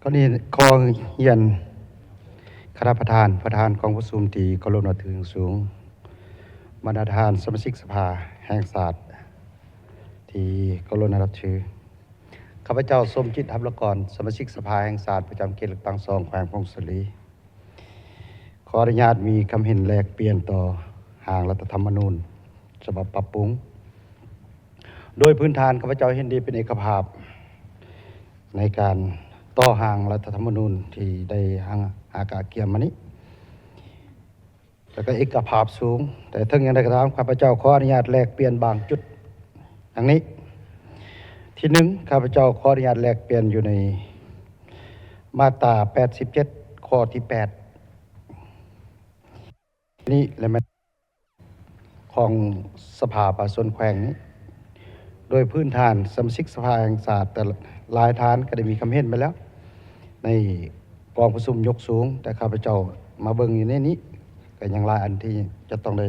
ก็นี่ขอเฮียนคณะประธานของประชุมที่เคารพนับถืออย่างสูงบรรดาทานสมาชิกสภาแห่งศาสตร์ที่เคารพนับถือข้าพเจ้าสมจิตทัพละกรสมาชิกสภาแห่งศาสตร์ประจำเขตเลือกตั้ง2แขวงพงศลีขออนุญาตมีคำเห็นแลกเปลี่ยนต่อร่างรัฐธรรมนูญฉบับปรับปรุงโดยพื้นฐานข้าพเจ้าเห็นดีเป็นเอกภาพในการต่อห่างรัฐธรรมนูญที่ได้อากาศเกี่ยมมานี้แล้วก็เอกภาพสูงแต่ทั้งอย่างไรก็ตามข้าพเจ้าขออนุญาตแลกเปลี่ยนบางจุดดังนี้ที่หนึ่งข้าพเจ้าขออนุญาตแลกเปลี่ยนอยู่ในมาตรา87ข้อที่8นี้และมันของสภาประชาชนแขวงนี้โดยพื้นฐานสมาชิกสภาแห่งศาสตร์แต่หลายฐานก็ได้มีคำเห็นไปแล้วในกองประชุมยกสูงแต่ข้าพเจ้ามาเบิ่งอยู่ในนี้ก็ยังหลายอันที่จะต้องได้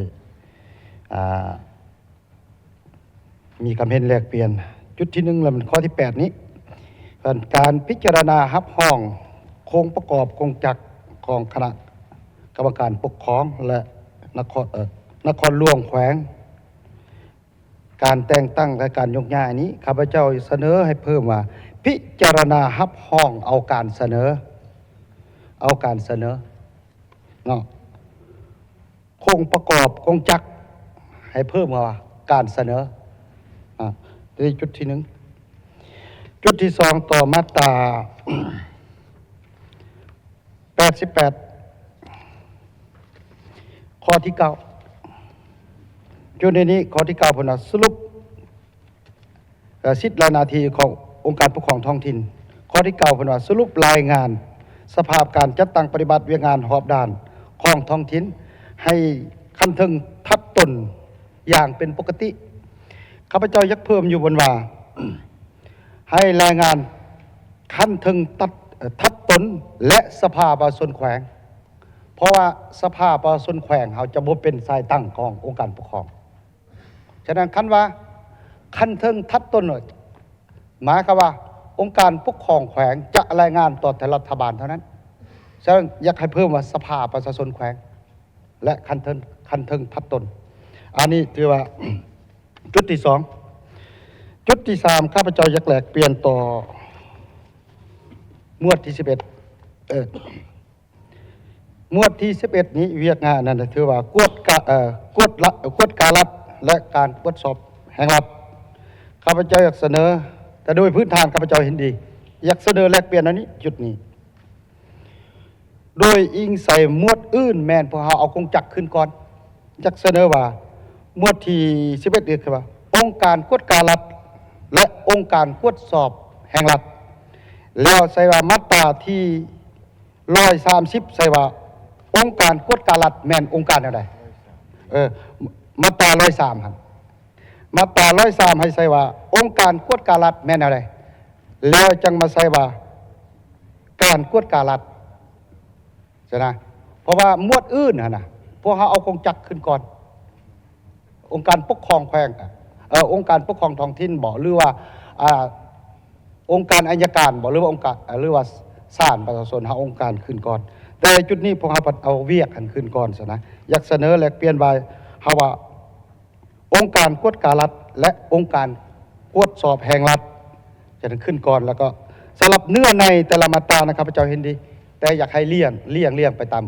มีคำเห็นแลกเปลี่ยนจุดที่1แล้วมันข้อที่8นี้การพิจารณารับห้องโครงประกอบโครงจักรของคณะกรรมการปกครองและนครหลวงแขวงการแต่งตั้งและการยกย้ายนี้ข้าพเจ้าเสนอให้เพิ่มว่าพิจารณารับห้องเอาการเสนอเนาะโครงประกอบโครงจักรให้เพิ่มว่าการเสนอนี่จุดที่1จุดที่2ต่อมาตรา88ข้อที่9จุดในนี้ข้อที่9พนสรุปสิทธิและหน้าที่ขององค์การปกครองท้องถิ่นข้อที่9พนสรุปรายงานสภาพการจัดตั้งปฏิบัติเวียงงานหอบด้านของท้องถิ่นให้คันถึงทัดตนอย่างเป็นปกติข้าพเจ้ายักเพิ่มอยู่บนว่า ให้รายงานคันถึงทัดตนและสภาประชาชนแขวงเพราะว่าสภาประชาชนแขวงเขาจะบ่เป็นสายตั้งขององค์การปกครองฉะนั้นคันว่าคันถึงทัดตนหมายความว่าองค์การปกครองแขวงจะรายงานต่อแต่รัฐบาลเท่านั้นฉะนั้นอยากให้เพิ่มว่าสภาประชาชนแขวงและคันถึงทัดตนอันนี้ถือว่า จุดที่2จุดที่3ข้าพเจ้าอยากแลกเปลี่ยนต่อหมวดที่11หมวดที่11นี้เวียกงานนั่นถือว่ากวดการรัฐและการตรวจสอบแห่งรัฐข้าพเจ้าอยากเสนอแต่โดยพื้นฐานข้าพเจ้าเห็นดีอยากเสนอแลกเปลี่ยนอันนี้จุดนี้โดยอิงใส่หมวดอื่นแม่นพวกเราเอากงจักรขึ้นก่อนอยากเสนอว่าหมวดที่11คือว่าองค์การกวดการรัฐและองค์การตรวจสอบแห่งรัฐแล้วใส่ว่ามาตราที่130ใส่ว่าองค์การกวดการรัฐแม่นองค์การอะไรมาตรา103ครับมาตรา103ให้ใส่ว่าองค์การกวดการรัฐแม่นอะไรแล้วจังมาใส่ว่าการกวดการรัฐใช่ไหมเพราะว่าหมวดอื่นนะพวกเขาเอากงจักรขึ้นก่อนองค์การปกครองแขวงองค์การปกครองท้องถิ่นบอกหรือว่าองค์การอัยการบอกหรือว่าองค์การหรือว่าศาลประชาชนหาองค์การขึ้นก่อนแต่จุดนี้พวกเขาเอาเวียกกันขึ้นก่อนซะนะอยากเสนอแลกเปลี่ยนไปเขาว่าองค์การกวดการรัฐและองค์การตรวจสอบแห่งรัฐจะขึ้นก่อนแล้วก็สำหรับเนื้อในแต่ละมาตรานะครับพระเจ้าเห็นดีแต่อยากให้เลี่ยงไปตาม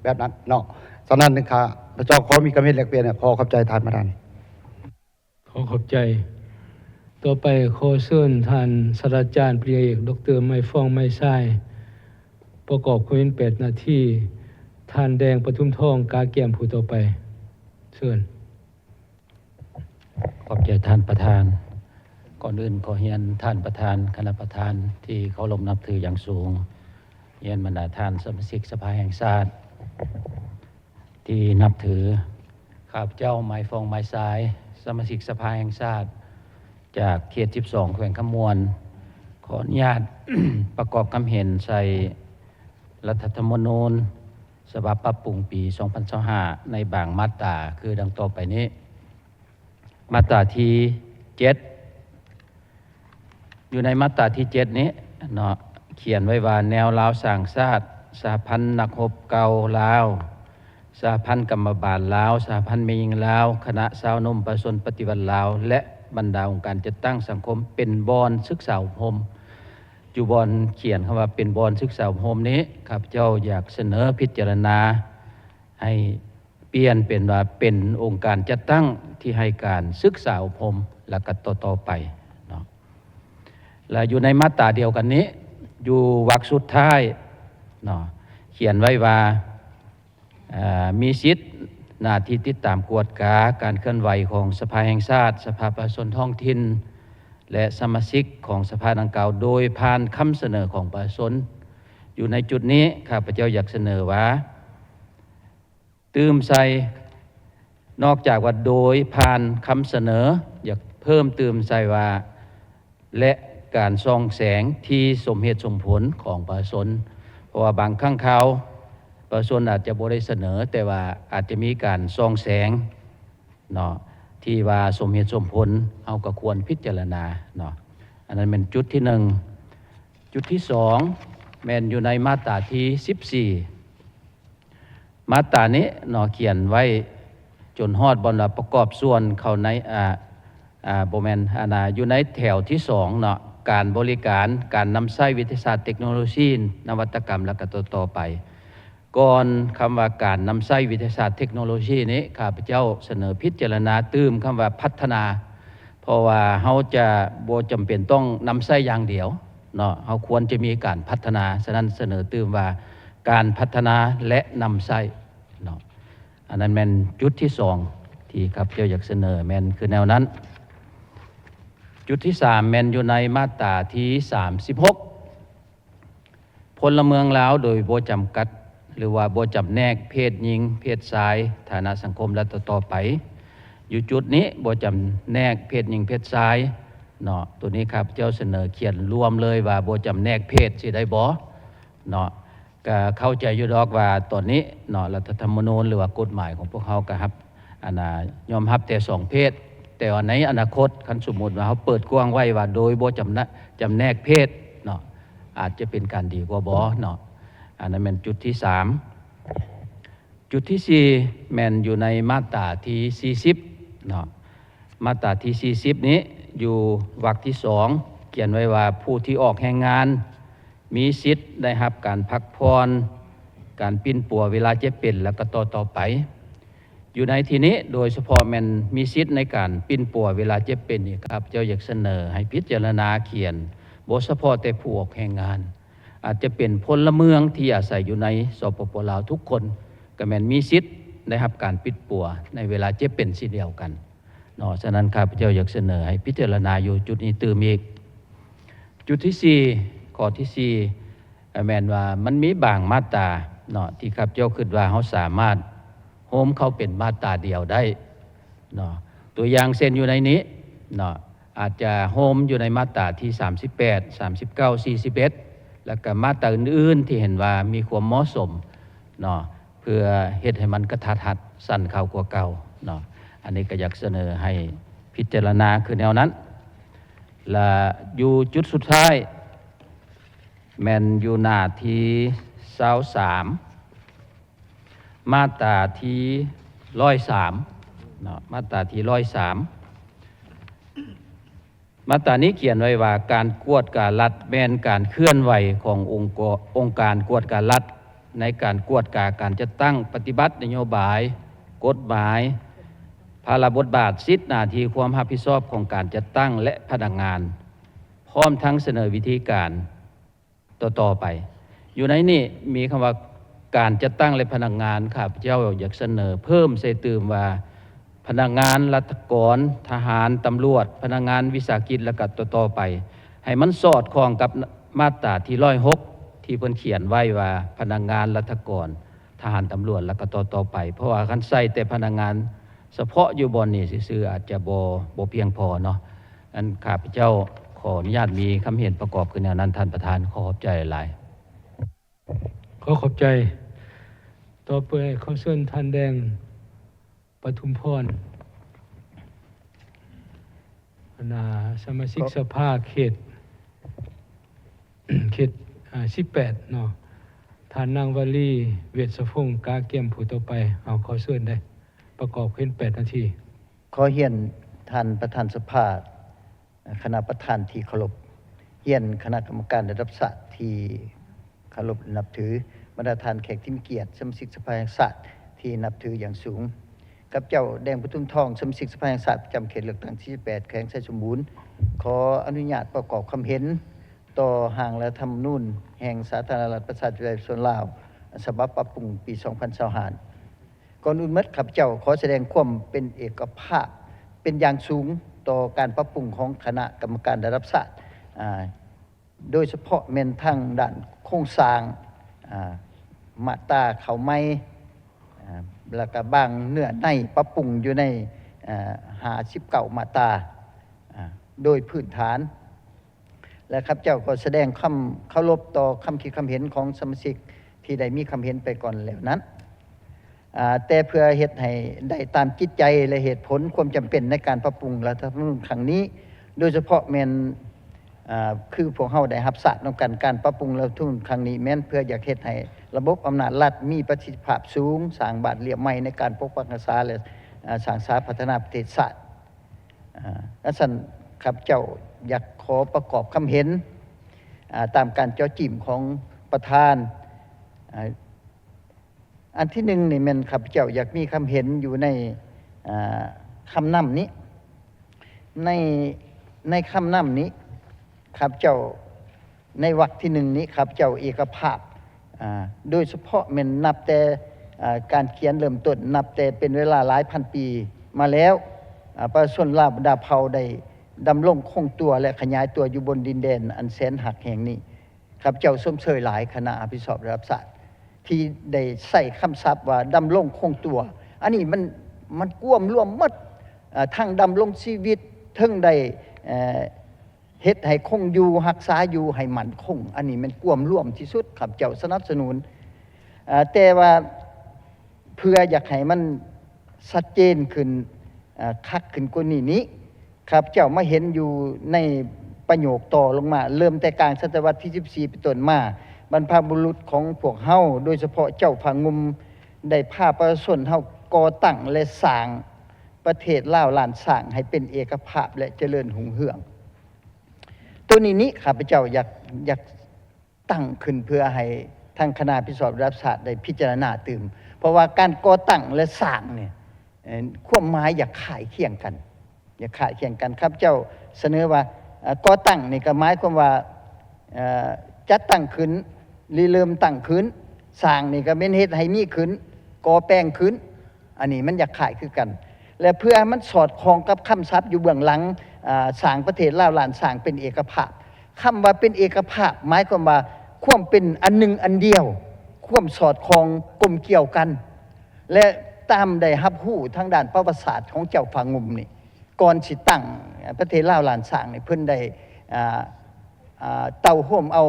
แบบนั้นเนาะฉะนั้นนะครับพระเจ้าขอมีคำเห็นแลกเปลี่ยนขอขอบใจท่านประธานขอขอบใจต่อไปขอเชิญท่านศาสตราจารย์ปริญญาเอกดร.ไม้ฟ้องไม้ทรายประกอบความเห็น8นาทีท่านแดงปทุมทองกาแก้มผู้ต่อไปเชิญขอบใจท่านประธานก่อนอื่นขอเรียนท่านประธานคณะประธานที่เคารพนับถืออย่างสูงเรียนบรรดาท่านสมาชิกสภาแห่งชาติที่นับถือข้าพเจ้าไม้ฟองไม้ทรายสมาชิกสภาแห่งชาติจากเขต12แขวงคำมวลขออนุญาต ประกอบคำเห็นใส่รัฐธรรมนูญฉบับปรับปรุงปี2025ในบางมาตราคือดังต่อไปนี้มาตราที่7อยู่ในมาตราที่7นี้เนาะ เขียนไว้ว่าแนวลาวสร้างชาติสหพันธ์นักรบเก่าลาวสหพันธ์กรรมบาลลาวสหพันธ์แม่หญิงลาวคณะชาวนมประชาชนปฏิวัติลาวและบรรดาองค์การจัดตั้งสังคมเป็นบอนศึกษาอบรมอยู่บอนเขียนคำว่าเป็นบอนศึกษาอบรมนี้ข้าพเจ้าอยากเสนอพิจารณาให้เปลี่ยนเป็นว่าเป็นองค์การจัดตั้งที่ให้การศึกษาอบรมและก็ต่อไปเนาะและอยู่ในมาตราเดียวกันนี้อยู่วรรคสุดท้ายเนาะเขียนไว้ว่ามีสิทธิ์หน้าที่ติดตามกวดกาการเคลื่อนไหวของสภาแห่งชาติสภาประชาชนท้องถิ่นและสมาชิกของสภาดังกล่าวโดยผ่านคำเสนอของประชาชนอยู่ในจุดนี้ข้าพเจ้าอยากเสนอว่าตืมใส่นอกจากว่าโดยผ่านคำเสนออยากเพิ่มตืมใส่ว่าและการส่องแสงที่สมเหตุสมผลของประชาชนเพราะว่าบางครั้งคราวประชาชนอาจจะบ่ได้เสนอแต่ว่าอาจจะมีการส่องแสงเนาะที่ว่าสมเหตุสมผลเอาก็ควรพิจารณาเนาะอันนั้นเป็นจุดที่1จุดที่2แม่นอยู่ในมาตราที่14มาตรานี้เนาะเขียนไว้จนฮอดบ่ประกอบส่วนเข้าในบ่แม่นอยู่ในแถวที่2เนาะการบริการการนำใช้วิทยาศาสตร์เทคโนโลยีนวัตกรรมและก็ต่อไปก่อนคำว่าการนำใช้วิทยาศาสตร์เทคโนโลยีนี้ข้าพเจ้าเสนอพิจารณาตืมคำว่าพัฒนาเพราะว่าเฮาจะบ่จำเป็นต้องนำใช้อย่างเดียวเนาะเฮาควรจะมีการพัฒนาฉะนั้นเสนอตืมว่าการพัฒนาและนำใช้เนาะอันนั้นแม่นจุดที่2ที่ข้าพเจ้าอยากเสนอแม่นคือแนวนั้นจุดที่3แม่นอยู่ในมาตราที่36พลเมืองลาวโดยบ่จำกัดหรือว่าบ่จำแนกเพศหญิงเพศชายฐานะสังคมและต่อไปอยู่จุดนี้บ่จำแนกเพศหญิงเพศชายเนาะตัวนี้ครับเจ้าเสนอเขียนรวมเลยว่าบ่จำแนกเพศสิได้บ่เนาะก็เข้าใจอยู่ดอกว่าตอนนี้เนาะรัฐธรรมนูญหรือว่ากฎหมายของพวกเฮาก็ครับยอมรับแต่2เพศแต่ว่าในอนาคตคันสมมุติว่าเฮาเปิดกว้างไว้ว่าโดยบ่จำแนกเพศเนาะอาจจะเป็นการดีกว่าบ่เนาะอันนั้นเป็นจุดที่3จุดที่4แม่นอยู่ในมาตราที่40เนาะมาตราที่40นี้อยู่วรรคที่2เขียนไว้ว่าผู้ที่ออกแรงงานมีสิทธิ์ได้รับการพักผ่อนการปิ้นปัวเวลาเจ็บเป็นแล้วก็ต่อไปอยู่ในที่นี้โดยเฉพาะแม่นมีสิทธิ์ในการปิ้นปัวเวลาเจ็บเป็นนี่ครับเจ้าอยากเสนอให้พิจารณาเขียนบ่เฉพาะแต่ผู้ออกแรงงานอาจจะเป็นพลเมืองที่อาศัยอยู่ในสปป.ลาวทุกคนก็แม่นมีสิทธิ์ได้รับการปิดปัวในเวลาเจ็บเป็นเช่นเดียวกันเนาะฉะนั้นข้าพเจ้าอยากเสนอให้พิจารณาอยู่จุดนี้ตืมอีกจุดที่4ข้อที่4แม่นว่ามันมีบางมาตราเนาะที่ข้าพเจ้าคิดว่าเฮาสามารถโฮมเข้าเป็นมาตราเดียวได้เนาะตัวอย่างเช่นอยู่ในนี้เนาะอาจจะโฮมอยู่ในมาตราที่38 39 41แล้วก็มาตราอื่นๆที่เห็นว่ามีความเหมาะสมเนาะเพื่อเฮ็ดให้มันกระทัดรัดสั้นเข้ากว่าเก่าเนาะอันนี้ก็อยากเสนอให้พิจารณาคือแนวนั้นและอยู่จุดสุดท้ายแม่นอยู่หน้าที่23มาตราที่103เนาะมาตราที่103มาตรานี้เขียนไว้ว่าการกวดการรัฐแม่นการเคลื่อนไหวขององค์การกวดการรัฐในการกวดการจัดตั้งปฏิบัตินโยบายกฎหมายภาระบทบาทสิทธิหน้าที่ความรับผิดชอบของการจัดตั้งและพนักงานพร้อมทั้งเสนอวิธีการต่อไปอยู่ในนี้มีคำว่าการจัดตั้งและพนักงานข้าพเจ้าอยากเสนอเพิ่มใส่ตืมว่าพนักงานรัฐกรทหารตำรวจพนักงานวิสาหกิจและก็ต่อไปให้มันสอดคล้องกับมาตราที่106ที่เพิ่นเขียนไว้ว่าพนักงานรัฐกรทหารตำรวจและก็ต่อไปเพราะว่าคันใส่แต่พนักงานเฉพาะอยู่บ่อนนี่ซื่อๆอาจจะบ่เพียงพอเนาะอันข้าพเจ้าขออนุญาตมีคำเห็นประกอบขึ้นแนวนั้นท่านประธานขอขอบใจหลายขอขอบใจต่อไปขอเชิญท่านแดงปทุมพรสมาชิกสภาเขต 18เนาะท่านนางวลีเวชสะพงศ์กาเกียมผู้ต่อไปเอาขอเชิญได้ประกอบขึ้น8นาที ขอเฮียนท่านประธานสภาคณะประธานที่เคารพเฮียนคณะกรรมการระดับศาสตร์ที่เคารพนับถือบรรดาท่านแขกที่มีเกียรติสมาชิกสภาแห่งชาติที่นับถืออย่างสูงกับเจ้าแดงปทุมทองสมาชิกสภาแห่งชาติประจำเขตเลือกตั้งที่8แขวงไชยสมบูรณ์ขออนุญาตประกอบความเห็นต่อร่างรัฐธรรมนูญแห่งสาธารณรัฐประชาธิปไตยส่วนลาวฉบับปรับปรุงปี 2025 ก่อนอื่นหมดข้าพเจ้าขอแสดงความเป็นเอกภาพเป็นอย่างสูงต่อการปรับปรุงของคณะกรรมการระดับชาติโดยเฉพาะแม่นทางด้านโครงสร้างมาตราเขาไม่แล้วก็บางเนื้อในปรับปรุงอยู่ใน59มาตราโดยพื้นฐานและข้าพเจ้าก็แสดงคำเคารพต่อคำคิดคำเห็นของสมาชิกที่ได้มีคำเห็นไปก่อนแล้วนั้นแต่เพื่อเฮ็ดให้ได้ตามจิตใจและเหตุผลความจำเป็นในการปรับปรุงรัฐธรรมนูญครั้งนี้โดยเฉพาะแม่นคือพวกเฮาได้รับทราบนำกันการปรับปรุงรัฐธรรมนูญครั้งนี้แม่นเพื่ออยากเฮ็ดให้ระบบอำนาจรัฐมีประสิทธิภาพสูงสร้างบาทเรียบใหม่ในการปกปักรักษาและสร้างสรรค์พัฒนาประเทศชาติและสั่นข้าพเจ้าอยากขอประกอบคำเห็นตามการเจาะจิ้มของประธานอันที่หนึ่งนี่มันข้าพเจ้าอยากมีคำเห็นอยู่ในคำนำนี้ในคำนำนี้ข้าพเจ้าในวรรคที่หนึ่งนี้ข้าพเจ้าเอกภาพโดยเฉพาะมันนับแต่การเขียนเริ่มต้นนับแต่เป็นเวลาหลายพันปีมาแล้วประชาชนลาวบรรดาเผ่าได้ดำรงคงตัวและขยายตัวอยู่บนดินแดนอันแสนหักแห่งนี้ข้าพเจ้าชมเชยหลายคณะอภิสอบระดับศาสตร์ที่ได้ใส่คำศัพท์ว่าดำรงคงตัวอันนี้มันกวมรวมหมดทั้งดำรงชีวิตทั้งได้เฮ็ดให้คงอยู่รักษาอยู่ให้มั่นคงอันนี้มันกวมรวมที่สุดข้าพเจ้าสนับสนุนแต่ว่าเพื่ออยากให้มันชัดเจนขึ้นคักขึ้นกว่านี้ข้าพเจ้ามาเห็นอยู่ในประโยคต่อลงมาเริ่มแต่กลางศตวรรษที่14เป็นต้นมาบรรพบุรุษของพวกเฮาโดยเฉพาะเจ้าผางุมได้พาประชาชนเฮาก่อตั้งและสร้างประเทศลาวล้านสร้างให้เป็นเอกภาพและเจริญรุ่งเรืองตัวนี้ข้าพเจ้าอยากตั้งขึ้นเพื่อให้ทางคณะพิสอบรับศาสตร์ได้พิจารณาตื่มเพราะว่าการก่อตั้งและสร้างเนี่ยความหมายอยากขายเคียงกันข้าพเจ้าเสนอว่าก่อตั้งนี่ก็หมายความว่าจัดตั้งขึ้นเริ่มตั้งขึ้นสร้างนี่ก็เป็นเฮ็ดให้มีขึ้นก่อแปลงขึ้นอันนี้มันอยากขายคือกันและเพื่อมันสอดคล้องกับคำศัพท์อยู่เบื้องหลังสร้างประเทศลาวล้านสร้างเป็นเอกภาพคำว่าเป็นเอกภาพหมายความว่าความเป็นอันหนึ่งอันเดียวความสอดคล้องกลมเกี่ยวกันและตามได้รับรู้ทางด้านประวัติศาสตร์ของเจ้าผางุมนี่ก่อนสิตั้งประเทศลาวล้านสร้างนี่เพิ่นได้เต่าห่มเอา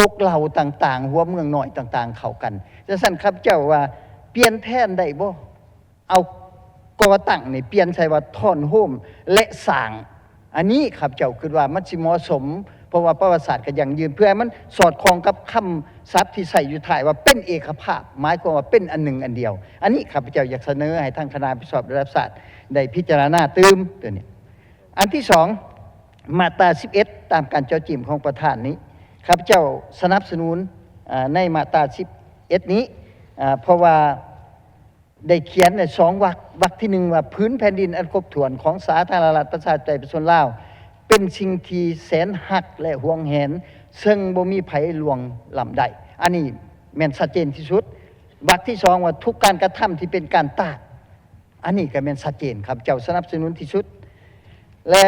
กกเหล่าต่างๆหัวเมืองน้อยต่างๆเข้ากันจังซั่นครับเจ้าว่าเปลี่ยนแทนได้บ่เอาก่อตั้งนี่เปลี่ยนใส่ว่าท่อนโฮมและสร้างอันนี้ครับเจ้าคิดว่ามันสิเหมาะสมเพราะว่าประวัติศาสตร์ก็ยังยืนเพื่อให้มันสอดคล้องกับคำศัพท์ที่ใส่อยู่ท้ายว่าเป็นเอกภาพหมายความว่าเป็นอันหนึ่งอันเดียวอันนี้ข้าพเจ้าอยากเสนอให้ทางคณะพิสอบระดับศาสตร์ได้พิจารณาตื่มตัวนี้อันที่สองมาตรา11ตามการเจาะจิ้มของประธานนี้ข้าพเจ้าสนับสนุนในมาตรา11นี้เพราะว่าได้เขียนใน2วรรคที่1ว่าพื้นแผ่นดินอันครบถ้วนของสาธารณรัฐประชาธิปไตยประชาชนลาวเป็นสิ่งที่แสนหักและห่วงแหนซึ่งบ่มีไผลวงล้ำได้อันนี้แม่นชัดเจนที่สุดวรรคที่2ว่าทุกการกระทำที่เป็นการตาดอันนี้ก็แม่นชัดเจนครับเจ้าสนับสนุนที่สุดและ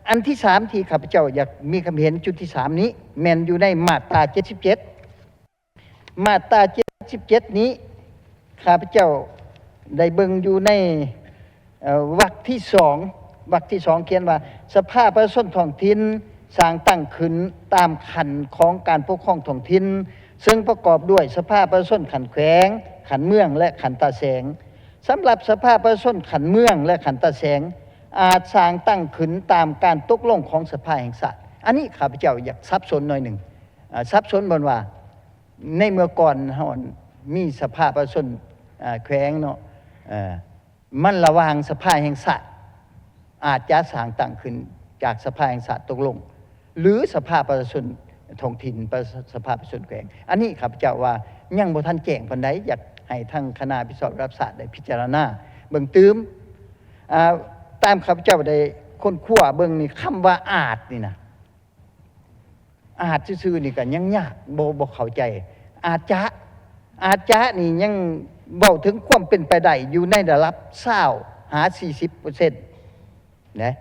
อันที่3ที่ข้าพเจ้าอยากมีความเห็นจุดที่3นี้แม่นอยู่ในมาตรา77มาตรา77นี้ข้าพเจ้าได้เบิ่งอยู่ในวรรคที่2เขียนว่าสภาประชาชนท้องถิ่นสร้างตั้งขึ้นตามขันของการปกครองท้องถิ่นซึ่งประกอบด้วยสภาประชาชนขันแขวงขันเมืองและขันตาแสงสำหรับสภาประชาชนขันเมืองและขันตาแสงอาจสร้างตั้งขึ้นตามการตกลงของสภาแห่งชาติอันนี้ข้าพเจ้าอยากซับซ้อนหน่อยหนึ่ง สับสนบนว่าในเมื่อก่อนเฮามีสภาประชาชนแขวงเนาะมันระหว่างสภาแห่งชาติอาจจะสร้างตั้งขึ้นจากสภาแห่งชาติตกลง หรือสภาประชาชนท้องถิ่นสภาประชาชนแขวงอันนี้ข้าพเจ้าว่ายังบ่ทันแจ้งปานใดอยากให้ทางคณะพิสอบรับทราบได้พิจารณาเบิ่งตื้มตามข้าพเจ้าได้ค้นคว้าเบิ่งนี่คำว่าอาจนี่นะอาจซื่อๆนี่ก็ยังยากบ่เข้าใจอาจจะนี่ยังเว้าถึงความเป็นไปได้อยู่ในระดับ20หา 40% นะ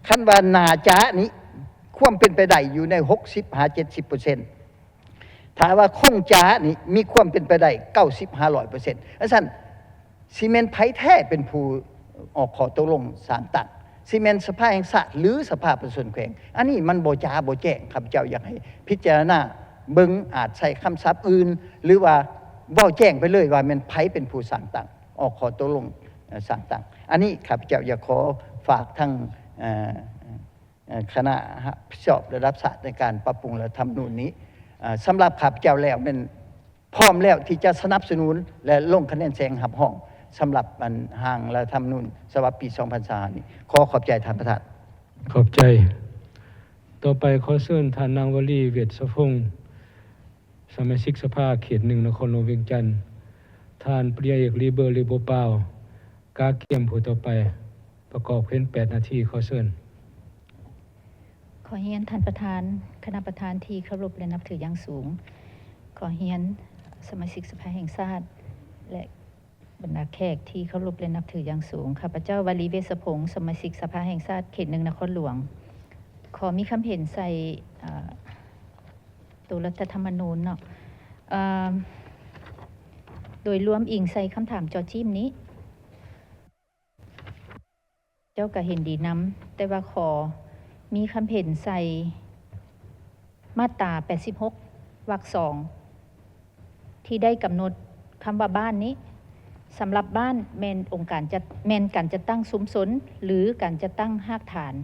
คันว่าน่าจะนี่ความเป็นไปได้อยู่ใน60หา 70%ถ้าว่าคงจะนี่มีความเป็นไปได้90หา 100%เพราะฉะนั้นซีเมนต์ไผแท้เป็นผู้ออกข้อตกลงสร้างตัดซีเมนต์สภาแห่งชาติหรือสภาประชาชนแขวงอันนี้มันบ่จ๋าบ่แจ้งครับเจ้าอยากให้พิจารณาเบิ่งอาจใช้คำศัพท์อื่นหรือว่าเว้าแจ้งไปเลยว่ามันไผเป็นผู้สร้างตั้งออกข้อตกลงสร้างตั้งอันนี้ข้าพเจ้าอยากขอฝากทั้งคณะพิจารณาระดับศาสตร์ในการปรับปรุงรัฐธรรมนูญนี้สำหรับข้าพเจ้าแล้วมันพร้อมแล้วที่จะสนับสนุนและลงคะแนนเสียงหับห้องสำหรับห่างรัฐธรรมนูญฉบับปี 2023 นี้ขอขอบใจท่านประธาน ขอบใจ ต่อไปขอเชิญท่านนางวลีเวชสะพงศ์สมาชิกสภาเขต 1 นครหลวงเวียงจันทน์ท่านปริยาเอกลีเบอร์ลีโบเปากาเกียมผู้ต่อไปประกอบเพียง8 นาทีขอเชิญ ขอเฮียนท่านประธานคณะประธานที่เคารพและนับถืออย่างสูง ขอเฮียนสมาชิกสภาแห่งชาติและบรรดาแขกที่เคารพและนับถืออย่างสูงข้าพเจ้าวลีเวชพงศ์สมาชิกสภาแห่งชาติเขต 1 นครหลวงขอมีคำเห็นใส่ตัวรัฐธรรมนูญเนาะโดยรวมอิงใส่คำถามจอจิ้มนี้เจ้าก็เห็นดีนำแต่ว่าขอมีคำเห็นใส่มาตรา86 วรรค 2ที่ได้กำหนดคำว่าบ้านนี้สำหรับบ้านแมนองค์การจะแมนการจะตั้งซุ้มสนหรือการจะตั้งหากฐาน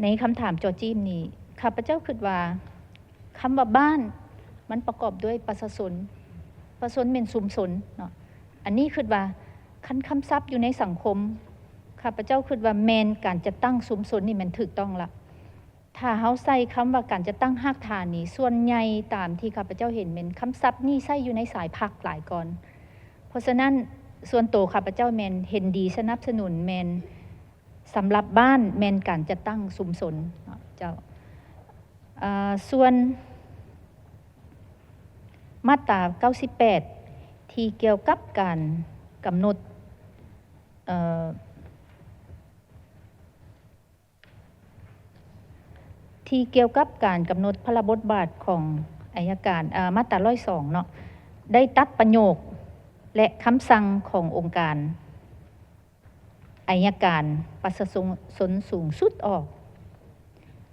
ในคำถามจอจิ้มนี้ข้าพเจ้าคิดว่าคำว่าบ้านมันประกอบด้วยประชาชนเป็นซุ้มสนเนาะอันนี้คิดว่าคันคำศัพท์อยู่ในสังคมข้าพเจ้าคิดว่าแมนการจะตั้งซุ้มสนนี่มันถูกต้องละถ้าเฮาใส่คำว่าการจะตั้งหากฐานนี่ส่วนใหญ่ตามที่ข้าพเจ้าเห็นเป็นคำศัพท์นี่ใส่อยู่ในสายพักหลายก่อนเพราะฉะนั้นส่วนตัวข้าพเจ้าแมนเห็นดีสนับสนุนแมนสำหรับบ้านแมนการจะตั้งซุ้มสนเจ้าส่วนมาตรา98ที่เกี่ยวกับการกำหนดที่เกี่ยวกับการกำหนดพระบทบาทของอัยการมาตรา102เนาะได้ตัดประโยคและคำสั่งขององค์การอัยการประชาชนสูงสุดออก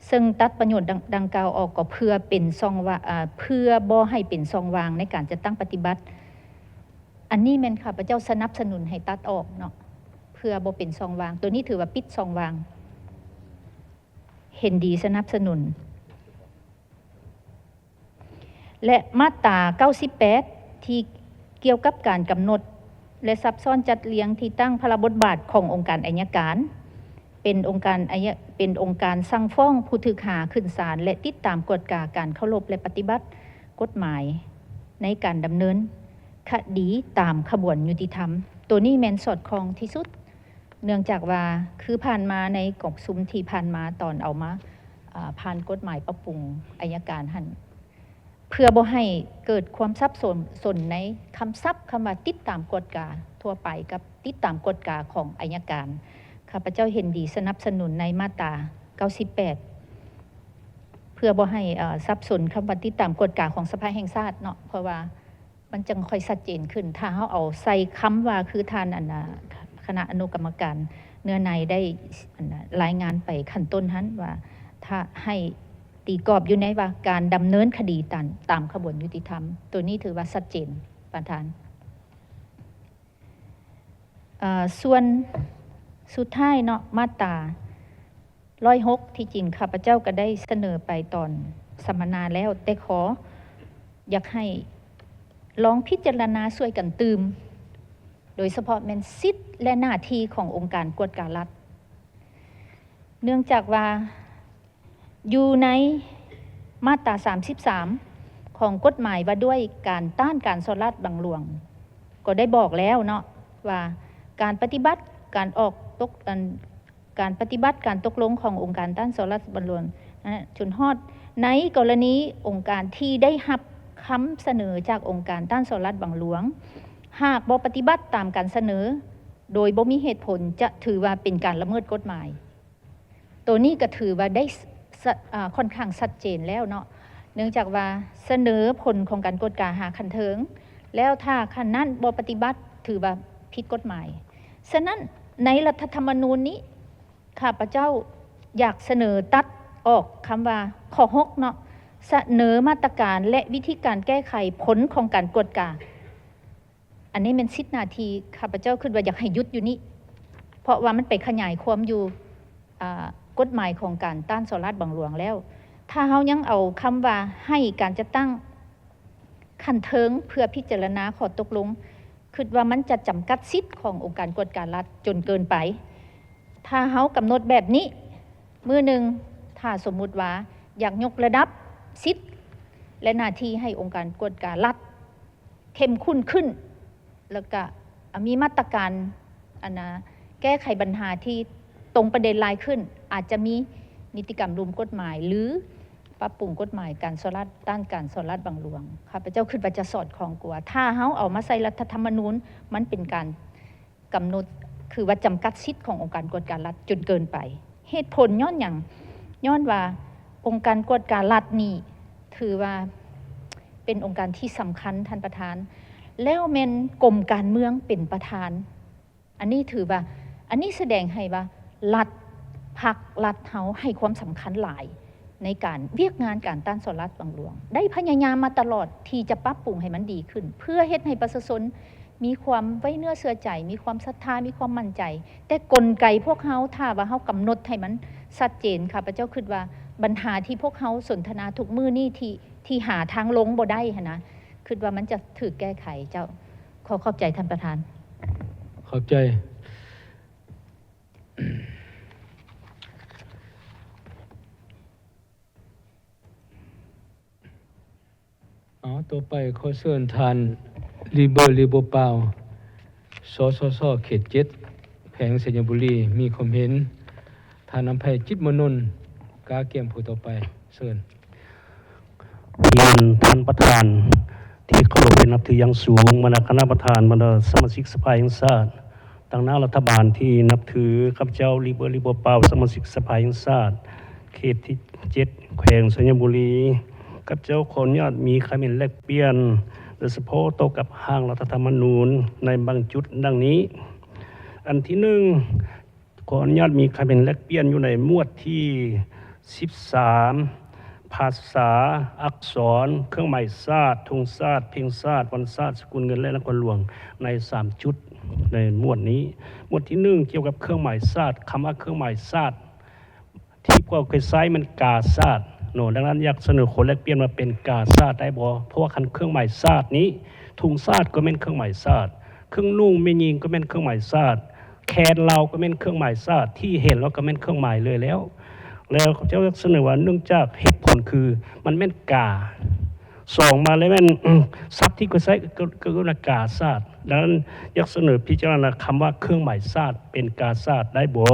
ซึ่งตัดประโยชน์ดังกล่าวออกก็เพื่อเป็นช่องว่างเพื่อบ่ให้เป็นช่องว่างในการจะตั้งปฏิบัติอันนี้แม่นข้าพเจ้าสนับสนุนให้ตัดออกเนาะเพื่อบ่เป็นช่องว่างตัวนี้ถือว่าปิดช่องว่างเห็นดีสนับสนุนและมาตรา98ที่เกี่ยวกับการกำหนดและซับซ้อนจัดเรียงที่ตั้งพระบทบาทขององค์การอัยการเป็นองค์การสั่งฟ้องผู้ถูกหาขึ้นศาลและติดตามกฎการเคารพและปฏิบัติกฎหมายในการดำเนินคดีตามขบวนยุติธรรมตัวนี้แม่นสอดคล้องที่สุดเนื่องจากว่าคือผ่านมาในกองซุมที่ผ่านมาตอนเอามาผ่านกฎหมายปรับปรุงอัยการหันเพื่อบ่ให้เกิดความซับซ้อนในคำศัพท์คำว่าติดตามกฎการทั่วไปกับติดตามกฎการของอัยการข้าพเจ้าเห็นดีสนับสนุนในมาตรา98เพื่อบ่ให้ซับซ้อนคำว่าติดตามกฎการของสภาแห่งชาติเนาะเพราะว่ามันจึงค่อยชัดเจนขึ้นถ้าเฮาเอาใส่คำว่าคือท่านคณะอนุกรรมการเนื้อในได้รายงานไปขั้นต้นนั้นว่าถ้าให้ตีกรอบอยู่ในว่าการดำเนินคดีตามขบวนยุติธรรมตัวนี้ถือว่าชัดเจนประธานส่วนสุดท้ายเนาะมาตรา106ที่จริงข้าพเจ้าก็ได้เสนอไปตอน สัมมนาแล้วแต่ขออยากให้ลองพิจารณาช่วยกันตืมโดยเฉพาะแม่นสิทธิ์และหน้าที่ขององค์การกวดการรัฐเนื่องจากว่าอยู่ในมาตรา33ของกฎหมายว่าด้วยการต้านการสลัดบังหลวงก็ได้บอกแล้วเนาะว่าการปฏิบัติการตกลงขององค์การต้านสลัดบังหลวงจนฮอดในกรณีองค์การที่ได้รับคำเสนอจากองค์การต้านสลัดบังหลวงหากบ่ปฏิบัติตามการเสนอโดยบ่มีเหตุผลจะถือว่าเป็นการละเมิดกฎหมายตัวนี้ก็ถือว่าได้ค่อนข้างชัดเจนแล้วเนาะเนื่องจากว่าเสนอผลของการกฎการหาคันเทิงแล้วถ้าคันนั้นบ่ปฏิบัติถือว่าผิดกฎหมายฉะนั้นในรัฐธรรมนูญนี้ข้าพเจ้าอยากเสนอตัดออกคำว่าข้อ6เนาะเสนอมาตรการและวิธีการแก้ไขผลของการกฎการอันนี้เป็นสิทธิหน้าที่ข้าพเจ้าคิดว่าอยากให้ยุดอยู่นี้เพราะว่ามันไปขยายความอยู่กฎหมายของการต้านสลัดบังหลวงแล้วถ้าเฮายังเอาคำว่าให้การจะตั้งคันเทิงเพื่อพิจารณาข้อตกลงคิดว่ามันจะจำกัดสิทธิ์ขององค์การกวดการรัฐจนเกินไปถ้าเฮากำหนดแบบนี้มื้อหนึ่งถ้าสมมุติว่าอยากยกระดับสิทธิ์และหน้าที่ให้องค์การกวดการรัฐเข้มข้นขึ้นแล้วก็มีมาตรการแก้ไขปัญหาที่ตรงประเด็นหลายขึ้นอาจจะมีนิติกรรมรวมกฎหมายหรือปรับปรุงกฎหมายการสลัดต้านการสลัดบังหลวงข้าพเจ้าคิดว่าจะสอดคล้องกว่าถ้าเฮาเอามาใส่รัฐธรรมนูญมันเป็นการกำหนดคือว่าจำกัดสิทธิ์ขององค์การกวดการรัฐจนเกินไปเหตุผลย้อนอย่างย้อนว่าองค์การกวดการรัฐนี่ถือว่าเป็นองค์การที่สำคัญท่านประธานแล้วแม่นกรมการเมืองเป็นประธานอันนี้ถือว่าอันนี้แสดงให้ว่ารัฐพรรครัฐเฮาให้ความสำคัญหลายในการเวียกงานการต้านสลัดบังหลวงได้พยายามมาตลอดที่จะปรับปรุงให้มันดีขึ้นเพื่อเฮ็ดให้ประชาชนมีความไว้เนื้อเชื่อใจมีความศรัทธามีความมั่นใจแต่กลไกพวกเฮาถ้าว่าเฮากำหนดให้มันชัดเจนค่ะพระเจ้าคิดว่าปัญหาที่พวกเฮาสนทนาทุกมื้อนี้ที่หาทางลงบ่ได้หั่นนะคิดว่ามันจะถูกแก้ไขเจ้าขอขอบใจท่านประธานขอบใจต่อไปขอเชิญท่านลิเบอร์เปาสสเขต7แขวงสัญบุรีมีความเห็นท่านอำไพจิตมนนท์กาเกียมผู้ต่อไปเชิญเรียนท่านประธานที่เคารพเป็นนับถืออย่างสูงบรรดาคณะประธานบรรดาสมาชิกสภาแห่งชาติต่างหน้ารัฐบาลที่นับถือข้าพเจ้าลิเบอร์เปาสมาชิกสภาแห่งชาติเขตที่7แขวงสัญบุรีข้าพเจ้าขออนุญาตมีคำเห็นแลกเปลี่ยนโดยเฉพาะต่อกับร่างรัฐธรรมนูญในบางจุดดังนี้อันที่1ขออนุญาตมีคำเห็นแลกเปลี่ยนอยู่ในหมวดที่13ภาษาอักษรเครื่องหมายชาติธงชาติเพลงชาติวันชาติสกุลเงินและรางวัลหลวงใน3จุดในหมวดนี้หมวดที่1เกี่ยวกับเครื่องหมายชาติคำว่าเครื่องหมายชาติที่พวกเคยใช้มันกาชาติดังนั้นอยากเสนอคนแลกเปลี่ยนมาเป็นกาชาติได้บ่เพราะว่าคันเครื่องหมายชาตินี้ธงชาติก็เป็นเครื่องหมายชาติเครื่องนุ่งแม่ยิงก็เป็นเครื่องหมายชาติแคนเราก็เป็นเครื่องหมายชาติที่เห็นแล้วก็เป็นเครื่องหมายเลยแล้วเขาจะเสนอว่าเนื่องจากเหตุผลคือมันแม่นกา2มาเลยแม่นทรัพย์ที่ก็ใช้ก็กาชาติดังนั้นอยากเสนอพิจารณาคำว่าเครื่องหมายชาติเป็นกาชาติได้บ่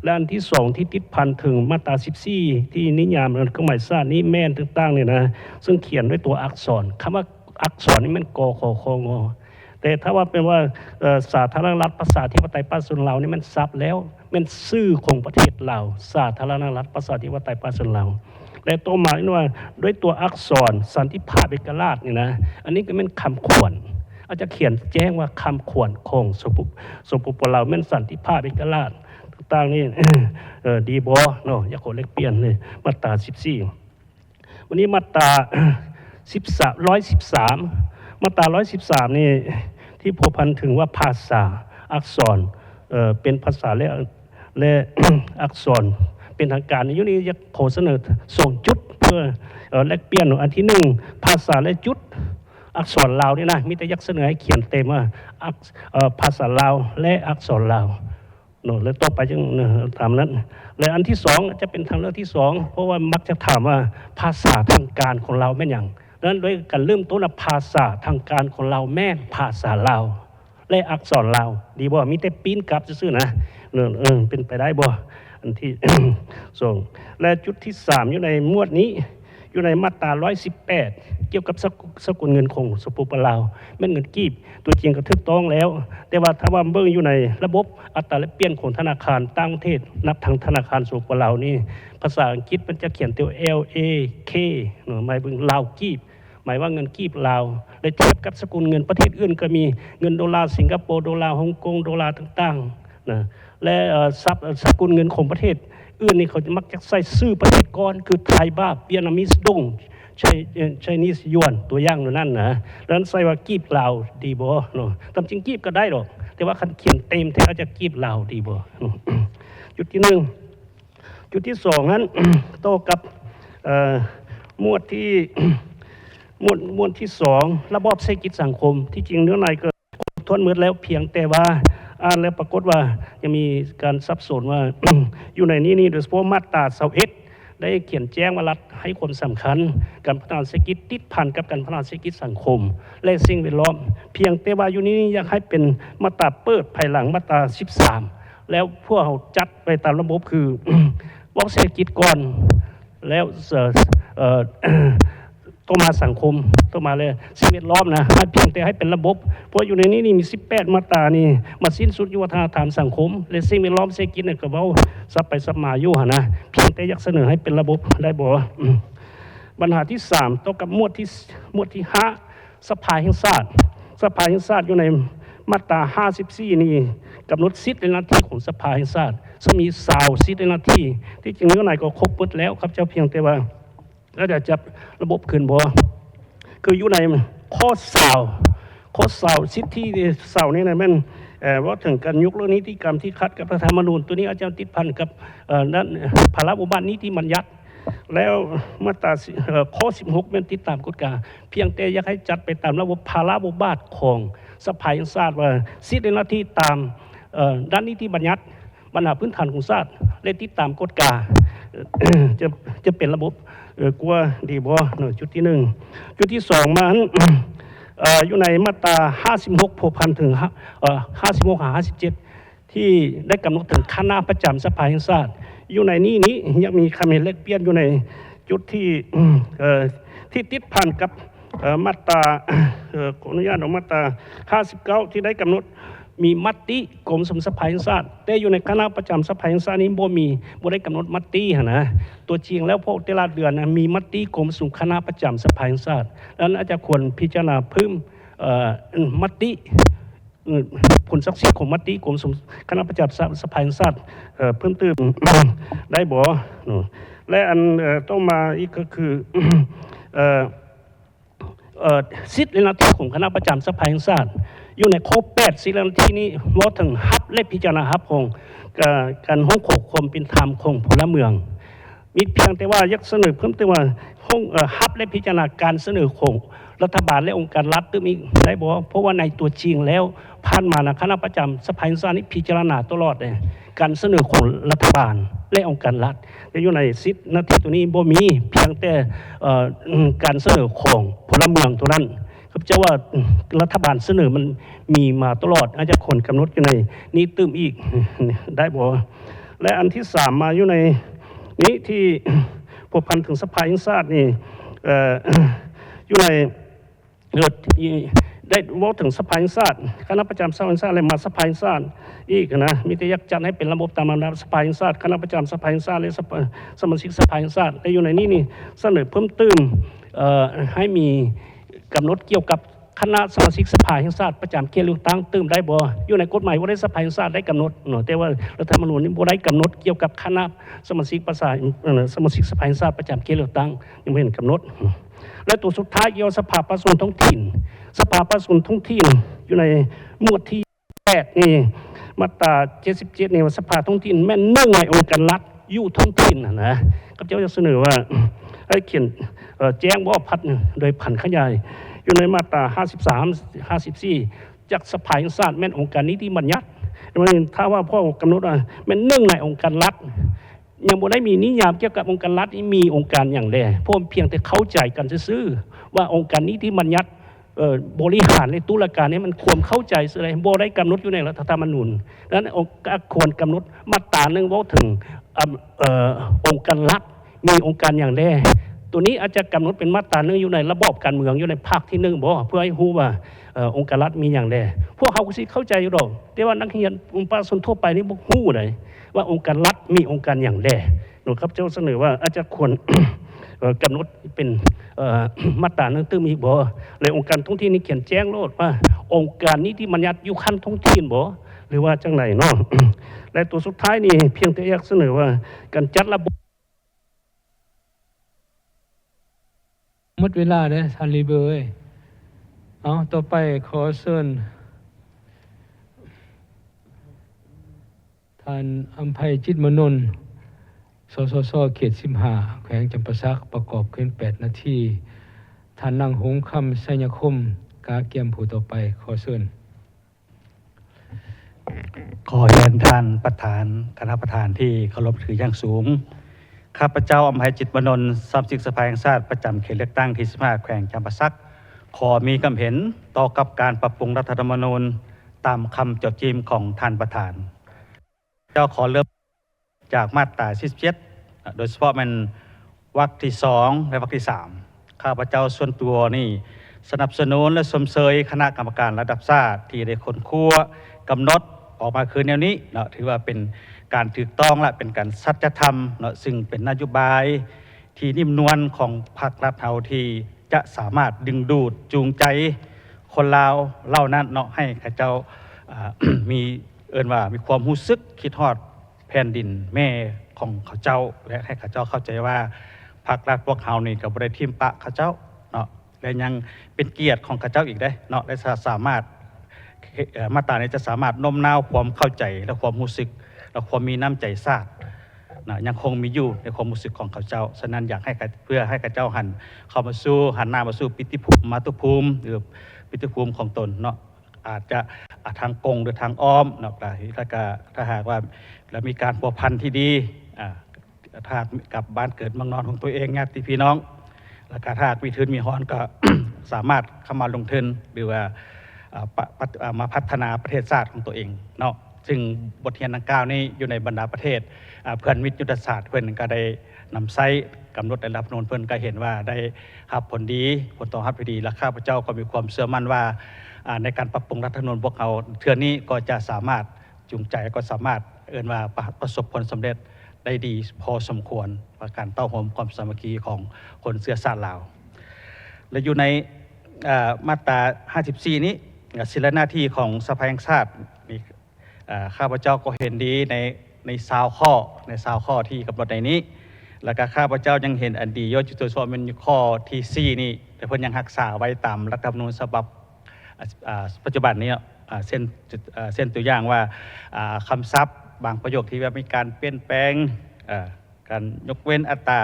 และอันที่2ที่ติดพันถึงมาตรา14ที่นิยามเครื่องหมายชาตินี้แม่นต่างๆเนี่ยนะซึ่งเขียนด้วยตัวอักษรคำว่าอักษรนี่มันกขคงแต่ถ้าว่าเป็นว่าสาธารณรัฐประชาธิปไตยประชาชนลาวนี่มันซับแล้วมันชื่อของประเทศลาวสาธารณรัฐประชาธิปไตยประชาชนลาวและต่อมานี่ว่าด้วยตัวอักษรสันติภาพเอกราชนี่นะอันนี้ก็เป็นคำขวัญอาจจะเขียนแจ้งว่าคำขวัญของสมปุลาวเป็นสันติภาพเอกราชต่างๆนี่ดีบ่เนาะอยากขอเลขเปลี่ยนเลยมาตรา14วันนี้มาตรา113มาตรา113นี่ที่พัวพันถึงว่าภาษาอักษรเป็นภาษาและ อักษรเป็น เป็นทางการอยู่นี่จะขอเสนอ2จุดเพื่อแลกเปลี่ยนอันที่1ภาษาและจุดอักษรลาวนี่นะมีแต่ยักเสนอให้เขียนเต็มว่าภาษาลาวและอักษรลาวแล้วต่อไปจึงตามนั้นและอันที่2จะเป็นทางเลือกที่2เพราะว่ามักจะถามว่าภาษาทางการของเราแม่นหยังดังนั้นด้วยการเริ่มต้นภาษาทางการของเราแม่นภาษาลาวและอักษรลาวดีบ่มีแต่ปีนกลับซื่อๆนะเป็นไปได้บ่อันที่ 2และจุดที่3อยู่ในหมวดนี้อยู่ในมาตรา118เกี่ยวกับสกุลเงินคงสปปลาวแม่นเงินกีบตัวจริงก็ถูกต้องแล้วแต่ว่าถ้าว่าเบิ่งอยู่ในระบบอัตราแลกเปลี่ยนของธนาคารต่างประเทศนับทางธนาคารสปปลาวนี่ภาษาอังกฤษมันจะเขียนตัว LAK หมายถึงลาวกีบหมายว่าเงินกีบลาวและเทียบกับสกุลเงินประเทศอื่นก็มีเงินดอลลาร์สิงคโปร์ดอลลาร์ฮ่องกงดอลลาร์ต่างๆนะและสกุลเงินของประเทศอื่นนี่เขาจะมักจะใส่ชื่อประเทศก่อนคือไทยบาทเวียดนามิสดงใช่นิสยวนตัวอย่างนั่นนะแล้วใส่ว่ากีบลาวดีบ่เนาะตามจริงกีบก็ได้หรอกแต่ว่าคันเขียนเต็มแท้จะกีบลาวดีบ่ จุดที่1จุดที่2นั้น โตกับหมวดที่ หมวดที่2ระบอบเศรษฐกิจสังคมที่จริงเนื้อในก็ทวนหมดแล้วเพียงแต่ว่าอ่านแล้วปรากฏว่ายังมีการสับสนว่า อยู่ในนี้โดยเฉพาะมาตรา21ได้เขียนแจ้งว่ารัฐให้ความสำคัญการพัฒนาเศรษฐกิจติดพันกับการพัฒนาเศรษฐกิจสังคมและสิ่งแวดล้อมเพียงแต่ว่าอยู่นี้อยากให้เป็นมาตราเปิดภายหลังมาตรา13แล้วพวกเขาจัดไปตามระบบคือ บอกเศรษฐกิจก่อนแล้วต้องมาสังคมต้องมาเลยสิ่งแวดล้อมนะให้เพียงแต่ให้เป็นระบบเพราะอยู่ในนี้นี่มี18มาตรานี่มาสิ้นสุดอยู่วัฒนธรรมสังคมและสิ่งแวดล้อมเศรษฐกิจเนี่ยก็เว้าซับไปซับมาอยู่หั่นนะเพียงแต่อยากเสนอให้เป็นระบบได้บ่ปัญหาที่3ต่อกับหมวดที่5สภาแห่งชาติอยู่ในมาตรา54นี่กำหนดสิทธิและหน้าที่ของสภาแห่งชาติซึ่งมี20สิทธิและหน้าที่ที่จริงเรื่องไหนก็ครบหมดแล้วครับเจ้าเพียงแต่ว่าแล้วจะจับระบบขึ้นบ่คืออยู่ในข้อสิทธิเสานี่นะมันว่าถึงการยกเลิกนิติกรรมที่ขัดกับรัฐธรรมนูญตัวนี้อาจจะติดพันกับนั้นภาระอุบัตินิติบัญญัติแล้วมาตราข้อ16เป็นติดตามกฎกาเพียงแต่อยากให้จัดไปตามระบบภาระอุบัติของสภาแห่งชาติว่าสิทธิและหน้าที่ตามด้านนิติบัญญัติปัญหาพื้นฐานของชาติและติดตามกฎกาจะเป็นระบบกลัวดีบ่จุดที่1จุดที่2มาอยู่ในมาตรา56ผูกพันถึง56-57ที่ได้กำหนดถึงคณะประจำสภาแห่งชาติอยู่ในนี้ยังมีคำเห็นแลกเปลี่ยนอยู่ในจุดที่ติดพันกับมาตราขออนุญาตมาตรา59ที่ได้กำหนดมีมติกรมสภาแห่งชาติแต่อยู่ในคณะประจำสภาแห่งชาตินี้บ่ได้กำหนดมตินะตัวจริงแล้วพวกแต่ละเดือนนะมีมติกรมคณะประจำสภาแห่งชาติดังนั้นอาจจะควรพิจารณาเพิ่มมติผลศักดิ์สิทธิ์ของมติกรมคณะประจำสภาแห่งชาติเพิ่มเติม ได้บ่และอันต้องมาอีกก็คือสิทธิและหน้าที่ของคณะประจำสภาแห่งชาติอยู่ในข้อ8สิทธิและหน้าที่นี้ว่าถึงฮับและพิจารณาฮับของการห้องขอความเป็นธรรมของพลเมืองมีเพียงแต่ว่ายักเสนอเพิ่มเติมว่าห้องฮับและพิจารณาการเสนอของรัฐบาลและองค์การรัฐตึ้มอีกได้บอกเพราะว่าในตัวจริงแล้วผ่านมานะคณะประจำสภาแห่งชาตินี้พิจารณาตลอดเลยการเสนอของรัฐบาลและองค์การรัฐแต่อยู่ในสิทธิหน้าที่ตัวนี้บ่มีเพียงแต่การเสนอของพลเมืองตัวนั้นครับเจ้าว่ารัฐบาลเสนอมันมีมาตลอดอาจจะคนกำหนดอยู่ในนี้ตื้มอีกได้บ่และอันที่3มาอยู่ในนี้ที่ผูกพันถึงสภาแห่งชาตินี่อยู่ในได้ว่าถึงสภาแห่งชาติคณะประจำสภาแห่งชาติและมาสภาแห่งชาติอีกนะมีแต่ยักจัดให้เป็นระบบตามลำดับสภาแห่งชาติคณะประจำสภาแห่งชาติและสมาชิกสภาแห่งชาติและอยู่ในนี้นี่เสนอเพิ่มเติมให้มีกำหนดเกี่ยวกับคณะสมาชิกสภาแห่งชาติประจำเขตเลือกตั้งเติมได้บ่อยู่ในกฎหมายว่าได้สภาแห่งชาติได้กำหนดแต่ว่ารัฐธรรมนูญนี้บ่ได้กำหนดเกี่ยวกับคณะสมาชิกสภาแห่งชาติประจำเขตเลือกตั้งยังไม่เห็นกำหนดและตัวสุดท้ายเกี่ยวกับสภาประชาชนท้องถิ่นอยู่ในหมวดที่8นี่มาตรา77นี่ว่าสภาท้องถิ่นแม่นหนึ่งในองค์การรัฐ อยู่ท้องถิ่นนะกับเจ้าจะเสนอว่าให้เขียนแจ้งว่าพัดโดยผันขยายอยู่ในมาตรา53 54จากสภาแห่งชาติแม่นองค์การนิติบัญญัติถ้าว่าพ่อกำหนดว่าแม่นหนึ่งในองค์การรัฐยังบ่ได้มีนิยามเกี่ยวกับองค์การรัฐมีองค์การอย่างใดพวกเพียงแต่เข้าใจกันซื่อๆว่าองค์การนิติบัญญัติบริหารในตุลาการนี้มันควรเข้าใจอะไรบ่ได้กำหนดอยู่ในรัฐธรรมนูญดังนั้นควรกำหนดมาตราหนึ่งว่าถึงองค์การรัฐมีองค์การอย่างใดตัวนี้อาจจะกำหนดเป็นมาตราหนึ่งอยู่ในระบอบการเมืองอยู่ในภาคที่หนึ่งบอกเพื่อให้รู้ว่าองค์การรัฐมีอย่างใดพวกเขาก็สิเข้าใจอยู่ดอกแต่ว่านักเรียนประชาชนทั่วไปนี่บ่ฮู้เลยว่าองค์การรัฐมีองค์การอย่างใดนะครับเจ้าเสนอว่าอาจจะควร กำหนดเป็นมาตราหนึ่งตึ้งมีบ่เลยองค์การท้องถิ่นนี่เขียนแจ้งโลดว่าองค์การนิติบัญญัติอยู่ขั้นท้องถิ่นบ่หรือว่าจังไหนเนาะ และตัวสุดท้ายนี่เพียงแต่อยากเสนอว่าการจัดระบบ หมดเวลาแล้วท่านลีเบอร์เอ้ยเอาต่อไปขอเชิญท่านอำไพจิตมนนท์สสสเขต15แขวงจำปาสักประกอบขึ้น8นาทีท่านนางหงส์คำสัญญคมกาเกียมผู้ต่อไปขอเชิญ ขอเรียนท่านประธานคณะประธานที่เคารพถืออย่างสูงข้าพเจ้าอำไพจิตมนนท์สมาชิกสภาแห่งชาติประจำเขตเลือกตั้งที่15แขวงจำปาสักขอมีความเห็นต่อกับการปรับปรุงรัฐธรรมนูญตามคำจดจีมของท่านประธานเจ้าขอเริ่มจากมาตรา47โดยเฉพาะมันวรรคที่2และวรรคที่3ข้าพเจ้าส่วนตัวนี่สนับสนุนและสมเสยคณะกรรมการระดับชาติที่ได้ค้นคว้ากำหนดออกมาคือแนวนี้เนาะถือว่าเป็นการถูกต้องและเป็นการสัจธรรมเนาะซึ่งเป็นนโยบายที่นิ่มนวลของพรรครัฐเฮาที่จะสามารถดึงดูดจูงใจคนลาวเหล่านั้นเนาะให้ข้าเจ้ามีว่ามีความรู้สึกคิดฮอดแผ่นดินแม่ของเขาเจ้าและให้ข้าเจ้าเข้าใจว่าพรรครัฐพวกเฮานี่ก็บ่ได้ทิ่มปะข้าเจ้าเนาะและยังเป็นเกียรติของข้าเจ้าอีกได้เนาะและสามารถมาตรานี้จะสามารถโน้มน้าวความเข้าใจและความรู้สึกและความมีน้ำใจชาตินะยังคงมีอยู่ในความรู้สึกของเขาเจ้าฉะนั้นอยากให้เพื่อให้เขาเจ้าหันเข้ามาสู่หันหน้ามาสู่ปิติภูมิมาตุภูมิหรือปิติภูมิของตนเนาะอาจจะทางกงหรือทางอ้อมเนาะถ้าหากว่าแล้วมีการพัวพันที่ดีถ้ากับบ้านเกิดเมืองนอนของตัวเองญาติพี่น้องแล้วก็ถ้ามีทุนมีฮ้อนก็ สามารถเข้ามาลงทุนหรือว่ามาพัฒนาประเทศชาติของตัวเองเนาะซึ่งบทเรียนดังกล่าวนี้อยู่ในบรรดาประเทศเพื่อนมิตรยุทธศาสตร์เพื่อนก็ได้นำไซกำหนดในรัฐธรรมนูญเพื่อนก็เห็นว่าได้รับผลดีผลตอบรับที่ดีและข้าพเจ้าก็มีความเชื่อมั่นว่าในการปรับปรุงรัฐธรรมนูญพวกเราเทื่อนี้ก็จะสามารถจูงใจก็สามารถว่าประสบผลสำเร็จได้ดีพอสมควรประการเต้าหอมความสามัคคีของคนเชื้อชาติลาวและอยู่ในมาตรา54นี้ศิลปหน้าที่ของสภาแห่งชาติข้าพเจ้าก็เห็นดีใน20 ข้อที่กำหนดในนี้แล้วก็ข้าพเจ้ายังเห็นอันดียศจุดตัวสอบเป็นข้อที่4นี่แต่เพิ่นยังรักษาไว้ตามรัฐธรรมนูญฉบับปัจจุบันนี้เส้นตัวอย่างว่าคำศัพท์บางประโยคที่ว่ามีการเปลี่ยนแปลงการยกเว้นอัตรา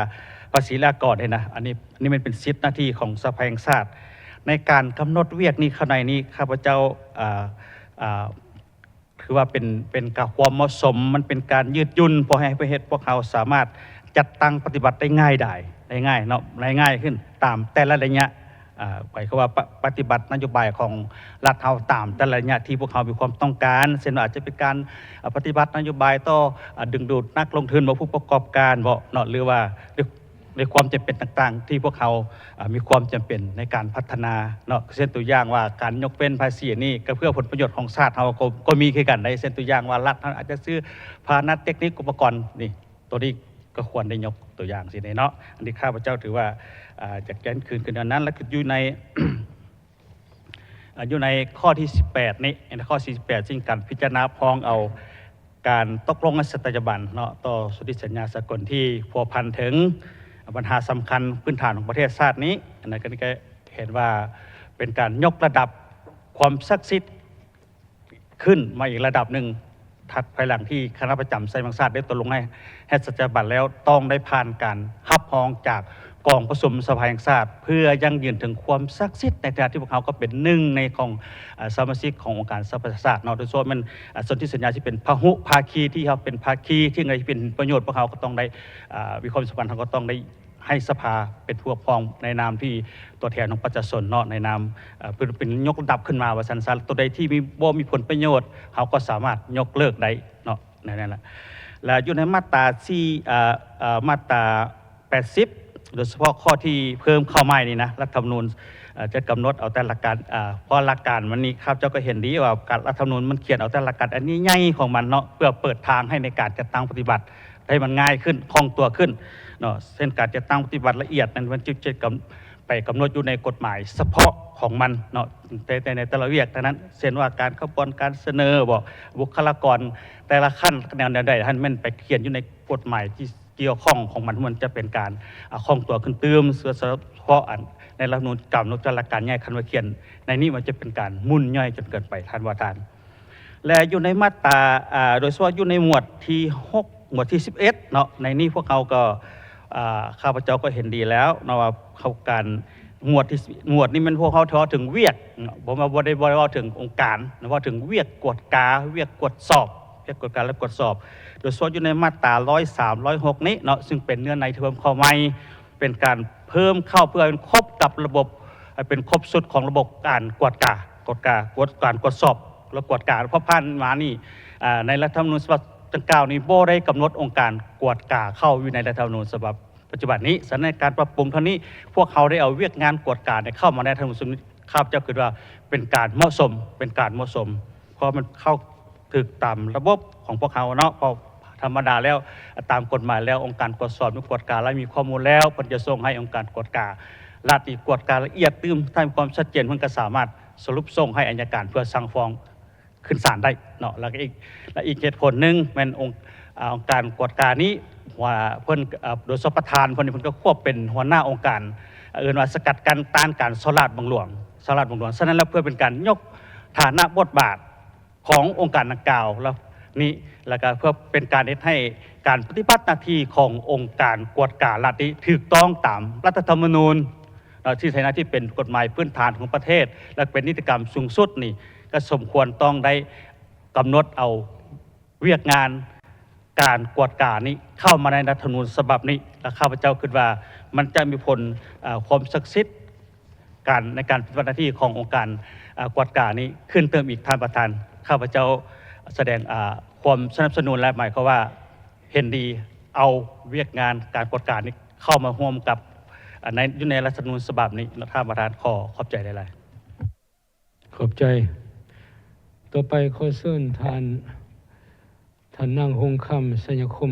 ภาษีแรกก่อนเลยนะอันนี้มันเป็นสิทธิหน้าที่ของสภาแห่งชาติในการกำหนดเวียกนี้ข้างในนี้ข้าพเจ้าคือว่าเป็นการความเหมาะสมมันเป็นการยืดหยุ่นพอให้ประเทศพวกเขาสามารถจัดตั้งปฏิบัติได้ง่ายเนาะง่ายขึ้นตามแต่ละระยะหมายความว่าปฏิบัตินโยบายของรัฐเฮาตามแต่ละระยะที่พวกเขามีความต้องการเช่นอาจจะเป็นการปฏิบัตินโยบายต่อดึงดูดนักลงทุนผู้ประกอบการเนาะหรือว่าในความจำเป็นต่างๆที่พวกเขามีความจำเป็นในการพัฒนาเนาะเช่นตัวอย่างว่าการยกเว้นภาษีนี่ก็เพื่อผลประโยชน์ของชาติเราก็มีคือกันในเช่นตัวอย่างว่ารัฐอาจจะซื้อพาหนะเทคนิคอุปกรณ์นี่ตัวนี้ก็ควรได้ยกตัวอย่างสิเนาะอันนี้ข้าพเจ้าถือว่าจากแกนคืนอันนั้นและอยู่ใน อยู่ในข้อที่18นี้ในข้อ48ซึ่งการพิจารณาพ้องเอาการตกลงสัตยาบันเนาะต่อสนธิสัญญาสากลที่พัวพันถึงปัญหาสำคัญพื้นฐานของประเทศชาตินี้อันนั้นก็เห็นว่าเป็นการยกระดับความศักดิ์สิทธิ์ขึ้นมาอีกระดับหนึ่ง ถัดภายหลังที่คณะประจำไซมังซาดได้ตกลงให้สัจจบัตรแล้วต้องได้ผ่านการฮับฮ้องจากกองประชุมสภาแห่งชาติเพื่อยั่งยืนถึงความศักดิ์สิทธิ์ในฐานะที่พวกเขาก็เป็นหนึ่งในของสมาชิกขององค์การสหประชาชาติเนาะโดยเฉพาะมันสนธิสัญญาที่เป็นพหุภาคีที่เขาเป็นภาคีที่อะไรที่เป็นประโยชน์พวกเขาก็ต้องได้มีความสัมพันธ์เขาก็ต้องได้ให้สภาเป็นผู้ปกครองในนามที่ตัวแทนของประชาชนเนาะในนามเป็นยกระดับขึ้นมาว่าสันตัวใดที่มีผลประโยชน์เขาก็สามารถยกเลิกได้เนาะนั่นแหละและอยู่ในมาตราที่มาตรา80โดยเฉพาะข้อที่เพิ่มเข้าใหม่นี่นะรัฐธรรมนูญจะกำหนดเอาแต่หลักการเพราะหลักการมันนี้ครับเจ้าก็เห็นดีว่าการรัฐธรรมนูญมันเขียนเอาแต่หลักการอันนี้ใหญ่ของมันเนาะเพื่อเปิดทางให้ในการจัดตั้งปฏิบัติให้มันง่ายขึ้นคล่องตัวขึ้นเนาะเส้นการจัดตั้งปฏิบัติละเอียดนั้นมันจะไปกำหนดอยู่ในกฎหมายเฉพาะของมันเนาะแต่ในแต่ละเวียกดังนั้นเช่นว่าการขบวนการเสนอบอกบุคลากรแต่ละขั้นแนวใดท่านมันไปเขียนอยู่ในกฎหมายที่เกี่ยวข้องของมันจะเป็นการคล่องตัวขึ้นเติมเฉพาะในรัฐธรรมนูญกำหนดหลักการง่ายคันว่าเขียนในนี้มันจะเป็นการมุ่นย่อยจนเกินไปท่านว่าทานและอยู่ในมาตราโดยเฉพาะอยู่ในหมวดที่6หมวดที่11เนาะในนี้พวกเขาก็ข้าพเจ้าก็เห็นดีแล้วเนาะว่าเขาการหมวดนี้มันพวกเขาถึงเวียกผมว่าได้ว่าถึงองค์การว่าถึงเวียกกวดกาเวียกกวดสอบเวียกกวดการและกวดสอบโดยเฉพาะอยู่ในมาตรา103 106นี้เนาะซึ่งเป็นเนื้อในที่เพิ่มเข้าใหม่เป็นการเพิ่มเข้าเพื่อเป็นครบกับระบบเป็นครบสุดของระบบการกวดการกวดสอบและกวดการเพราะผ่านมานี่ในรัฐธรรมนูญฉบับดังกล่าวนี้บ่ได้กำหนดองค์การกวดกาเข้าอยู่ในรัฐธรรมนูญฉบับปัจจุบันนี้สถานการณ์ปรับปรุงเท่านี้พวกเขาได้เอาเวียกงานกวดการเข้ามาในรัฐธรรมนูญข้าพเจ้าคิดว่าเป็นการเหมาะสมเพราะมันเข้าถึกตามระบบของพวกเขาเนาะพอธรรมดาแล้วตามกฎหมายแล้วองค์การกวดสอบกวดการและมีข้อมูลแล้วเพิ่นจะส่งให้องค์การกวดการลาดอีกกวดการละเอียดตื้มถ้ามีความชัดเจนเพิ่นก็สามารถสรุปส่งให้อัยการเพื่อสั่งฟ้องขึ้นศาลได้เนาะแล้วอีกเหตุผลหนึ่งเป็นองค์การกวดการนี้ว่าเพิ่นโดยสประธานเพิ่นก็ควบเป็นหัวหน้าองค์การว่าสกัดกั้นต้านการสลาดบังหลวงฉะนั้นแล้วเพื่อเป็นการยกฐานะบทบาทขององค์การดังกล่าวแล้วก็เพื่อเป็นการให้การปฏิบัติหน้าที่ขององค์การกวดการรัฐนี้ถูกต้องตามรัฐธรรมนูญที่ในหน้าที่เป็นกฎหมายพื้นฐานของประเทศและเป็นนิติกรรมสูงสุดนี่ก็สมควรต้องได้กำหนดเอาเวียกงานการกวดการนี้เข้ามาในรัฐธรรมนูญฉบับนี้และข้าพเจ้าคิดว่ามันจะมีผลความศักดิ์สิทธิ์ในการปฏิบัติหน้าที่ขององค์การกวดการนี้ขึ้นเติมอีกท่านประธานข้าพเจ้าแสดงความสนับสนุนและหมายความว่าเห็นดีเอาเวียกงานการกวดการนี้เข้ามาร่วมกับในรัฐธรรมนูญฉบับนี้ท่านประธานขอบใจหลายๆขอบใจต่อไปขอเชิญท่านนางหงคำสัญญคม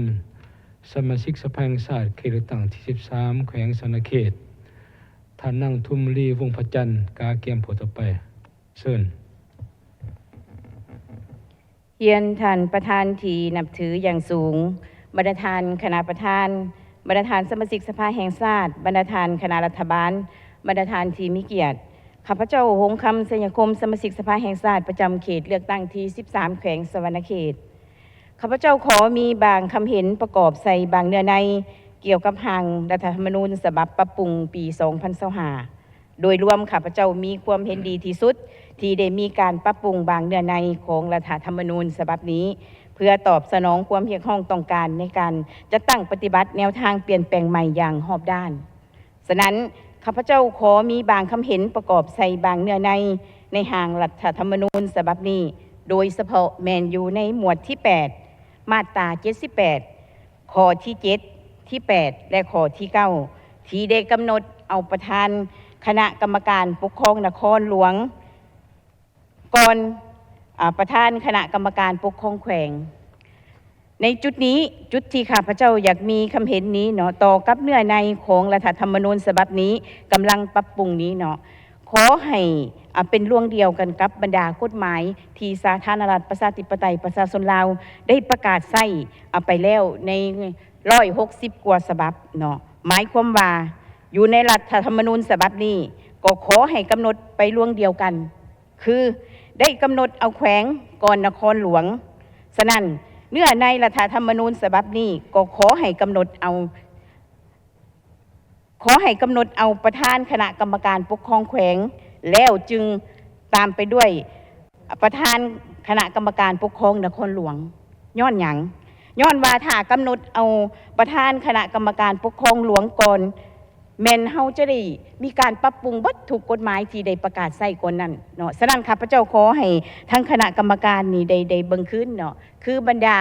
สมาชิกสภาแห่งชาติเขตเลือกตั้งที่13แขวงสนเขตท่านนางทุมลีวงศ์พระจันทร์กาเกียมผลต่อไปเชิญเรียนท่านประธานที่นับถืออย่างสูงบรรดาท่านคณะประธานบรรดาท่านสมาชิกสภาแห่งชาติบรรดาท่านคณะรัฐบาลบรรดาท่านที่มีเกียรติข้าพเจ้าหงคำสัญญคมสมาชิกสภาแห่งชาติประจำเขตเลือกตั้งที่13แขวงสวรรณเขตข้าพเจ้าขอมีบางคำเห็นประกอบใส่บางเนื้อในเกี่ยวกับร่างรัฐธรรมนูญฉบับปรับปรุงปี2025โดยรวมข้าพเจ้ามีความเห็นดีที่สุดที่ได้มีการปรับปรุงบางเนื้อในของรัฐธรรมนูญฉบับนี้เพื่อตอบสนองความเรียกร้องต้องการในการจัดตั้งปฏิบัติแนวทางเปลี่ยนแปลงใหม่อย่างรอบด้านฉะนั้นข้าพเจ้าขอมีบางคำเห็นประกอบใส่บางเนื้อในร่างรัฐธรรมนูญฉบับนี้โดยเฉพาะแมนอยู่ในหมวดที่8มาตรา78ข้อที่7ที่8และข้อที่9ที่ได้กำหนดเอาประธานคณะกรรมการปกครองนครหลวงก่อนประธานคณะกรรมการปกครองแขวงในจุดนี้จุดที่ข้าพเจ้าอยากมีคำเห็นนี้เนาะต่อกับเนื้อในของรัฐธรรมนูญฉบับนี้กำลังปรับปรุงนี้เนาะขอให้เป็นร่วงเดียวกันกับบรรดากฎหมายที่สาธารณรัฐประชาธิปไตยประชาชนลาวได้ประกาศใช้ไปแล้วใน160กว่าฉบับเนาะหมายความว่าอยู่ในรัฐธรรมนูญฉบับนี้ก็ขอให้กำหนดไปร่วงเดียวกันคือได้กำหนดเอาแขวงก่อนนครหลวง ฉะนั้นเนื้อในรัฐธรรมนูญฉบับนี้ก็ขอให้กำหนดเอาประธานคณะกรรมการปกครองแขวงแล้วจึงตามไปด้วยประธานคณะกรรมการปกครองนครหลวงย้อนหยังย้อนว่าถ้ากำหนดเอาประธานคณะกรรมการปกครองหลวงก่อนแม่นเฮาจะได้มีการปรับปรุงบัตถุกฎหมายที่ได้ประกาศใส่ก่อนนั้นเนาะฉะนั้นข้าพเจ้าขอให้ทั้งคณะกรรมการนี่ได้เบิ่งขึ้นเนาะคือบรรดา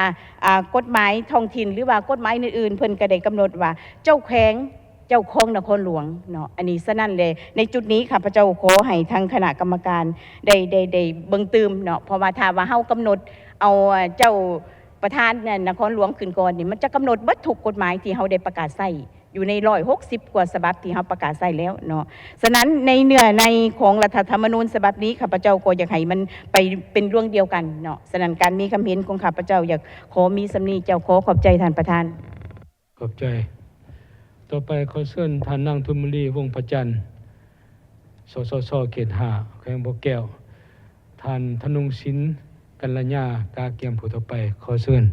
กฎหมายท้องถิ่นหรือว่ากฎหมายอื่นๆเพิ่นก็ได้กำหนดว่าเจ้าแขวงเจ้าของนครหลวงเนาะอันนี้ฉะนั้นเลยในจุดนี้ข้าพเจ้าขอให้ทั้งคณะกรรมการได้เบิ่งตืมเนาะเพราะว่าถ้าว่าเฮากำหนดเอาเจ้าประธานนครหลวงขึ้นก่อนนี่มันจะกำหนดบัตถุกฎหมายที่เฮาได้ประกาศใส่อยู่ใน160กว่าฉบับที่เฮาประกาศใส่แล้วเนาะฉะนั้นในเนื้อในของรัฐธรรมนูญฉบับนี้ข้าพเจ้าก็อยากให้มันไปเป็นเรื่องเดียวกันเนาะฉะนั้นการมีความเห็นของข้าพเจ้าอยากขอมีสำนีเจ้าขอขอบใจท่านประธาน ขอบใจต่อไปขอเชิญท่านนางทุนบุรีวงศ์ประจันทร์สสสเขต5แขวงบ่อแก้วท่านธนงศิลป์กัลยากาเกียมผู้ต่อไปขอเชิญ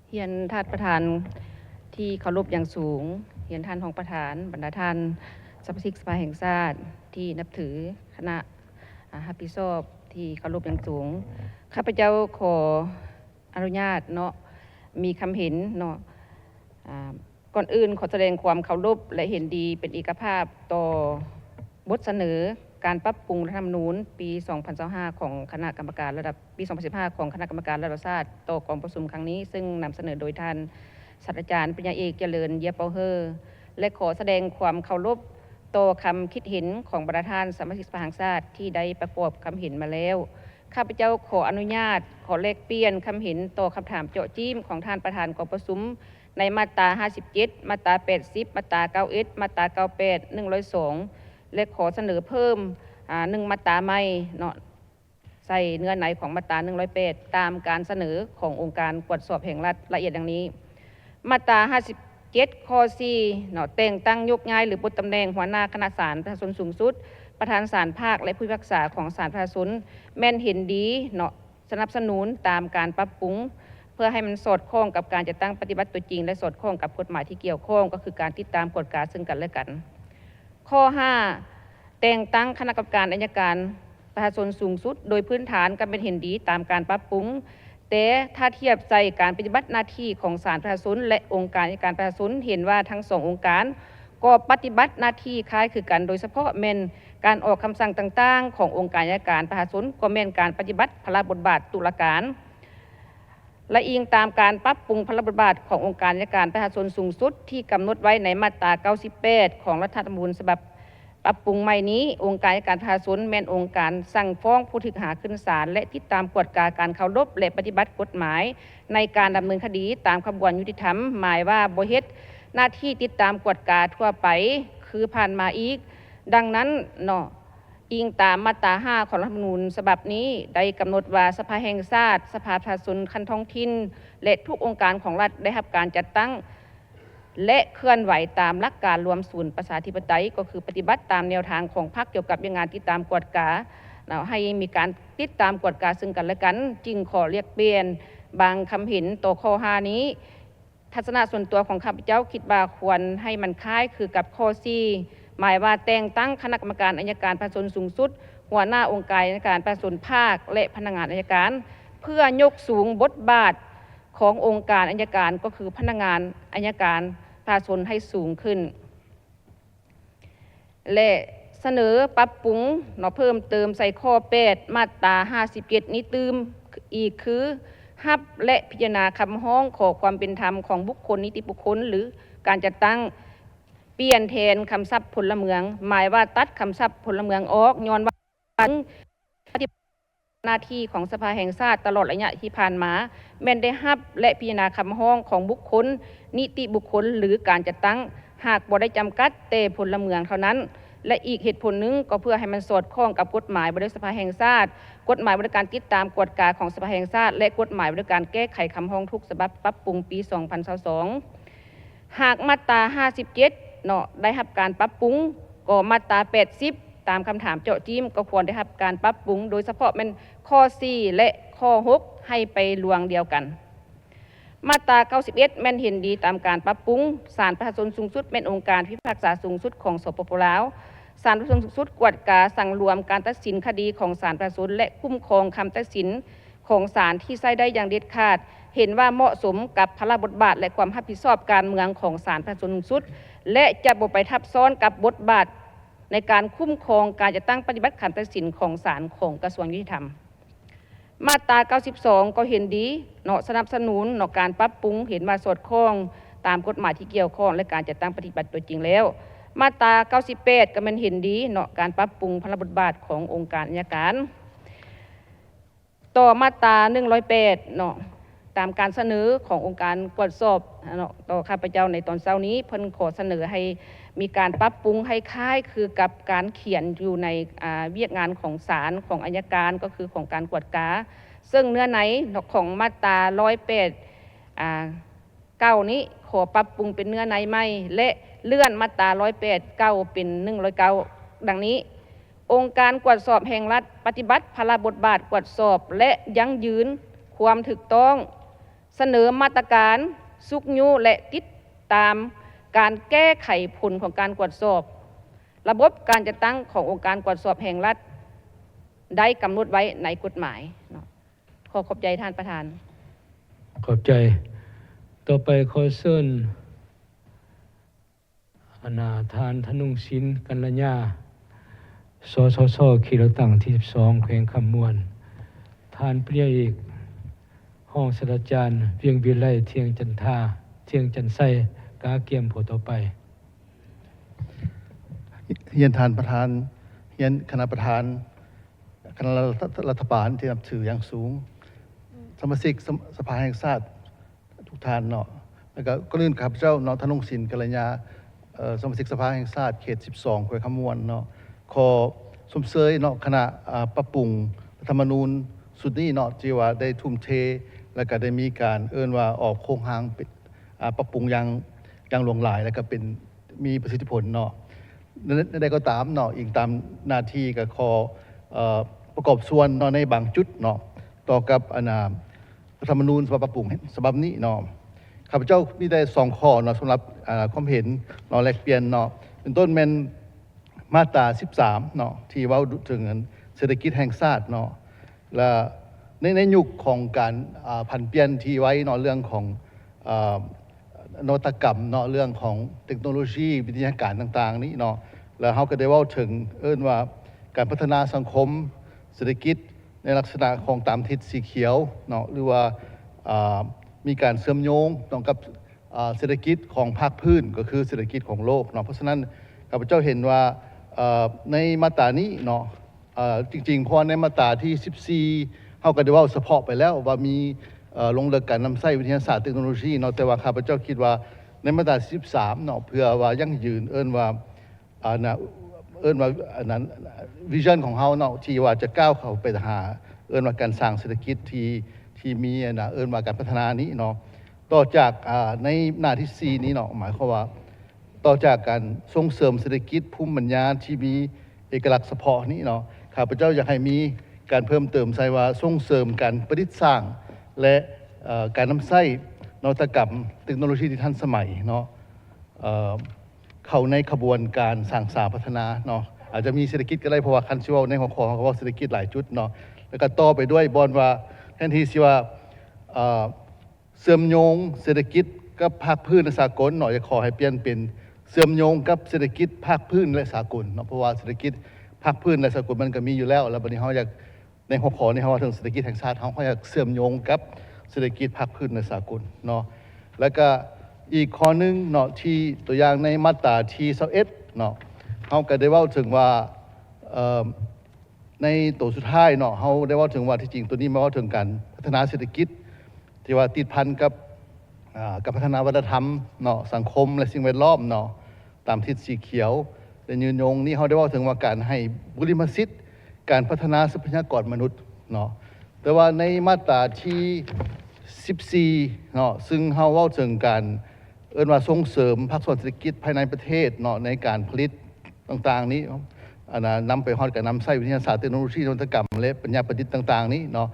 เรียนท่านประธานที่เคารพอย่างสูงเรียนท่านรองประธานบรรดาท่านสมาชิกสภาแห่งชาติที่นับถือคณะรับผิดชอบที่เคารพอย่างสูงข้าพเจ้าขออนุญาตเนาะมีคำเห็นเนาะก่อนอื่นขอแสดงความเคารพและเห็นดีเป็นเอกภาพต่อบทเสนอการปรับปรุงรัฐธรรมนูญปี 2025 ของคณะกรรมการระดับปี 2015 ของคณะกรรมการระดับชาติต่อกองประชุมครั้งนี้ซึ่งนำเสนอโดยท่านศาสตราจารย์ปริญญาเอกเจริญเยียเปาเฮอร์และขอแสดงความเคารพต่อคำคิดเห็นของประธานสมาชิกสภาแห่งชาติที่ได้ประกอบคำเห็นมาแล้วข้าพเจ้าขออนุญาตขอแลกเปลี่ยนคำเห็นต่อคำถามเจาะจิ้มของท่านประธานกองประชุมในมาตรา 57 มาตรา 80 มาตรา 91 มาตรา 98 102 และขอเสนอเพิ่ม1 มาตราใหม่เนาะใส่เนื้อในของมาตรา 108 ตามการเสนอขององค์การตรวจสอบแห่งรัฐละเอียดดังนี้มาตรา 57 ข้อ 4 เนาะแต่งตั้งยกย้ายหรือปลดตำแหน่งหัวหน้าคณะศาลประชาชนสูงสุดประธานศาลภาคและผู้พิพากษาของศาลประชาชนแม่นเห็นดีเนาะสนับสนุนตามการปรับปรุงเพื่อให้มันสอดคล้องกับการจัดตั้งปฏิบัติตัวจริงและสอดคล้องกับกฎหมายที่เกี่ยวข้องก็คือการติดตามกฎการซึ่งกันและกันข้อ 5 แต่งตั้งคณะกรรมการอัยการประชาชนสูงสุดโดยพื้นฐานการเป็นเห็นดีตามการปรับปรุงแต่ถ้าเทียบใจการปฏิบัติหน้าที่ของศาลประชาชนและองค์การอัยการประชาชนเห็นว่าทั้ง2องค์การก็ปฏิบัติหน้าที่คล้ายคือกันโดยเฉพาะแม่นการออกคำสั่งต่างๆขององค์การอัยการประชาชนก็แม่นการปฏิบัติพระบทบาทตุลาการและอิงตามการปรับปรุงพระบทบาทขององค์การอัยการประชาชนสูงสุดที่กำหนดไว้ในมาตรา 98 ของรัฐธรรมนูญฉบับปรับปรุงใหม่นี้องค์การอัยการประชาชนแม่นองค์การสั่งฟ้องผู้ถูกหาขึ้นศาลและติดตามกวดการเคารพและปฏิบัติกฎหมายในการดำเนินคดีตามกระบวนยุติธรรมหมายว่าบ่เฮ็ดหน้าที่ติดตามกวดการทั่วไปคือผ่านมาอีกดังนั้นเนาะอิงตามมาตรา 5 ของรัฐธรรมนูญฉบับนี้ได้กำหนดว่าสภาแห่งชาติสภาประชาชนขั้นท้องถิ่นและทุกองค์การของรัฐได้รับการจัดตั้งและเคลื่อนไหวตามหลักการรวมศูนย์ประชาธิปไตยก็คือปฏิบัติตามแนวทางของพรรคเกี่ยวกับงานติดตามกวดการให้มีการติดตามกวดการซึ่งกันและกันจึงขอเรียกเปลี่ยนบางคำเห็นต่อข้อ 5 นี้ทัศนะส่วนตัวของข้าพเจ้าคิดว่าควรให้มันคล้ายคือกับข้อ 4 หมายว่าแต่งตั้งคณะกรรมการอัยการประชาชนสูงสุดหัวหน้าองค์การอัยการประชาชนภาคและพนักงานอัยการเพื่อยกสูงบทบาทขององค์การอัยการก็คือพนักงานอัยการประชาชนให้สูงขึ้นและเสนอปรับปรุงเพิ่มเติมใส่ข้อ 8 มาตรา 57 นี้ตืมอีกคือรับและพิจารณาคำร้องขอความเป็นธรรมของบุคคลนิติบุคคลหรือการจัดตั้งเปลี่ยนแทนคำศัพท์พลเมืองหมายว่าตัดคำศัพท์พลเมืองออกย้อนว่าปฏิบัติหน้าที่ของสภาแห่งชาติตลอดระยะที่ผ่านมาแม้นได้รับและพิจารณาคำร้องของบุคคลนิติบุคคลหรือการจัดตั้งหากบ่ได้จำกัดแต่พลเมืองเท่านั้นและอีกเหตุผลหนึ่งก็เพื่อให้มันสอดคล้องกับกฎหมายบริษัทสภาแห่งชาติกฎหมายบริการติดตามกฎการของสภาแห่งชาติและกฎหมายบริการแก้ไขคำร้องทุกฉบับปรับปรุงปี 2022 หากมาตรา 57 เนาะได้รับการปรับปรุงก็มาตรา 80 ตามคำถามเจาะจิ้มก็ควรได้รับการปรับปรุงโดยเฉพาะเป็นข้อ 4 และข้อ 6 ให้ไปลวงเดียวกันมาตรา 91 แม่นเห็นดีตามการปรับปรุงศาลประชาชนสูงสุดเป็นองค์การพิพากษาสูงสุดของสปป.ลาวศาลประชาชนสูงสุดกวดกาสั่งรวมการตัดสินคดีของศาลประชาชนและคุ้มครองคำตัดสินของศาลที่ใช้ได้อย่างเด็ดขาดเห็นว่าเหมาะสมกับพระบทบาทและความรับผิดชอบการเมืองของศาลประชาชนสูงสุดและจะบ่ไปทับซ้อนกับบทบาทในการคุ้มครองการจะตั้งปฏิบัติคำตัดสินของศาลของกระทรวงยุติธรรมมาตรา 92 ก็เห็นดีเนาะสนับสนุนเนาะการปรับปรุงเห็นว่าสอดคล้องตามกฎหมายที่เกี่ยวข้องและการจัดตั้งปฏิบัติตัวจริงแล้วมาตรา 98 ก็มันเห็นดีเนาะการปรับปรุงพระบทบาทขององค์การอัยการต่อมาตรา 108 เนาะตามการเสนอขององค์การตรวจสอบเนาะต่อข้าพเจ้าในตอนเช้านี้เพิ่นขอเสนอให้มีการปรับปรุงให้คล้ายคือกับการเขียนอยู่ในเวียกงานของศาลของอัยการก็คือของการกวดกาซึ่งเนื้อในของมาตรา 108 9 นี้ขอปรับปรุงเป็นเนื้อในใหม่และเลื่อนมาตรา 108 9 เป็น 109 ดังนี้องค์การกวดสอบแห่งรัฐปฏิบัติพระบทบาทกวดสอบและยั่งยืนความถูกต้องเสนอมาตรการสุกยุและติดตามการแก้ไขผลของการกวดสอบระบบการจัดตั้งขององค์การกวดสอบแห่งรัฐได้กำหนดไว้ในกฎหมายขอขอบใจท่านประธานขอบใจต่อไปขอเชิญทานธนุงศิลป์กัลยาสสส.เขตเลือกตั้งที่12แขวงคำม่วนทานปริยเอกห้องศาสตราจารย์เวียงวิไลเทียงจันทาเทียงจันไส้กาเกียมโผต่อไปเฮียนทานประธานเฮียนคณะประธานคณะรัฐบาลที่นับถืออย่างสูงสมาชิกสภาแห่งชาติทุกท่านเนาะแล้วก็ลื่นข้าพเจ้าเนาะธนงศิลป์กัลยาสมาชิกสภาแห่งชาติเขต12แขวงคำม่วนเนาะขอสมเสยเนาะคณะปรับปรุงรัฐธรรมนูญสุดนี้เนาะที่ว่าได้ทุ่มเทแล้วก็ได้มีการว่าออกโครงหางปรับปรุงอย่างหลวงหลายแล้วก็เป็นมีประสิทธิผลเนาะใดก็ตามเนาะอีกตามหน้าที่ก็ขอประกอบส่วนเนาะในบางจุดเนาะต่อกับรัฐธรรมนูญฉบับปรับปรุงฉบับนี้เนาะข้าพเจ้ามีได้2ข้อเนาะสำหรับความเห็นเนาะแลกเปลี่ยนเนาะเป็นต้นแม่นมาตรา13เนาะที่เว้าถึงเศรษฐกิจแห่งชาติเนาะและในยุคของการผันเปลี่ยนที่ไว้เนาะเรื่องของนวัตกรรมเนาะเรื่องของเทคโนโลยีวิทยาการต่างๆนี้เนาะแล้วเขาก็ได้เว้าถึงว่าการพัฒนาสังคมเศรษฐกิจในลักษณะของตามทิศสีเขียวเนาะหรือว่ามีการเชื่อมโยงกับเศรษฐกิจของภาคพื้นก็คือเศรษฐกิจของโลกเนาะเพราะฉะนั้นข้าพเจ้าเห็นว่าในมาตรานี้เนาะจริงๆเพราะในมาตราที่14เขาก็ได้เว้าเฉพาะไปแล้วว่ามีลงเรื่องการนำใช้วิทยาศาสตร์เทคโนโลยีเนาะแต่ว่าข้าพเจ้าคิดว่าในมาตรา13เนาะเพื่อว่ายั่งยืนว่านั้นวิชั่นของเฮาเนาะที่ว่าจะก้าวเข้าไปหาว่าการสร้างเศรษฐกิจที่มีว่าการพัฒนานี้เนาะต่อจากในหน้าที่4นี้เนาะหมายความว่าต่อจากการส่งเสริมเศรษฐกิจภูมิปัญญาที่มีเอกลักษณ์เฉพาะนี้เนาะข้าพเจ้าอยากให้มีการเพิ่มเติมใส่ว่าส่งเสริมการประดิษฐ์สร้างและการนำใช้นวัตกรรมเทคโนโลยีที่ทันสมัยเนาะเข้าในขบวนการสร้างสรรค์พัฒนาเนาะอาจจะมีเศรษฐกิจก็ได้เพราะว่าคันสิว่าในหัวข้อเขาว่าเศรษฐกิจหลายจุดเนาะแล้วก็ต่อไปด้วยบอนว่าแทนที่สิว่าเชื่อมโยงเศรษฐกิจกับภาคพื้นและสากลเนาะจะขอให้เปลี่ยนเป็นเชื่อมโยงกับเศรษฐกิจภาคพื้นและสากลเนาะเพราะว่าเศรษฐกิจภาคพื้นและสากลมันก็มีอยู่แล้วแล้วบัดนี้เฮาอยากในหัวข้อนี้เฮาว่าถึงเศรษฐกิจแห่งชาติเฮาอยากเชื่อมโยงกับเศรษฐกิจภาคพื้นและสากลเนาะแล้วก็อีกข้อนึงเนาะที่ตัวอย่างในมาตราที่21เนาะเฮาก็ได้เว้าถึงว่าในตัวสุดท้ายเนาะเฮาได้เว้าถึงว่าที่จริงตัวนี้มาเว้าถึงการพัฒนาเศรษฐกิจที่ว่าติดพันกับพัฒนาวัฒนธรรมเนาะสังคมและสิ่งแวดล้อมเนาะตามทิศสีเขียวและยืนยงนี่เฮาได้เว้าถึงว่าการให้บุริมสิทธิ์การพัฒนาทรัพยากรมนุษย์เนาะแต่ว่าในมาตราที่14เนาะซึ่งเฮาเว้าถึงการว่าส่งเสริมภาคส่วนเศรษฐกิจภายในประเทศเนาะในการผลิตต่างๆนี้ นำไปฮอดกับนำใช้วิทยาศาสตร์เทคโนโลยีนวัตกรรมและปัญญาประดิษฐ์ต่างๆนี้เนาะ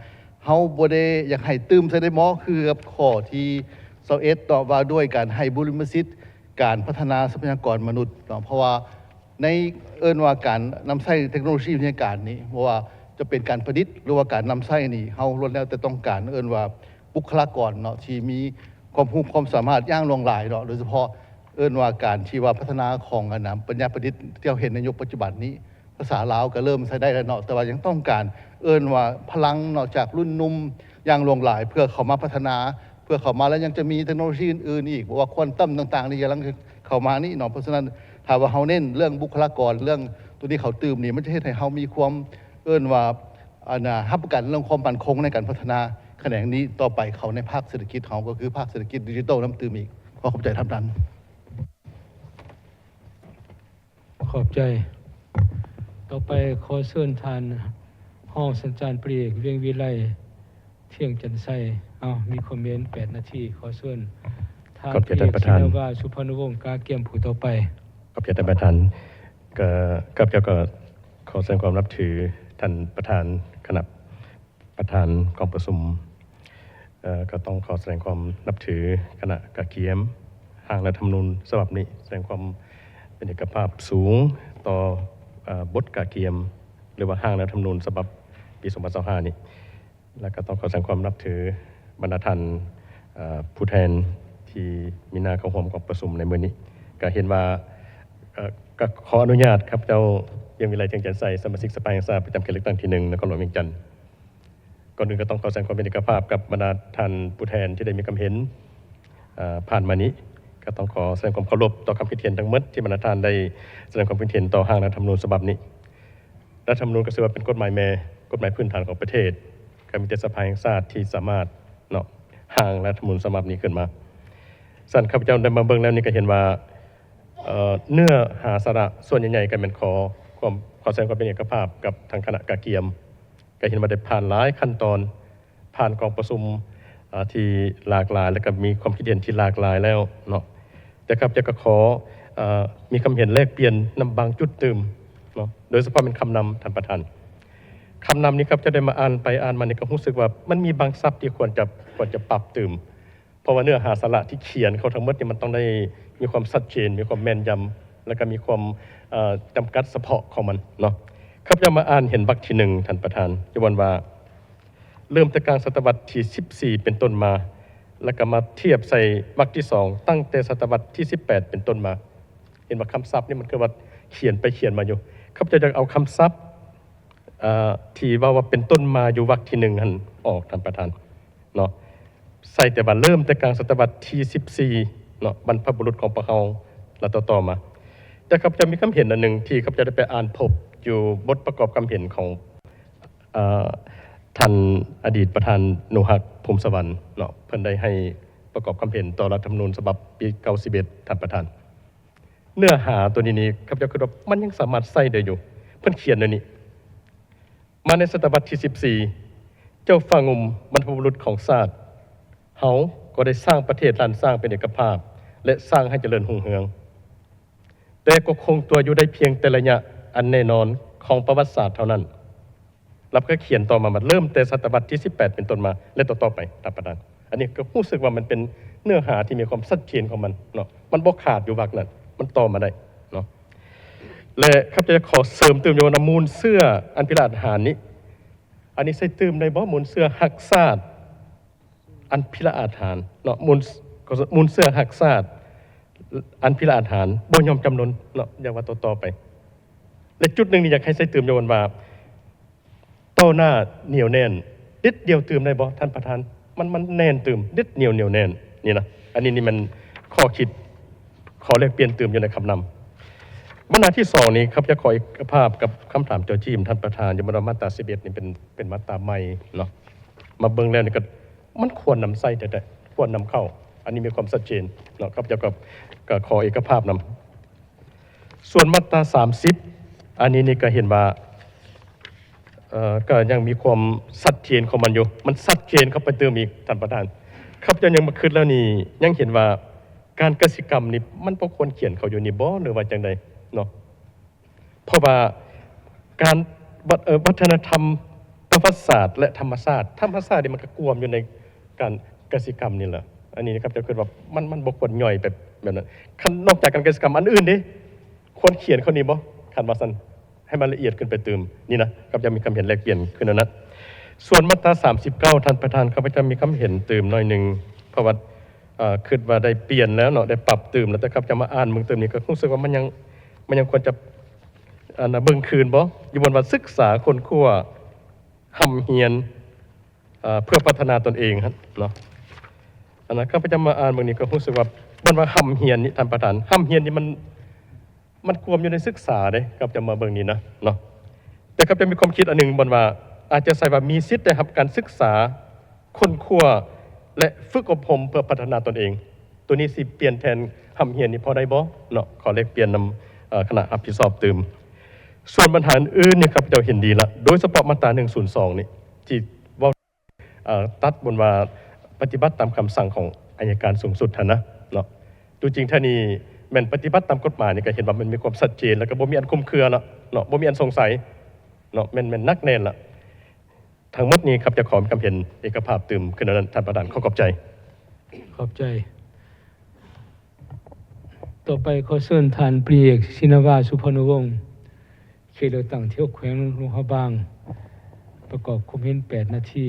เฮาบ่ได้อยากให้ตื่มใส่ได้หมอคือกับข้อที่21ต่อว่าด้วยการให้บุริมสิทธิ์การพัฒนาทรัพยากรมนุษย์เนาะเพราะว่าในว่าการนำใช้เทคโนโลยีวิทยาการนี้เพราะว่าจะเป็นการประดิษฐ์หรือว่าการนำใช้นี่เฮาล้วนแล้วแต่ต้องการว่าบุคลากรเนาะที่มีความรู้ความสามารถอย่างหลากหลายเนาะโดยเฉพาะว่าการที่ว่าพัฒนาของปัญญาประดิษฐ์ที่เราเห็นในยุคปัจจุบันนี้ภาษาลาวก็เริ่มใช้ได้แล้วเนาะแต่ว่ายังต้องการว่าพลังนอกจากรุ่นนุ่มอย่างหลากหลายเพื่อเข้ามาพัฒนาเพื่อเข้ามาแล้วยังจะมีเทคโนโลยีอื่นๆอีกบอกว่าควอนตัมต่างๆนี่กำลังเข้ามานี่เนาะเพราะฉะนั้นถ้าว่าเฮาเน้นเรื่องบุคลากรเรื่องตัวนี้เขาตื่มนี่มันจะให้เฮามีความว่ารับประกันเรื่องความมั่นคงในการพัฒนาแขนงนี้ต่อไปเขาในภาคเศรษฐกิจเขาก็คือภาคเศรษฐกิจดิจิทัลน้ำตื่มอีกขอขอบใจท่านนั้นขอบใจต่อไปขอเชิญท่านห้องสัญจารปรีกเวียงวิไลเที่ยงจันทร์ไส้มีคอมเมนต์8 นาทีขอเชิญท่าน ขอบคุณท่านประธาน ศิลวาสุพรรณวงศ์กาเกียมผู้ต่อไปขอบคุณท่านประธานกับเจ้าก็ขอแสดงความนับถือท่านประธานคณะประธานกองประชุมก็ต้องขอแสดงความนับถือคณะกาเกียมร่างรัฐธรรมนูญฉบับนี้แสดงความเป็นเอกภาพสูงต่อบทกาเกียมหรือว่าร่างรัฐธรรมนูญฉบับปี2025นี้แล้วก็ต้องขอแสดงความนับถือบรรดาท่านผู้แทนที่มีหน้าเข้าร่วมกองประชุมในมื้อนี้ก็เห็นว่าก็ขออนุญาตครับเจ้าเวียงวิไลเที่ยงจันทร์ไส้สมาชิกสภาแห่งชาติประจำเขตเลือกตั้งที่1นครหลวงเวียงจันทร์ก่อนอื่นก็ต้องขอแสดงความเป็นเอกภาพกับบรรดาท่านผู้แทนที่ได้มีความเห็นผ่านมานี้ก็ต้องขอแสดงความเคารพต่อคำคิดเห็นทั้งหมดที่บรรดาท่านได้แสดงความคิดเห็นต่อร่างรัฐธรรมนูญฉบับนี้รัฐธรรมนูญก็ถือว่าเป็นกฎหมายแม่กฎหมายพื้นฐานของประเทศก็มีแต่สภาแห่งชาติที่สามารถร่างรัฐธรรมนูญฉบับนี้ขึ้นมาสั่นข้าพเจ้าได้มาเบิ่งแล้วนี่ก็เห็นว่าเนื้อหาสาระส่วนใหญ่ๆก็เป็นขอแสดงความเป็นเอกภาพกับทางคณะกาเกียมก็เห็นว่าได้ผ่านหลายขั้นตอนผ่านกองประชุมที่หลากหลายแล้วก็มีความคิดเห็นที่หลากหลายแล้วเนาะแต่ครับจะก็ขอมีความเห็นแลกเปลี่ยนนำบางจุดตื่มเนาะโดยเฉพาะเป็นคำนำท่านประธานคำนำนี้ครับจะได้มาอ่านไปอ่านมานี่ก็รู้สึกว่ามันมีบางศัพท์ที่ควรจะปรับตื่มเพราะว่าเนื้อหาสาระที่เขียนเขาทั้งหมดนี่มันต้องได้มีความชัดเจนมีความแม่นยำแล้วก็มีความจำกัดเฉพาะของมันเนาะครับจะมาอ่านเห็นวรรคที่1ท่านประธานจะวันว่าเริ่มแต่กลางศตวรรษที่14เป็นต้นมาแล้วก็มาเทียบใส่วรรคที่2ตั้งแต่ศตวรรษที่18เป็นต้นมาเห็นว่าคำศัพท์นี่มันคือว่าเขียนไปเขียนมาอยู่ครับจะเอาคำศัพท์ที่ว่าเป็นต้นมาอยู่วรรคที่1หั่นออกท่านประธานเนาะใส่แต่ว่าเริ่มแต่กลางศตวรรษที่14เนาะบรรพบุรุษของพวกเราแล้วต่อมาแต่ครับจะมีคำเห็นอันหนึ่งที่ครับจะได้ไปอ่านพบอยู่บทประกอบคำเห็นของท่านอดีตประธานนุฮักภูมิสวรรค์เนาะเพิ่นได้ให้ประกอบคำเห็นต่อรัฐธรรมนูญฉบับปี91ท่านประธานเนื้อหาตัวนี้ครับจะคือว่ามันยังสามารถใส่ได้อยู่เพิ่นเขียนอันนี้มาในศตวรรษที่14เจ้าฝ่างุมบรรพบุรุษของชาติเฮาก็ได้สร้างประเทศล้านสร้างเป็นเอกภาพและสร้างให้เจริญรุ่งเรืองแต่ก็คงตัวอยู่ได้เพียงแต่ระยะอันแน่นอนของประวัติศาสตร์เท่านั้นแล้วก็เขียนต่อมาเริ่มแต่ศตวรรษที่18เป็นต้นมาและต่อไปท่านประธานอันนี้ก็รู้สึกว่ามันเป็นเนื้อหาที่มีความชัดเจนของมันเนาะมันบ่ขาดอยู่วรรคนั้นมันต่อมาได้เนาะและครับจะขอเสริมเติมอยู่ว่ามูลเสื้ออันพิราชหารนี้อันนี้ใส่เติมในบ่มูลเสื้อหักชาติอันพิราชหารเนาะมูลเสื้อหักชาติอันพิราชหารบ่ยอมจำนนเนาะอย่างว่าต่อไปและจุดหนึ่งนี่อยากให้ใส่เติมอยู่ว่าต่อหน้าเหนียวแน่นนิดเดียวเติมได้บ่ท่านประธานมันแน่นเติมนิดเหนียวแน่นนี่นะอันนี้มันข้อคิดขอแลกเปลี่ยนเติมอยู่ในคำนำมาตราที่2นี้ครับจะขออีกภาพกับคำถามเจ้าจีมท่านประธานอยู่บนมาตรา11นี่เป็นมาตราใหม่เนาะมาเบิ่งแล้วนี่ก็มันควรนำใส่แต่ควรนำเข้าอันนี้มีความชัดเจนเนาะครับจะก็ขอเอกภาพนำส่วนมาตรา30อันนี้นี่ก็เห็นว่าก็ยังมีความชัดเจนของมันอยู่มันชัดเจนเข้าไปเติมอีกท่านประธานครับจะยังมาคิดแล้วนี่ยังเห็นว่าการกสิกรรมนี่มันบ่ควรเขียนเขาอยู่นี่บ่หรือว่าจังใดเนาะเพราะว่า การวัฒนธรรมประวัติศาสตร์และธรรมศาสตร์นี่มันก็กวมอยู่ในการกสิกรรมนี่แหละอันนี้นะครับจะคิดว่ามันบ่ควรย่อยแบบนั้นนอกจากการกสิกรรมอันอื่นดิควรเขียนเขานี่บ่คันว่าซั่นให้มันละเอียดขึ้นไปเติมนี่นะครับจะมีคำเห็นแลกเปลี่ยนขึ้นนั้นส่วนมาตรา39ท่านประธานเขาจะมีคำเห็นเติมหน่อยนึงเพราะว่าคิดว่าได้เปลี่ยนแล้วเนาะได้ปรับเติมแล้วแต่ครับจะมาอ่านมึงเติมนี่ก็รู้สึกว่ามันยังควรจะเบิ่งคืนบ่อยู่บนว่าศึกษาคนคั่วหำเฮียนเพื่อพัฒนาตนเองครับเนาะอันนั้นข้าพเจ้ามาอ่านบางนี้ก็รู้สึกว่าบนว่าหำเฮียนนี่ท่านประธานหำเฮียนนี่มันกวมอยู่ในศึกษาเด้ครับจะมาเบิ่งนี้นะเนาะแต่ครับจะมีความคิดอันหนึ่งบนว่าอาจจะใส่ว่ามีสิทธิ์ได้รับการศึกษาคนคั่วและฝึกอบรมเพื่อพัฒนาตนเอง ตัวนี้สิเปลี่ยนแทนหำเฮียนนี่พอได้บ่เนาะขอเลขเปลี่ยนนำคณะรับผิดชอบเติมส่วนปัญหาอื่นเนี่ยครับเราเห็นดีละโดยเฉพาะมาตรา102นี่ที่ว่าตัดบนว่าปฏิบัติตามคำสั่งของอัยการสูงสุดนะเนาะดูจริงท่านี้แม่นปฏิบัติตามกฎหมายนี่ก็เห็นว่ามันมีความชัดเจนแล้วก็บ่มีอันคุมเครือละเนาะบ่มีอันสงสัยเนาะแม่นนักแน่นละทั้งหมดนี้ครับจะขอมีคำเห็นเอกภาพเติมขึ้นนั้นท่านประธานขอบใจต่อไปขอเชิญท่านปรีเอกชินวาสุพรรณวงศ์เขตเลือกตั้งที่6แขวงหลวงพระบางประกอบความเห็น8นาที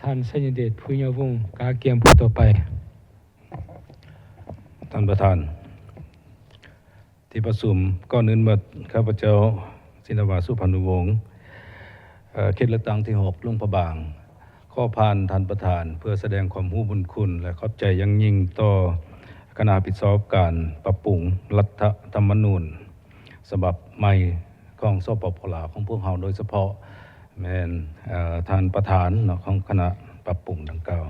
ท่านสัญญเดชภูยาวงศ์กาเกียมผู้ต่อไปท่านประธานที่ประชุมก่อนอื่นมาข้าพเจ้าชินวาสุพรรณวงศ์เขตเลือกตั้งที่6หลวงพระบางขอผ่านท่านประธานเพื่อแสดงความรู้บุญคุณและขอบใจอย่างยิ่งต่อคณะรับผิดชอบการปรับปรุงรัฐธรรมนูญฉบับใหม่ของสปป.ลาวของพวกเราโดยเฉพาะแม่นท่านประธานของคณะปรับปรุงดังกล่าว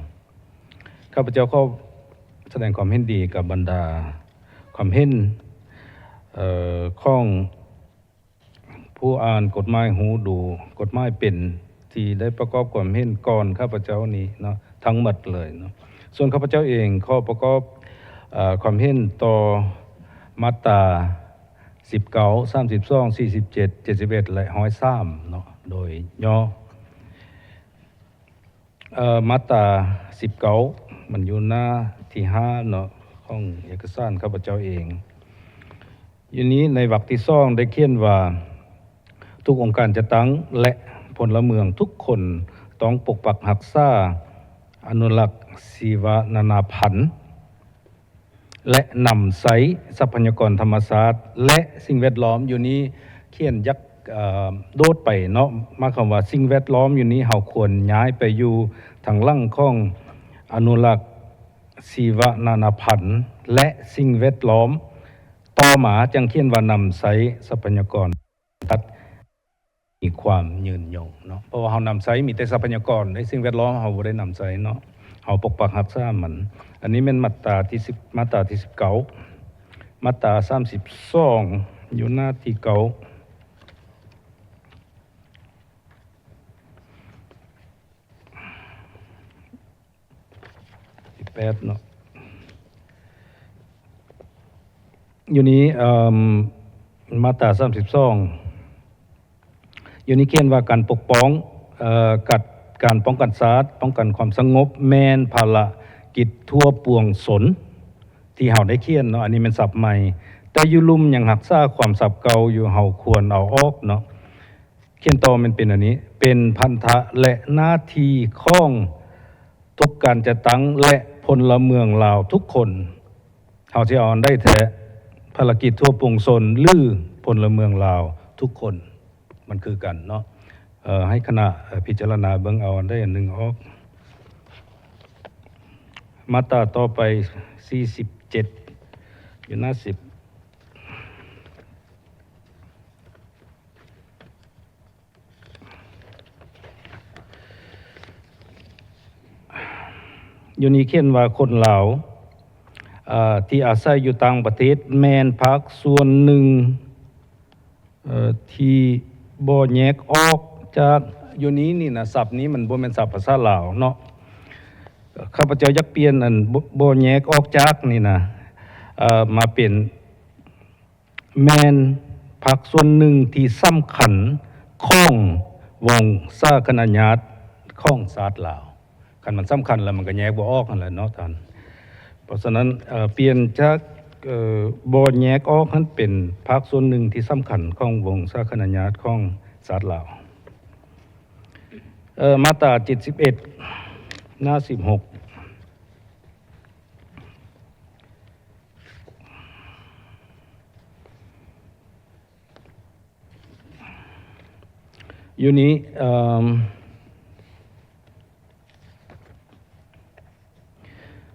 ข้าพเจ้าก็แสดงความเห็นดีกับบรรดาความเห็นของผู้อ่านกฎหมายหูดูกฎหมายเป็นที่ได้ประกอบความเห็นก่อนข้าพเจ้านี้เนาะทั้งหมดเลยเนาะส่วนข้าพเจ้าเองข้อประกอบความเห็นต่อมาตรา19 32 47 71และ103เนาะโดยย่อมาตรา19มันอยู่หน้าที่5เนาะของเอกสารข้าพเจ้าเองอยู่นี้ในวรรคที่2ได้เขียนว่าทุกองค์การจัดตั้งและพลเมืองทุกคนต้องปกปักรักษาอนุรักษ์ชีวนานาพันธุ์และนำใช้ทรัพยากรธรรมชาติและสิ่งแวดล้อมอยู่นี้เขียนยักโดดไปเนาะมาคำว่าสิ่งแวดล้อมอยู่นี้เฮาควรย้ายไปอยู่ทางล่างของอนุรักษ์ชีวนานาพันธุ์และสิ่งแวดล้อมต่อมาจังเขียนว่านำใช้ทรัพยากรตัดมีความยืนยงเนาะเพราะว่าเฮานำใช้มีแต่ทรัพยากรในสิ่งแวดล้อมเฮาบ่ได้นำใช้เนาะเฮาปกปักรักษามันอันนี้เป็นมาตราที่19มาตรา32อยู่หน้าที่9ที่8เนาะอยู่นี้มาตรา32อยู่นี้เขียนว่าการปกป้องการป้องกันชาติป้องกันความสงบแม่นภาระกิจทั่วปวงสนที่เฮาได้เขียนเนาะอันนี้เป็นศัพท์ใหม่แต่อยู่ลุ่มยังรักษาความศัพท์เก่าอยู่เฮาควรเอาออกเนาะเขียนต่อมันเป็นอันนี้เป็นพันธะและหน้าที่ของทุกการจัดตั้งและพลเมืองลาวทุกคนเฮาสิเอาได้แท้ภารกิจทั่วปวงชนหรือพลเมืองลาวทุกคนมันคือกันเนาะให้คณะพิจารณาเบิ่งเอาได้อันหนึ่งออกมาตราต่อไป47อยู่หน้า10อยู่นี้เขียนว่าคนลาวที่อาศัยอยู่ต่างประเทศแม่นพักส่วนหนึ่งที่บ่แยกออกจากอยู่นี้นี่นะศัพท์นี้มันบ่แม่นศัพท์ภาษาลาวเนาะข้าพเจ้าอยากเปลี่ยนอันบ่แยกออกจากนี่นะมาเป็นแม่น ภาคส่วนหนึ่งที่สำคัญของวงสาคณะญาติของศาสตร์ลาวคันมันสำคัญแล้วมันก็แยกบ่ออกนั่นแหละเนาะท่านเพราะฉะนั้นเปลี่ยนจากบ่แยกออกนั้นเป็นภาคส่วนหนึ่งที่สำคัญของวงสาคณะญาติของศาสตร์ลาวมาตรา71หน้า16อยู่นี้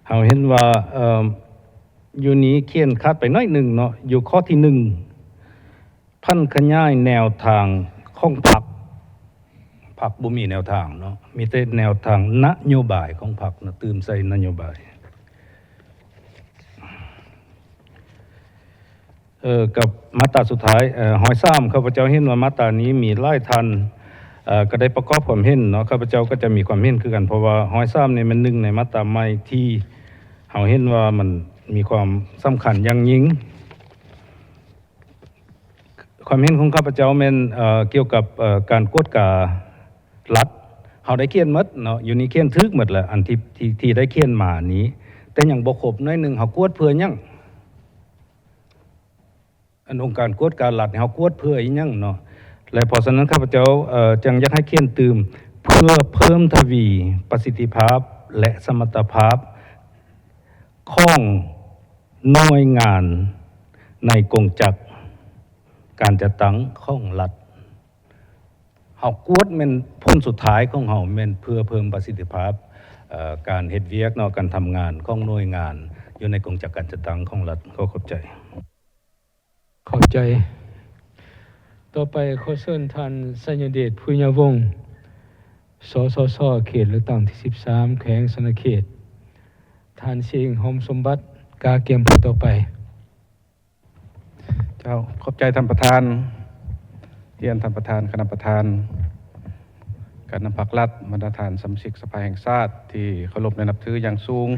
เราเห็นว่าอยู่นี้เขียนคัดไปน้อยหนึ่งเนาะอยู่ข้อที่พันขยายแนวทางของพรรคบ่มีแนวทางเนาะมีแต่แนวทางนโยบายของพรรคนะตื่มใส่นโยบายกับมาตราสุดท้ายหอยซ้ำข้าพเจ้าเห็นว่ามาตรานี้มีหลายท่านก็ได้ประกอบความเห็นเนาะข้าพเจ้าก็จะมีความเห็นคือกันเพราะว่าหอยซ้ำเนี่ยมันหนึ่งในมาตราใหม่ที่เราเห็นว่ามันมีความสำคัญอย่างยิ่งความเห็นของข้าพเจ้าเป็นเกี่ยวกับการกวดการัฐเราได้เขียนหมดเนาะอยู่นี้เขียนทึกหมดแหละอันที่ได้เขียนมานี้แต่ยังบ่ครบน้อยหนึ่งเขากวดเพื่อยังอันองค์การกวดการรัฐเขากวดเพื่ออีหยังเนาะและเพราะฉะนั้นข้าพเจ้าจึงอยากให้เขียนตื่มเพื่อเพิ่มทวีประสิทธิภาพและสมรรถภาพของหน่วยงานในกงจักรการจัดตั้งของรัฐเฮากวดเป็นผลสุดท้ายของเฮาแม่นเพื่อเพิ่มประสิทธิภาพการเฮ็ดเวียกเนาะการทำงานของหน่วยงานอยู่ในกงจักรการจัดตั้งของรัฐขอขอบใจต่อไปขอเชิญท่านสัญญเดชพุญยวงศ์สสส.เขตเลือกตั้งที่13แขวงสนเขตท่านเสียงหอมสมบัติกาเกียมผู้ต่อไปเจ้าขอบใจท่านประธานเรียนท่านประธานคณะประธานการนำพรรครัฐบรรดาท่านสมาชิกสภาแห่งชาติที่เคารพและนับถืออย่างสูง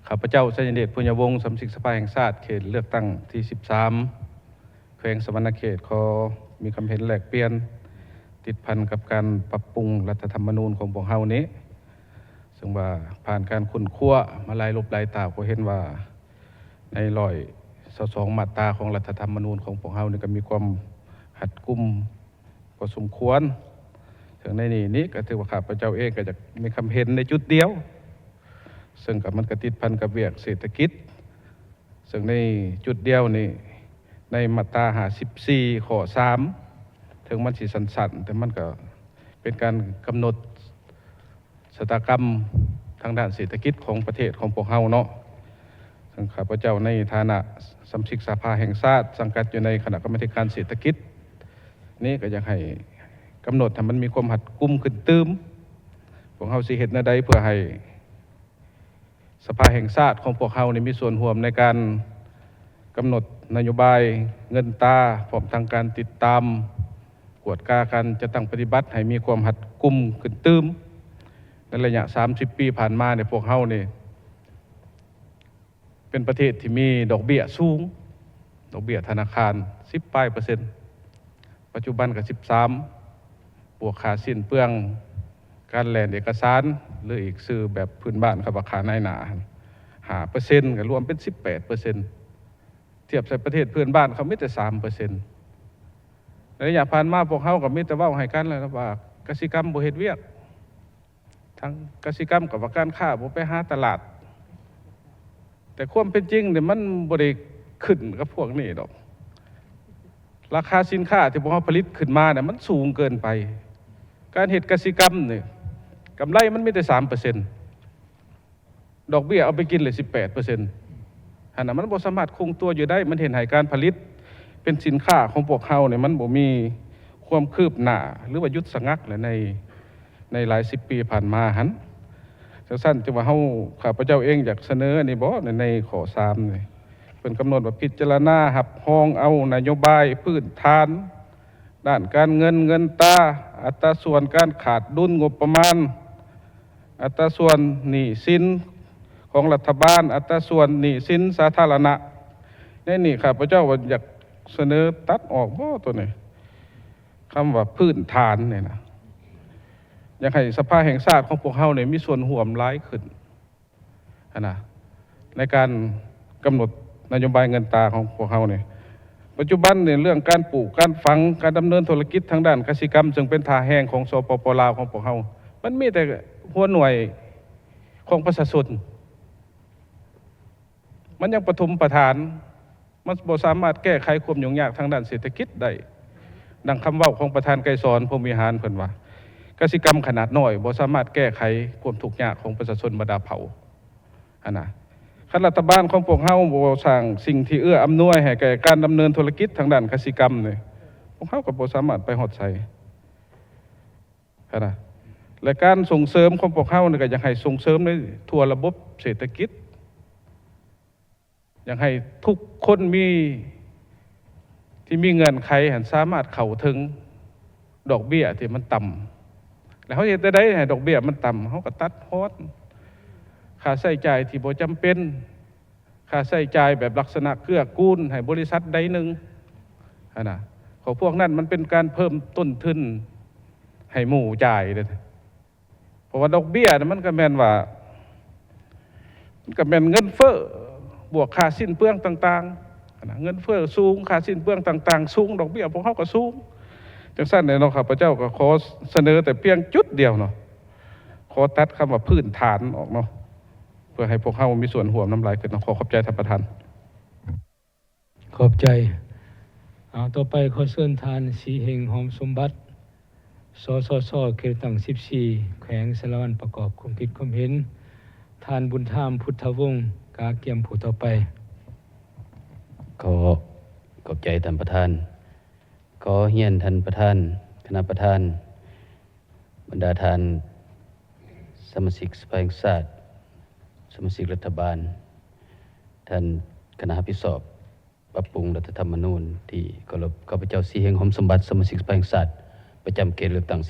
ข้าพเจ้าสัญญเดชพุญยวงศ์สมาชิกสภาแห่งชาติเขตเลือกตั้งที่13แขวงสวรรณเขตขอมีความเห็นแลกเปลี่ยนติดพันกับการปรับปรุงรัฐธรรมนูญของพวกเฮานี้ซึ่งว่าผ่านการคุ้นคั่วมาหลายลบหลายตาก็เห็นว่าใน122มาตราของรัฐธรรมนูญของพวกเฮานี่ก็มีความหัดกุมพอสมควรถึงในนี้ก็ถือว่าข้าพเจ้าเองก็จะมีความเห็นในจุดเดียวซึ่งกับมันก็ติดพันกับเวียกเศรษฐกิจซึ่งในจุดเดียวนี่ในมาตรา54ข้อ3ถึงมันสิสั้นๆแต่มันก็เป็นการกำหนดชะตากรรมทางด้านเศรษฐกิจของประเทศของพวกเฮาเนาะซึ่งข้าพเจ้าในฐานะสมาชิกสภาแห่งชาติสังกัดอยู่ในคณะกรรมการเศรษฐกิจนี้ก็อยากให้กำหนดให้มันมีความหัดกุมขึ้นตื้มพวกเฮาสิเฮ็ดแนวใดเพื่อให้สภาแห่งชาติของพวกเฮานี่มีส่วนร่วมในการกำหนดนโยบายเงินตราพร้อมทางการติดตามกวดกาการจะตั้งปฏิบัติให้มีความหัดกุมขึ้นตื้มในระยะ30 ปีผ่านมาเนี่ยพวกเฮานี่เป็นประเทศที่มีดอกเบี้ยสูงดอกเบี้ยธนาคาร10% ปัจจุบันก็13บวกค่าสิ้นเปลืองการแลนเอกสารหรืออีกซื้อแบบพื้นบ้านครับว่าค่านายหนา5%ก็รวมเป็น18%เทียบใส่ประเทศเพื่อนบ้านเขามีแต่ 3% ในระยะผ่านมาพวกเฮาก็มีแต่เว้าให้กันแล้วว่ากสิกรรมบ่เฮ็ดเวียกทั้งกสิกรรมกับว่าการค้าบ่ไปหาตลาดแต่ความเป็นจริงเนี่ยมันบ่ได้ขึ้นกับพวกนี้ดอกราคาสินค้าที่พวกเฮาผลิตขึ้นมาเนี่ยมันสูงเกินไปการเฮ็ดกสิกรรมเนี่ยกำไรมันมีแต่ 3% ดอกเบี้ยเอาไปกินเลย 18%อันนั้นมันบ่สามารถคงตัวอยู่ได้มันเห็นให้การผลิตเป็นสินค้าของพวกเฮาเนี่ยมันบ่มีความคืบหน้าหรือว่าหยุดชะงักเลยในหลาย10 ปีผ่านมาหันสั้นๆที่ว่าเฮาข้าพเจ้าเองอยากเสนอนี่บ่ในข้อ3นี่เพิ่นกำหนดว่าพิจารณาหับห้องเอานโยบายพื้นฐานด้านการเงินตราอัตราส่วนการขาดดุลงบประมาณอัตราส่วนหนี้สินของรัฐบาลอัตราส่วนหนี้สินสาธารณะนี่ข้าพเจ้าอยาก เสนอตัดออกบ่ตัวนี้คำว่าพื้นฐานเนี่ยนะอยากให้สภาแห่งชาติของพวกเฮาเนี่ยมีส่วนร่วมหลายขึ้นนะในการกำหนดนโยบายเงินตราของพวกเฮาเนี่ยปัจจุบันเนี่ยเรื่องการปลูกการฝังการดำเนินธุรกิจทางด้านกสิกรรมจึงเป็นท่าแห้งของสปป.ลาวของพวกเฮามันมีแต่หัวหน่วยของประชาชนมันยังปฐมประธานมันบ่สามารถแก้ไขความยุ่งยากทางด้านเศรษฐกิจได้ดังคำเว้าของประธานไกรสอนพรหมวิหารเพิ่นว่ากสิกรรมขนาดน้อยบ่สามารถแก้ไขความทุกข์ยากของประชาชนบรรดาเผ่านะคันรัฐบาลของพวกเฮาบ่สร้างสิ่งที่เอื้ออำนวยให้แก่การดำเนินธุรกิจทางด้านกสิกรรมนี่พวกเฮาก็บ่สามารถไปฮอดไสนะและการส่งเสริมของพวกเฮานี่ก็อยากให้ส่งเสริมในทั่วระบบเศรษฐกิจอยากให้ทุกคนที่มีเงินไขหันสามารถเข้าถึงดอกเบี้ยที่มันต่ำแล้วเขาจะได้ให้ดอกเบี้ยมันต่ำเขาก็ตัดฮอดค่าใช้จ่ายที่บ่จำเป็นค่าใช้จ่ายแบบลักษณะเกื้อกูลให้บริษัทใดหนึ่งนะของพวกนั้นมันเป็นการเพิ่มต้นทุนให้หมู่จ่ายเลยเพราะว่าดอกเบี้ยมันก็แม่นว่ามันก็แม่นเงินเฟ้อบวกค่าสิ้นเปลืองต่างๆเงินเฟ้อสูงค่าสิ้นเปลืองต่างๆสูงดอกเบี้ยพวกเขาก็สูงจังสั้นเนี่ยเนาะครับพระเจ้าก็ขอเสนอแต่เพียงจุดเดียวเนาะขอตัดคำว่าพื้นฐานออกเนาะเพื่อให้พวกเขามีส่วนร่วมน้ำลายขึ้นเนาะขอขอบใจท่านประธานขอบใจเอาต่อไปขอเชิญทานสีเฮงหอมสมบัติสสส.เขตตั้ง14แขวงสารวันประกอบความคิดความเห็นทานบุญธรรมพุทธวงศ์กาเกียมผู้ต่อไปขอขอบใจท่านประธานขอเฮียนท่านประธานคณะประธานบรรดาท่านสมาชิกสภาแห่งชาติสมาชิกรัฐบาลท่านคณะผู้สอบปรับปรุงรัฐธรรมนูญที่เคารพข้าพเจ้าสีเฮงหอมสมบัติสมาชิกสภาแห่งชาติประจำเขตเลือกตั้ง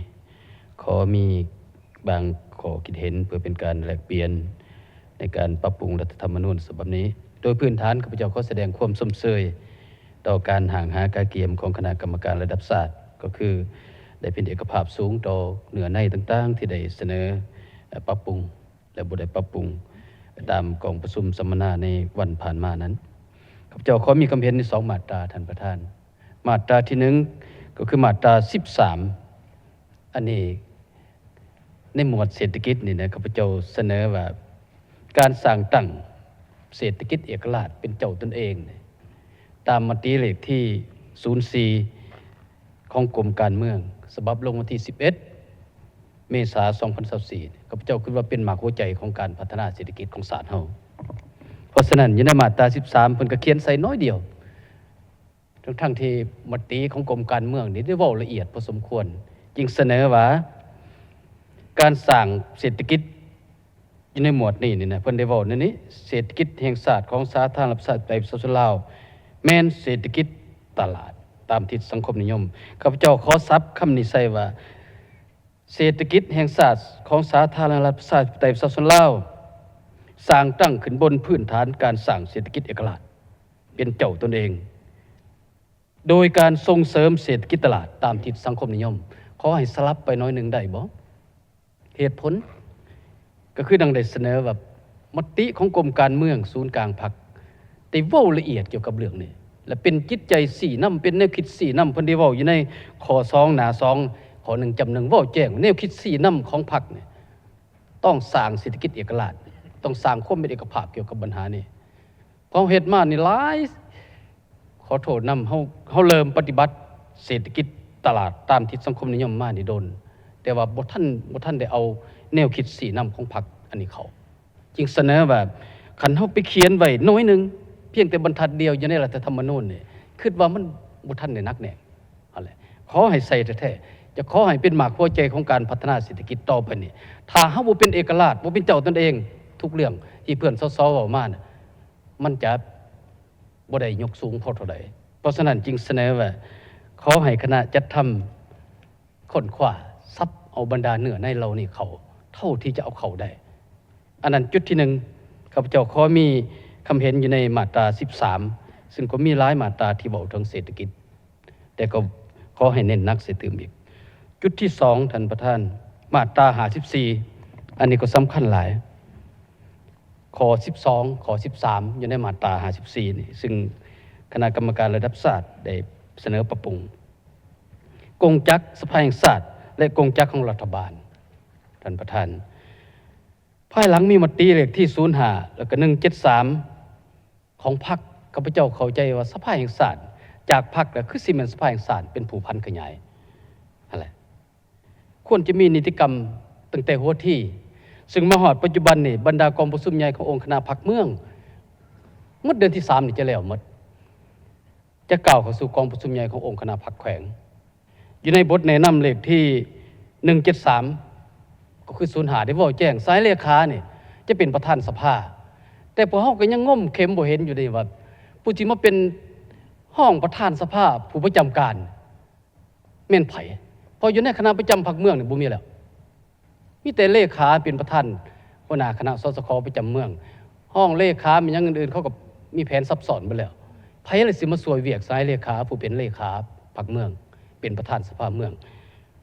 14ขอมีบางข้อคิดเห็นเพื่อเป็นการแลกเปลี่ยนในการปรับปรุงรัฐธรรมนูญฉบับนี้โดยพื้นฐานข้าพเจ้าขอแสดงความสมเสยต่อการห่างหากาเกียมของคณะกรรมการระดับชาติก็คือได้เป็นเอกภาพสูงต่อเนื้อในต่างๆที่ได้เสนอปรับปรุงและบ่ได้ปรับปรุงตามกองประชุมสัมมนาในวันผ่านมานั้นข้าพเจ้าขอมีความเห็นใน2มาตราท่านประธานมาตราที่1ก็คือมาตรา13อันนี้ในหมวดเศรษฐกิจนี่นะข้าพเจ้าเสนอว่าการสร้างตั้งเศรษฐกิจเอกราชเป็นเจ้าตนเองตามมติเลขที่04ของกรมการเมืองฉบับลงวันที่11เมษายน2024ข้าพเจ้าคิดว่าเป็นหมากหัวใจของการพัฒนาเศรษฐกิจของชาติเฮาเพราะฉะนั้นอยู่ในมาตรา13เพิ่นก็เขียนใส่น้อยเดียวทั้งที่มติของกรมการเมืองนี่ได้เว้าละเอียดพอสมควรจึงเสนอว่าการสร้างเศรษฐกิจอยู่ในหมวดนี้นี่นะเพิ่นได้เว้าในนี้เศรษฐกิจแห่งชาติของสาธารณรัฐประชาธิปไตยประชาชนลาวแม่นเศรษฐกิจตลาดตามทิศสังคมนิยมข้าพเจ้าขอซับคำนี้ใส่ว่าเศรษฐกิจแห่งชาติของสาธารณรัฐประชาธิปไตยประชาชนลาวสร้างตั้งขึ้นบนพื้นฐานการสร้างเศรษฐกิจเอกราชเป็นเจ้าตนเองโดยการส่งเสริมเศรษฐกิจตลาดตามทิศสังคมนิยมขอให้สลับไปน้อยหนึ่งได้บ่เหตุผลก็คือดังได้เสนอว่ามติของกรมการเมืองศูนย์กลางพรรคได้เว้าละเอียดเกี่ยวกับเรื่องนี้และเป็นจิตใจ4นำเป็นแนวคิด4นำเพิ่นได้เว้าอยู่ในข้อ2หน้า2ข้อ1จำ1เว้าแจ้งแนวคิด4นำของพรรคนี่ต้องสร้างเศรษฐกิจเอกราชต้องสร้างความเป็นเอกภาพเกี่ยวกับปัญหานี้เพราะเฮ็ดมานี่หลายขอโทษนำเฮาเริ่มปฏิบัติเศรษฐกิจตลาดตามทิศสังคมนิยมมานี่โดนแต่ว่าบ่ทันได้เอาแนวคิด4นำของพรรคอันนี้เขาจึงเสนอว่าคันเฮาไปเขียนไว้น้อยนึงเพียงแต่บรรทัดเดียวอยู่ในรัฐธรรมนูญนี่คิดว่ามันบ่ทันได้นักแน่อะไรขอให้ใส่แท้ๆจะขอให้เป็นหมากหัวใจของการพัฒนาเศรษฐกิจต่อไปนี่ถ้าเฮาบ่เป็นเอกราชบ่เป็นเจ้าตนเองทุกเรื่องที่เพื่อนสๆเว้ามาน่ะมันจะบ่ได้ยกสูงพอเท่าใดเพราะฉะนั้นจึงเสนอว่าขอให้คณะจัดทำค้นคว้าซับเอาบรรดาเนื้อในเรานี่เขาเท่าที่จะเอาเข้าได้อันนั้นจุดที่1ข้าพเจ้าขอมีคำเห็นอยู่ในมาตรา13 ซึ่งก็มีหลายมาตราที่เว้าถึงเศรษฐกิจแต่ก็ขอให้เน้นหนักเสียตื่มอีกจุดที่2ท่านประธานมาตรา54อันนี้ก็สำคัญหลายข้อ12ข้อ13อยู่ในมาตรา54นี่ซึ่งคณะกรรมการระดับชาติได้เสนอปรับปรุงกงจักรสภาแห่งชาติและกงจักรของรัฐบาลท่านประธานภายหลังมีมติเลขที่05แล้วก็173ของพรรคข้าพเจ้าเข้าใจว่าสภาแห่งชาติจากพรรคแล้วคือสิแม่นสภาแห่งชาติเป็นผู้พันขยายนั่นแหละควรจะมีนิติกรรมตั้งแต่หัวที่ซึ่งมาฮอดปัจจุบันนี่บรรดากองประชุมใหญ่ขององค์คณะพรรคเมืองหมดเดือนที่3นี่จะแล้วหมดจะกล่าวเข้าสู่กองประชุมใหญ่ขององค์คณะพรรคแขวงอยู่ในบทแนะนำเลขที่173ก็คือ05ได้เว้าแจ้งสายเลขานี่จะเป็นประธานสภาแต่พวกเฮาก็ยังงมเข็มบ่เห็นอยู่นี่ว่าผู้ที่มาเป็นห้องประธานสภาผู้ประจำการแม่นไผพออยู่ในคณะประจำพรรคเมืองนี่บ่มีแล้วมีแต่เลขาเป็นประธานหัวหน้าคณะสสคประจำเมืองห้องเลขามีอย่างอื่นๆเขาก็มีแผนซับซ้อนไปแล้วไผเลยสิมาช่วยเวียกสายเลขาผู้เป็นเลขาพรรคเมืองเป็นประธานสภาเมือง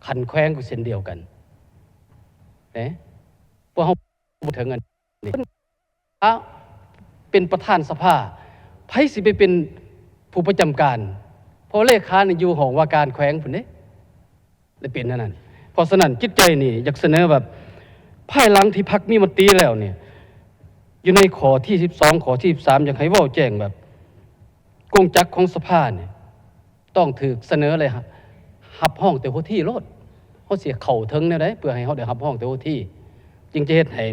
คันแขวงก็เช่นเดียวกันพวกเฮาบ่ถึงอันนี้เป็นประธานสภาไผสิไปเป็นผู้ประจำการเพราะเลขานี่อยู่ห้องว่าการแขวงพุ่นเด้เลยเป็นนั่นเพราะฉะนั้นจิตใจนี่อยากเสนอแบบภายหลังที่พรรคมีมติแล้วเนี่ยอยู่ในข้อที่12ข้อที่13อยากให้เว้าแจ้งแบบกงจักรของสภาเนี่ยต้องถูกเสนอเลยครับหับห้องแต่หัวที่โลดเฮาเสียเข้าถึงแนวใดเพื่อให้เฮาได้หับห้องแต่หัวที่จึงจะเฮ็ดให้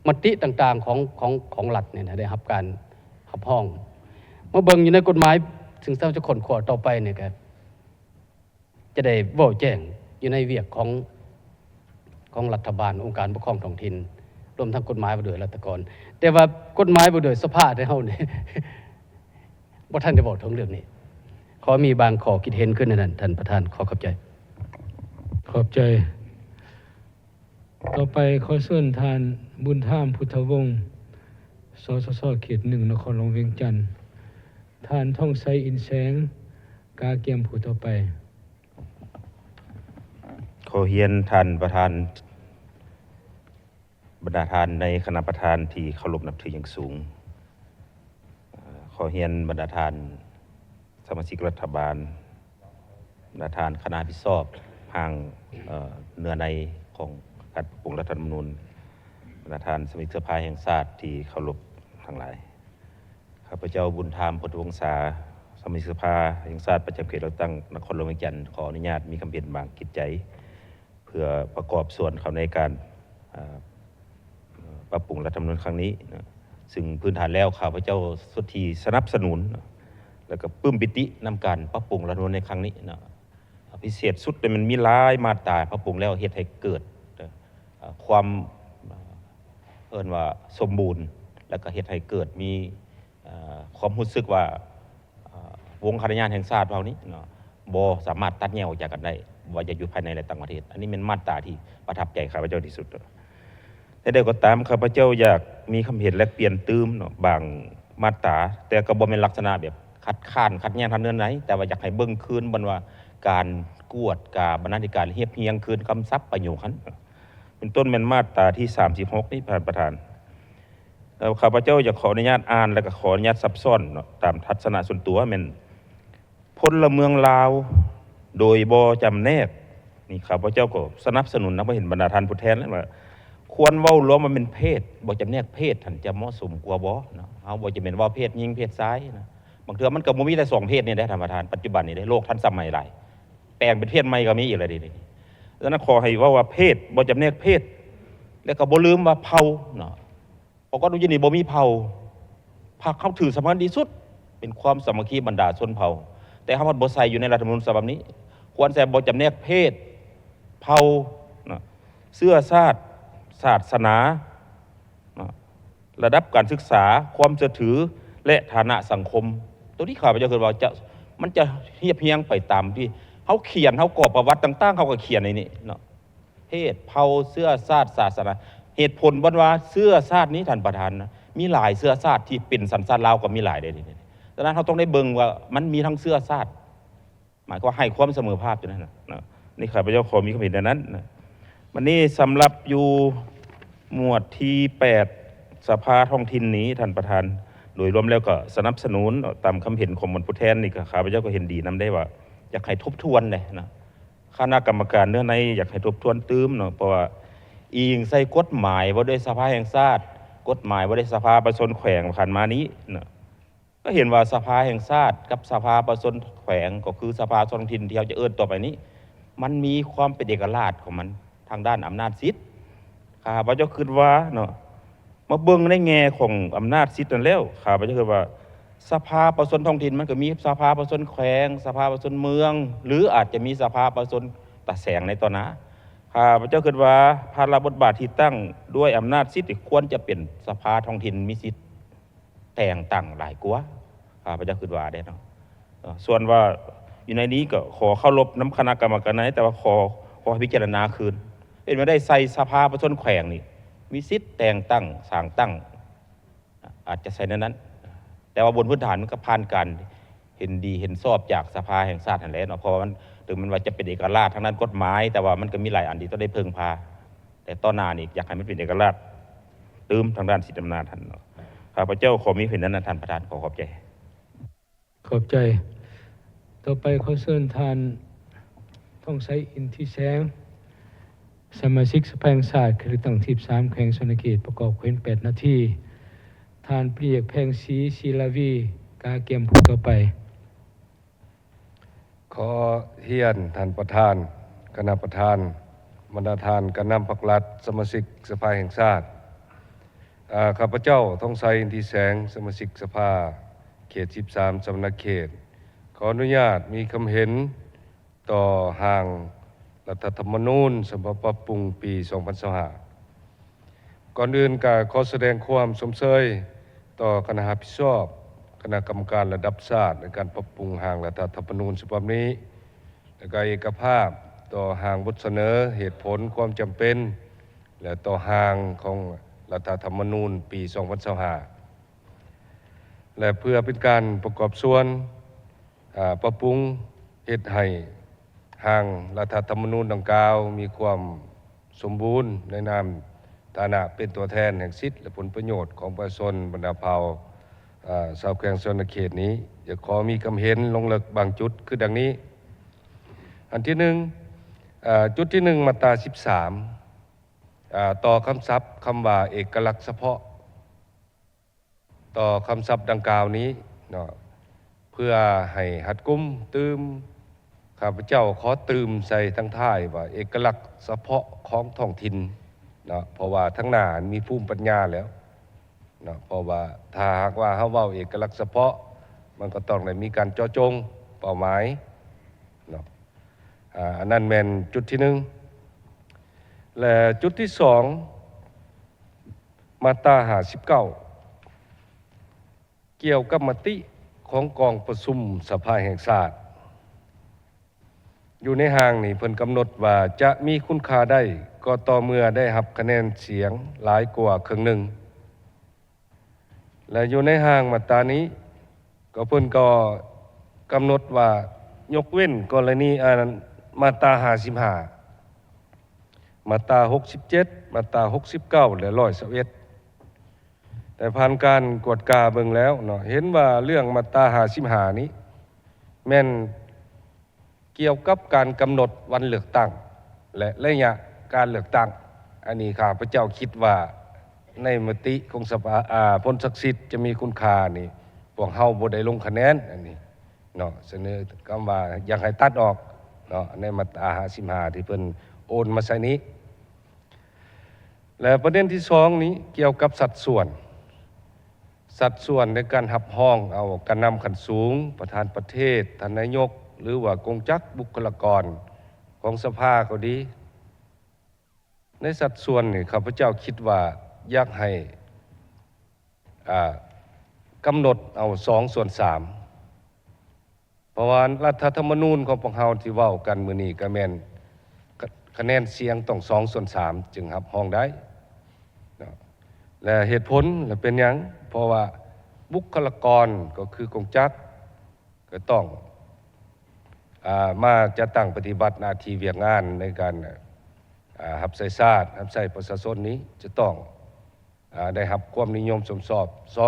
มติต่างๆของรัฐเนี่ยได้รับการหับห้องมาเบิ่งอยู่ในกฎหมายถึงเราจะขนขวดต่อไปเนี่ยก็จะได้เว้าแจ้งอยู่ในเวียกของรัฐบาลองค์การปกครองท้องถิ่นรวมทั้งกฎหมายบ่ด้วยรัฐกรแต่ว่ากฎหมายบ่ด้วยสภาที่เฮานี่ บ่ทันได้บอกถึงเรื่องนี้ขอมีบางข้อคิดเห็นขึ้นในนั้นท่านประธานขอขอบใจขอบใจต่อไปขอเชิญท่านบุญธรรมพุทธวงศ์สสสเขต1นครหลวงเวียงจันทน์ท่านท่องไสอินแสงกาเกียมผู้ต่อไปขอเรียนท่านประธานบรรดาท่านในคณะประธานที่เคารพนับถืออย่างสูงขอเรียนบรรดาท่านสมาชิกรัฐบาลบรรดาท่านคณะพิชอบทางเนื้อในของการปรับปรุงรัฐธรรมนูญบรรดาท่านสมาชิกสภาแห่งชาติที่เคารพทั้งหลายข้าพเจ้าบุญธรรมพุทธวงศาสมาชิกสภาแห่งชาติประจำเขตเลือกตั้งนครหลวงเวียงจันทน์ขออนุญาตมีคำเพียรบางกิจใจเพื่อประกอบส่วนเข้าในการปรับปรุงรัฐธรรมนูญครั้งนี้นะซึ่งพื้นฐานแล้วข้าพเจ้าสุดที่สนับสนุนแล้วก็ปลื้มปิตินำการปรับปรุงรัฐธรรมนูญในครั้งนี้นะพิเศษสุดเลยมันมีหลายมาตราปรับปรุงแล้วเฮ็ดให้เกิดความว่าสมบูรณ์แล้วก็เฮ็ดให้เกิดมีความรู้สึกว่าวงคณะญาณแห่งชาติเรานี้เนาะบ่สามารถตัดแยกออกจากกันได้ว่าจะอยู่ภายในและต่างประเทศอันนี้เป็นมาตราที่ประทับใจข้าพเจ้าที่สุดแต่ใดก็ตามข้าพเจ้าอยากมีคำเห็นและเปลี่ยนตืมเนาะบางมาตราแต่ก็บ่เป็นลักษณะแบบคัดค้านขัดแย้งทางเนื้อไหนแต่ว่าอยากให้เบิ่งคืนบนว่าการกวดกาบรรณาธิการเรียบเรียงคืนคำศัพท์ประโยคนั้นเป็นต้นเป็นมาตราที่36นี่ประธานแล้วข้าพเจ้าอยากขออนุญาตอ่านและก็ขออนุญาตซับซ้อนเนาะตามทัศนะส่วนตัวแม่นพลเมืองลาวโดยบ่จำแนกนี่ข้าพเจ้าก็สนับสนุนนะบ่เห็นบรรดาท่านผู้แทนแล้วว่าควรเว้ารวมมันเป็นเพศบ่จำแนกเพศท่านจะเหมาะสมกว่าบ่เนาะเฮาบ่จะเป็นว่าเพศหญิงเพศชายนะบางเทื่อมันก็บ่มีแต่2เพศนี่ได้ท่านประธานปัจจุบันนี่ได้โลกทันสมัยหลายแปลงเป็นเพศใหม่ก็มีอีกแล้วนี่ดังนั้นขอให้ว่าเพศบ่จำแนกเพศแล้วก็บ่ลืมว่าเผ่าเนาะเพราะก็ดูอยู่นี่บ่มีเผ่าภาคเขาถือสำคัญที่สุดเป็นความสามัคคีบรรดาชนเผ่าแต่เฮาบ่ใส่อยู่ในรัฐธรรมนูญฉบับนี้ควรใส่บ่จำแนกเพศเผ่าเสื้อชาติศาสนาระดับการศึกษาความเชื่อถือและฐานะสังคมตัวนี้ข้าพเจ้าคิดว่ามันจะเรียบเรียงไปตามที่เขาเขียนเขาก่อประวัติต่างๆเขาก็เขียนในนี้เนาะเพศเผ่าเสื้อชาติศาสนาเหตุผลว่าเสื้อชาตินี้ท่านประธานนะมีหลายเสื้อชาติที่เป็นสัญชาติลาวก็มีหลายได้ดัง ฉะนั้นเขาต้องได้เบิ่งว่ามันมีทั้งเสื้อชาติหมายก็ให้ความเสมอภาคอยู่นั่นนะนี่ข้าพเจ้าขอมีความเห็นในนั้นนะวันนี้สำหรับอยู่หมวดที่8สภาท้องถิ่นนี้ท่านประธานโดยรวมแล้วก็สนับสนุนตามคำเห็นของมวลผู้แทนนี่ก็ข้าพเจ้าก็เห็นดีนำได้ว่าอยากให้ทบทวนเลยนะคณะกรรมการเนื้อในอยากให้ทบทวนตื้มเนาะเพราะว่าอิงใส่กฎหมายว่าด้วยสภาแห่งชาติกฎหมายว่าด้วยสภาประชาชนแขวงผ่านมานี้นะก็เห็นว่าสภาแห่งชาติกับสภาประชาชนแขวงก็คือสภาท้องถิ่นที่เราจะเอิ้นต่อไปนี้มันมีความเป็นเอกราชของมันทางด้านอำนาจสิทธิ์ข้าพเจ้าคิดว่าเนาะมาเบิ่งในแง่ของอำนาจสิทธิ์นั่นแล้วข้าพเจ้าคิดว่าสภาประชาชนท้องถิ่นมันก็มีสภาประชาชนแขวงสภาประชาชนเมืองหรืออาจจะมีสภาประชาชนตะแสงในตอนนั้นข้าพเจ้าคิดว่าภาระบทบาทที่ตั้งด้วยอำนาจสิทธิ์ควรจะเป็นสภาท้องถิ่นมีสิทธิ์แต่งตั้งหลายกว่าข้าพเจ้าคิดว่าได้เนาะส่วนว่าอยู่ในนี้ก็ขอเข้ารบน้ำคณะกรรมการนั้นแต่ว่าขอพิจารณาคืนเป็นไม่ได้ใส่สภาประชาชนแขวงนี่มีสิทธิ์แต่งตั้งสร้างตั้งอาจจะใส่นั้นแต่ว่าบนพื้นฐานมันก็ผ่านการเห็นดีเห็นชอบจากสภาแห่งชาตินั่นแหละเนาะเพราะมันถึงมันว่าจะเป็นเอกราชทางนั้นกฎหมายแต่ว่ามันก็มีหลายอันที่ต้องได้เพิ่งพาแต่ต้นนานี่อยากให้มันเป็นเอกราชตืมทางด้านสิทธิอำนาจท่านข้าพเจ้าขอมีเห็นนั้นท่านประธานขอบใจขอบใจต่อไปขอเชิญท่านต้องใช้อินทิแสงสมาชิกสภาแห่งชาติคือตั้งที่3แขวงชนเขตประกอบเว้น8นาทีท่านเปรียกแพงศรีศิลาวีกาเกียมผู้ต่อไปขอเฮียนท่านประธานคณะประธานบรรดาท่านคณะพรรครัฐสมาชิกสภาแห่งชาติข้าพเจ้าทองไซอินทิแสงสมาชิกสภาเขต13สำนักเขตขออนุญาตมีคำเห็นต่อห่างรัฐธรรมนูญสำหรับปรับปรุงปี2025ก่อนอื่นก็ขอแสดงความสมเชยต่อคณะรับผิดชอบคณะกรรมการระดับชาติในการปรับปรุงห่างรัฐธรรมนูญฉบับนี้และก็เอกภาพต่อห่างบทเสนอเหตุผลความจำเป็นและต่อห่างของรัฐธรรมนูญปี2025และเพื่อเป็นการประกอบส่วนปรับปรุงเหตุให้ห่างรัฐธรรมนูญดังกล่าวมีความสมบูรณ์ในนามฐานะเป็นตัวแทนแห่งสิทธิและผลประโยชน์ของประชาชนบรรดาเผ่าชาวแขวงชนเขตนี้จะขอมีคำเห็นลงลึกบางจุดคือดังนี้อันที่หนึ่งจุดที่1มาตรา13ต่อคำศัพท์คำว่าเอกลักษณ์เฉพาะต่อคำศัพท์ดังกล่าวนี้เนาะเพื่อให้หัดกุ้มตืมข้าพเจ้าขอตืมใส่ทั้งท้ายว่าเอกลักษณ์เฉพาะของท้องถิ่นเนาะเพราะว่าทั้งหน้ามีภูมิปัญญาแล้วเนาะเพราะว่าถ้าหากว่าเฮาเว้าเอกลักษณ์เฉพาะมันก็ต้องได้มีการเจาะจงเป้าหมายเนาะอันนั้นแม่นจุดที่1และจุดที่2มาตรา59เกี่ยวกับมติของกองประชุมสภาแห่งชาติอยู่ในห่างนี่เพิ่นกำหนดว่าจะมีคุณค่าได้ก็ต่อเมื่อได้รับคะแนนเสียงหลายกว่าครึ่งหนึ่งและอยู่ในห่างมาตรานี้ก็เพิ่นก็กำหนดว่ายกเว้นกรณีมาตรา55มาตรา67มาตรา69และ121แต่ผ่านการกวดกาเบิ่งแล้วเนาะเห็นว่าเรื่องมาตรา55นี้แม่นเกี่ยวกับการกำหนดวันเลือกตั้งและระยะการเลือกตั้งอันนี้ข้าพเจ้าคิดว่าในมติของสภาพลศักดิ์สิทธิ์จะมีคุณค่านี่พวกเฮาบ่ได้ลงคะแนนอันนี้เนาะเสนอคำว่าอยากให้ตัดออกเนาะในมาตรา55ที่เพิ่นโอนมาใส่นี้และประเด็นที่2นี้เกี่ยวกับสัดส่วนในการรับรองเอาการนำขั้นสูงประธานประเทศท่านนายกหรือว่ากงจักรบุคลากรของสภาก็ดีในสัดส่วนนี่ข้าพเจ้าคิดว่าอยากให้กำหนดเอา2/3เพราะว่ารัฐธรรมนูญของพวกเฮาที่เว้ากันมื้อนี้ก็แม่นคะแนนเสียงต้อง2/3จึงรับรองได้และเหตุผลเป็นหยังเพราะว่า บุคลากรก็คือกองจักรก็ต้องมาจะตั้งปฏิบัติหน้าที่เวียกงานในการรับใช้ชาติรับใช้ประชาชนนี้จะต้องได้รับความนิยมสมชอบ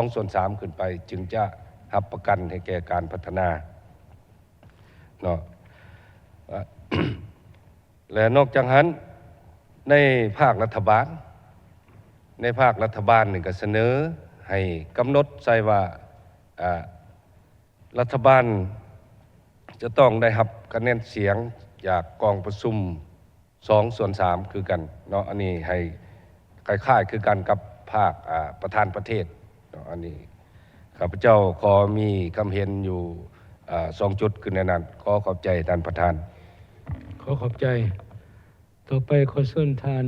2/3ขึ้นไปจึงจะรับประกันให้แก่การพัฒนาเนาะ และนอกจากนั้นในภาครัฐบาลนี่ก็เสนอให้กำหนดใส่ว่ารัฐบาลจะต้องได้รับคะแนนเสียงจากกองประชุม2/3คือกันเนาะอันนี้ให้คล้ายๆคือกันกับภาคประธานประเทศเนาะอันนี้ข้าพเจ้าขอมีคำเห็นอยู่2 จุดคือในนั้นขอขอบใจท่านประธาน ขอขอบใจ ต่อไปขอเชิญท่าน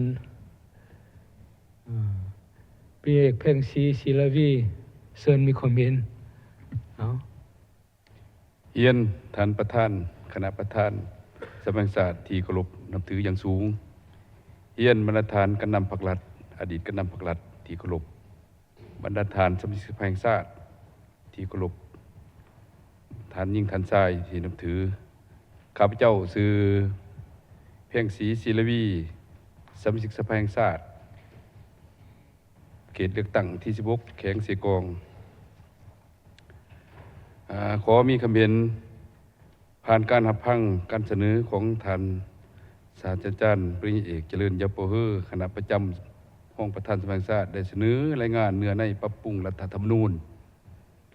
ปรีเอกเพ่งศรีศิลวีเชิญมีคอมเมนต์เอา เรียนท่านประธานคณะประธานสภาแห่งชาติที่เคารพนับถืออย่างสูงเรียนบรรดาทานกันนำพรรครัฐอดีตกันนำพรรครัฐที่เคารพบรรดาทานสมาชิกสภาแห่งชาติที่เคารพท่านยิ่งท่านชายที่นับถือข้าพเจ้าชื่อเพ่งศรีศิลวีสมาชิกสภาแห่งชาติเขตเลือกตั้งที่16แขวงเสกองขอมีคำเห็นผ่านการหับพังการเสนอของท่านศาสตราจารย์ปริญญาเอกเจริญยโปเฮอคณะประจำห้องประธานสภาแห่งชาติได้เสนอรายงานเนื้อในปรับปรุงรัฐธรรมนูญ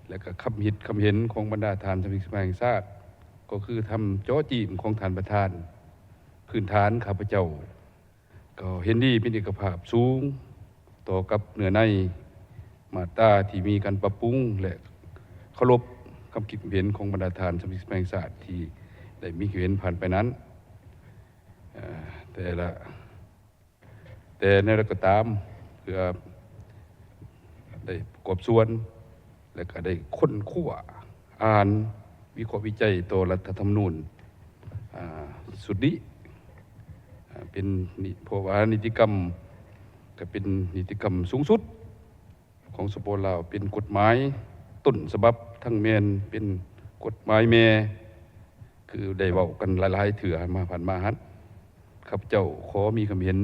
และก็คำเห็นของบรรดาทานสมาชิกสภาแห่งชาติก็คือทำจ้อจีมของท่านประธานพื้นฐานข้าพเจ้าก็เห็นดีเป็นเอกภาพสูงต่อกับเนื้อในมาตราที่มีการปรับปรุงและเคารพคำคิดเห็นของบรรดาทานสมาชิกสภาแห่งชาติที่ได้มีเห็นผ่านไปนั้นแต่ในระก็ตามเพื่อได้ประกอบส่วนและก็ได้ค้นคว้าอ่านวิเคราะห์วิจัยตัวรัฐธรรมนูญสุดนี้เป็นเพราะว่านิติกรรมก็เป็นนิติกรรมสูงสุดของสปปลาวเป็นกฎหมายต้นฉบับทั้งแม่นเป็นกฎหมายแม่คือได้เว้ากันหลายๆเถื่อมาผ่านมาฮั่นข้าพเจ้าขอมีคำเห็น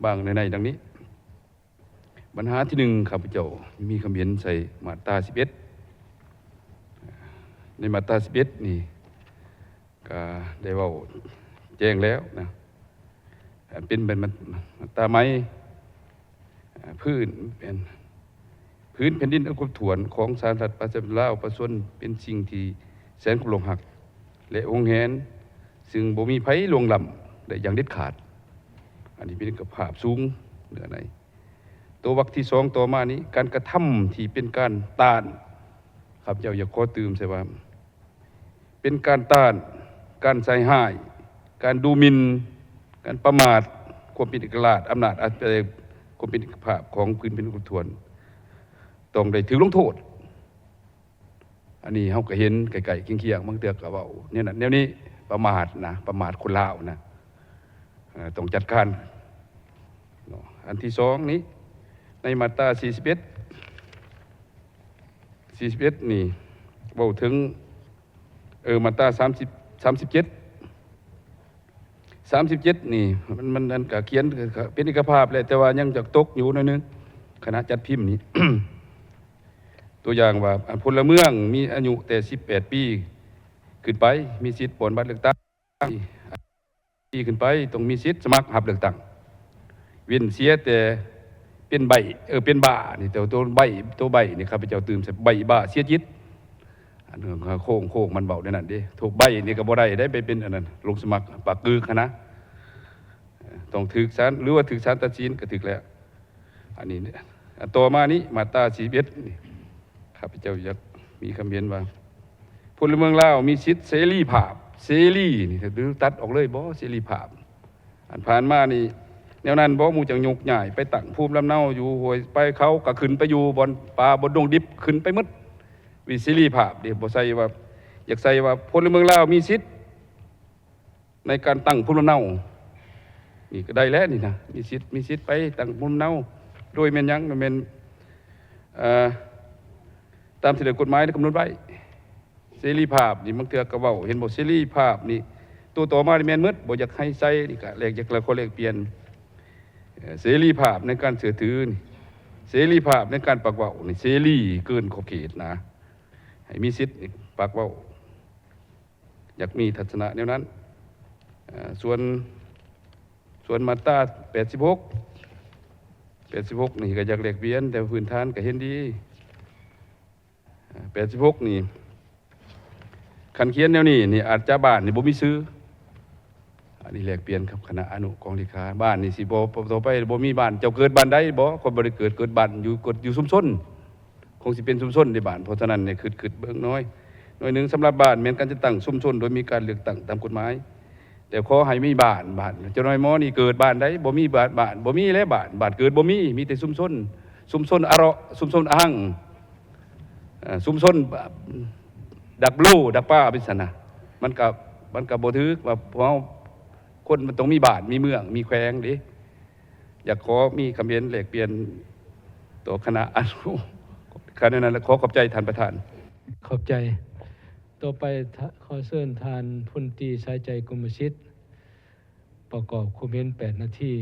บ้างในดังนี้ปัญหาที่1ข้าพเจ้ามีคำเห็นใส่มาตรา11ในมาตรา11นี่ก็ได้เว้าแจ้งแล้วนะเป็นมาตราไม้พื้นแผ่นดินอันกว้างถ่วนของสาธารณรัฐประชาชนลาวประชาชนเป็นสิ่งที่แสนเคารพรักและองค์แหนซึ่งบ่มีไผล่วงล้ำได้อย่างเด็ดขาดอันนี้เป็นกับภาพสูงเหนือในตัววรรคที่2ต่อมานี้การกระทำที่เป็นการต้านครับเจ้าอย่าขอตื่มใส่ว่าเป็นการต้านการใส่ร้ายการดูหมิ่นการประมาทความเป็นเอกราชอำนาจความเป็นเอกภาพของพื้นแผ่นดินถ่วนต้องได้ถือลงโทษอันนี้เฮาก็เห็นไกลๆเคียงๆบางเทื่อก็เว้าเนี่ยน่ะแนวนี้ประมาทนะประมาทคนลาวนะต้องจัดการอันที่2นี้ในมาตรา41นี่เว้าถึงมาตรา37นี่มันก็เขียนเป็นเอกภาพแหละแต่ว่ายังจะตกอยู่หน่อยนึงคณะจัดพิมพ์นี้ ตัวอย่างว่าพลเมืองมีอายุแต่18ปีขึ้นไปมีสิทธิ์ปนบัตรเลือกตั้งปีขึ้นไปต้องมีสิทธิ์สมัครรับเลือกตั้งเว้นเสียแต่เป็นใบเป็นบ้านี่แต่ตัวใบนี่ข้าพเจ้าตื่นใส่ใบบ้าเสียจิตอันนึงโค้งมันเบาได้นั่นเด้ถูกใบนี่ก็บ่ได้ไปเป็นอันนั้นลงสมัครปากกึกนะต้องถึกศาลหรือว่าถึกศาลตัดสินก็ถึกแล้วอันนี้ต่อมานี้มาตรา41นี่ข้าพเจ้าอยากมีคำเห็นว่าพลเมืองลาวมีสิทธิ์เสรีภาพเสรีนี่หรือตัดออกเลยบ่เสรีภาพอันผ่านมานี่แนวนั้นบ่หมู่จังยกใหญ่ไปตั้งภูมิลำเนาอยู่ห้วยไปเขาก็ขึ้นไปอยู่บนป่าบนดงดิบขึ้นไปหมดวิเสรีภาพเดี๋ยวบ่ใส่ว่าอยากใส่ว่าพลเมืองลาวมีสิทธิ์ในการตั้งภูมิลำเนานี่ก็ได้แล้วนี่นะมีสิทธิ์ไปตั้งภูมิลำเนาโดยแม่นยังแม่น ตามที่ได้กฎหมายได้กำหนดไว้เสรีภาพนี่บางเทื่อก็เว้าเห็นบ่เสรีภาพนี่ตัวต่อมานี่แม่นหมดบ่อยากให้ใส่นี่ก็แลกจากละคนแลกเปลี่ยนเสรีภาพในการเชื่อถือนี่เสรีภาพในการปากเว้านี่เสรีเกินขอบเขตนะให้มีสิทธิ์ปากเว้าอยากมีทัศนะแนวนั้นส่วนมาตรา86นี่ก็อยากแลกเปลี่ยนแต่พื้นฐานก็เห็นดี86นี่คันเขียนแนวนี้นี่อาจจะบ้านนี่บ่มีซื้ออันนี้แลกเปลี่ยนครับคณะอนุกองเลขาบ้านนี่สิบ่ต่อไปบ่มีบ้านเจ้าเกิดบ้านใดบ่คนบ่ได้เกิดบ้านอยู่ชุมชนคงสิเป็นชุมชนในบ้านเพราะฉะนั้นเนี่ยคือเบิ่งน้อยหนึ่งสำหรับบ้านแม้นการจะตั้งชุมชนโดยมีการเลือกตั้งตามกฎหมายแต่ขอให้มีบ้านเจ้าน้อยหมอนี่เกิดบ้านใดบ่มีบ้านบ่มีแล้วบ้านเกิดบ่มีแต่ชุมชนอะเราะชุมชนอะหังชุมชนดักลูดักป้าเป็นสันนะมันกับบ่ถือว่าเพราะคนมันต้องมีบ้านมีเมืองมีแขวงดิอยากขอมีคำเห็นแลกเปลี่ยนต่อคณะอนุขณะนั้นขอขอบใจท่านประธาน ขอบใจต่อไปขอเชิญทานพลตรีสายใจกรมศิษย์ประกอบความเห็น8 นาที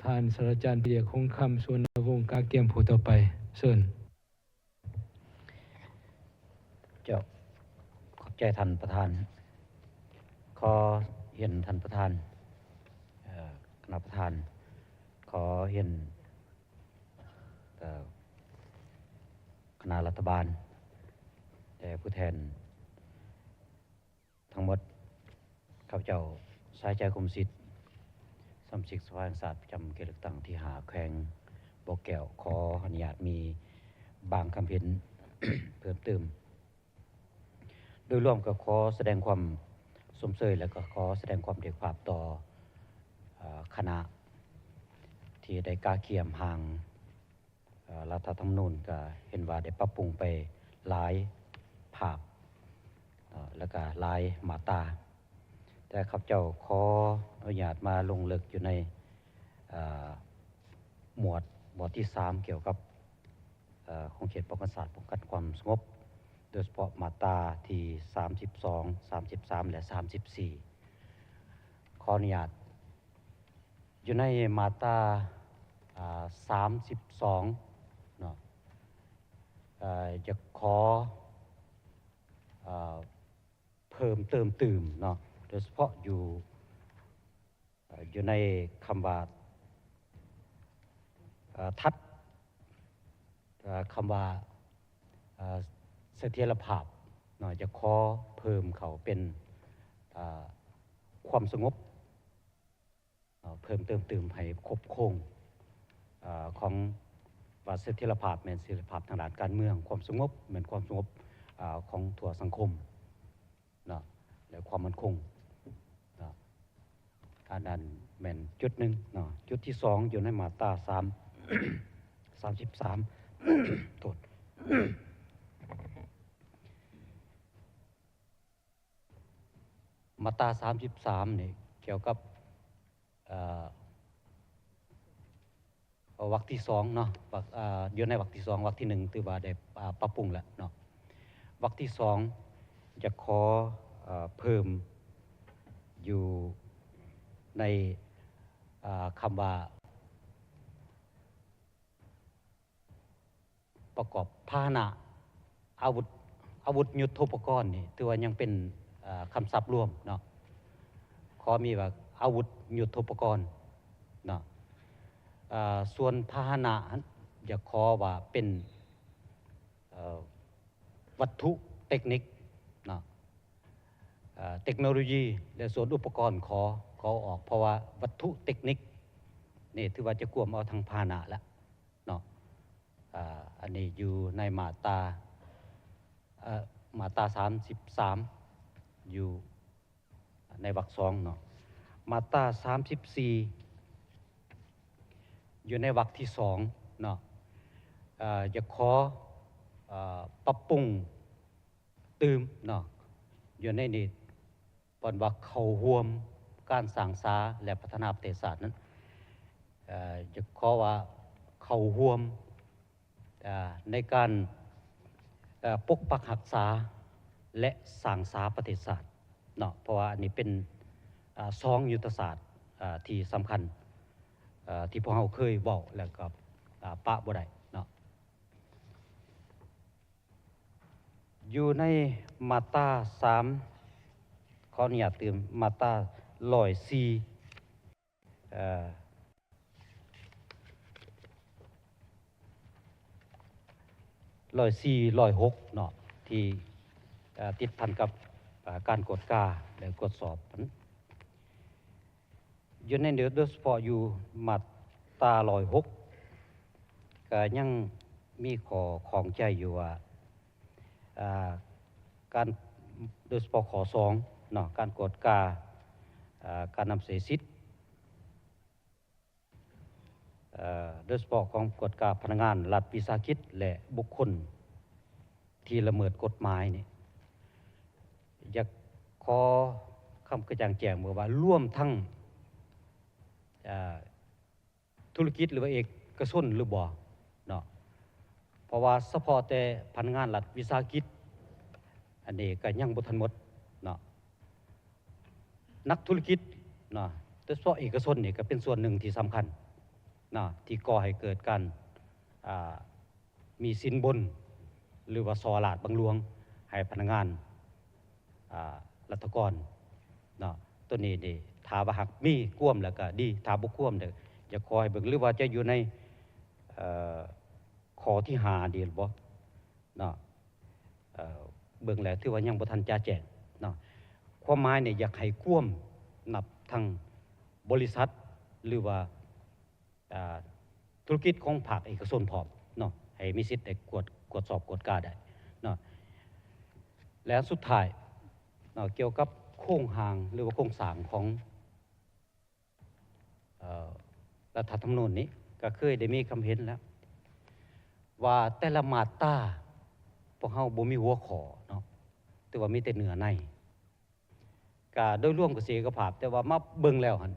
ทานศาสตราจารย์ปริยาคงคำส่วนวงศ์กาเกียมผู้ต่อไปเชิญ เจ้าขอบใจท่านประธานขอเห็นท่านประธานคณะประธานขอเห็นคณะรัฐบาลแต่ผู้แทนทั้งหมดข้าพเจ้าสายใจคมศิษย์สมาชิกสภาแห่งชาติประจำเขตเลือกตั้งที่5แขวงบ่อแก้วขออนุญาตมีบางคำเห็น เพิ่มเติมโดยรวมก็ขอแสดงความสมเสยและก็ขอแสดงความเด็กภาพต่อคณะที่ได้กาเกียมห่างรัฐธรรมนูญก็เห็นว่าได้ปรับปรุงไปหลายภาพแล้วก็หลายมาตราแต่ข้าพเจ้าขออนุญาตมาลงลึกอยู่ในหมวดที่3เกี่ยวกับของเขตป้องกันศาสตร์ป้องกันความสงบโดยเฉพาะมาตราที่32 33และ34ขออนุญาตอยู่ในมาตรา32เนาะจะขอเพิ่มเติมตื่มเนาะโดยเฉพาะอยู่ในคำว่าทัดคำว่าเสถียรภาพเนาะจะขอเพิ่มเขาเป็นความสงบเพิ่มเติมตื่มให้ครบโครงของว่าเสถียรภาพแม่นเสถียรภาพทางด้านการเมืองความสงบเหมือนความสงบของทั่วสังคมเนาะและความมั่นคงเนาะอันนั้นแม่นจุดหนึ่งเนาะจุดที่2อยู่ในมาตรา33 โทษ มาตรา33นี่เกี่ยวกับวรรคที่2เนาะอยู่ในวรรคที่2วรรคที่1ถือว่าได้ปรับปรุงแล้วเนาะวรรคที่2จะขอเพิ่มอยู่ในคำว่าประกอบพาหนะอาวุธยุทโธปกรณ์นี่ถือว่ายังเป็นคำศัพท์รวมเนาะขอมีว่าอาวุธยุทโธปกรณ์เนาะส่วนพาหนะอยากขอว่าเป็นวัตถุเทคนิคเนาะเทคโนโลยีและส่วนอุปกรณ์ขอออกเพราะว่าวัตถุเทคนิคนี่ถือว่าจะกวมเอาทางพาหนะแล้วเนาะอันนี้อยู่ในมาตรา33อยู่ในวรรค2เนาะมาตรา34อยู่ในวรรคที่2เนาะจะขอปรับปรุงเติมเนาะอยู่ในนี้ปอนว่าเข้าร่วมการสร้างสาและพัฒนาประเทศชาตินั้นจะขอว่าเข้าร่วมในการ ปกปักรักษาและสร้างสาประเทศศาสตร์เนาะเพราะว่าอันนี้เป็น2ยุทธศาสตร์ที่สำคัญที่พวกเราเคยเว้าแล้วก็ปะบ่ได้เนาะอยู่ในมาตรา3ขออนุญาตเติมมาตรา106เนาะที่ติดพันกับการกวดกาและตรวจสอบอยู่ในโดยเฉพาะอยู่มาตรา106ก็ยังมีข้อของใจอยู่ว่าการโดยเฉพาะข้อ2เนาะการกวดกาการนำเสนอสิทธิ์โดยเฉพาะของกฎกาพนักงานรัฐวิสาหกิจและบุคคลที่ละเมิดกฎหมายนี่อยากขอคำกระจ่างแจ้งว่าร่วมทั้งธุรกิจหรือว่าเอกชนหรือบ่เนาะเพราะว่าเฉพาะแต่พนักงานรัฐวิสาหกิจอันนี้ก็ยังบ่ทันหมดเนาะนักธุรกิจเนาะโดยเฉพาะเอกชนนี่ก็เป็นส่วนหนึ่งที่สำคัญที่ก่อให้เกิดการมีสินบนหรือว่าซอลาดบังหลวงให้พนักงานรัฐกรตัวนี้ดีถ้าว่าหักมีก่วมแล้วก็ดีถ้าบ่ก่วมเด้ออย่าคอยเบิ่งหรือว่าจะอยู่ในข้อที่5ดีหรือบ่เบิ่งแล้วถือว่ายังบ่ทันจะแจ้งความหมายเนี่ยอยากให้ก่วมนับทั้งบริษัทหรือว่าธุรกิจของภาคเอกชนพร้อมให้มีสิทธิ์ได้กวดสอบกวดกาได้และสุดท้ายเกี่ยวกับโครงหางหรือว่าโครงสร้างของรัฐธรรมนูญนี้ก็เคยได้มีคำเห็นแล้วว่าแต่ละมาตราพวกเฮาบ่มีหัวข้อแต่ว่ามีแต่เนื้อในก็โดยรวมก็เสรีภาพแต่ว่ามาเบิ่งแล้วหั่น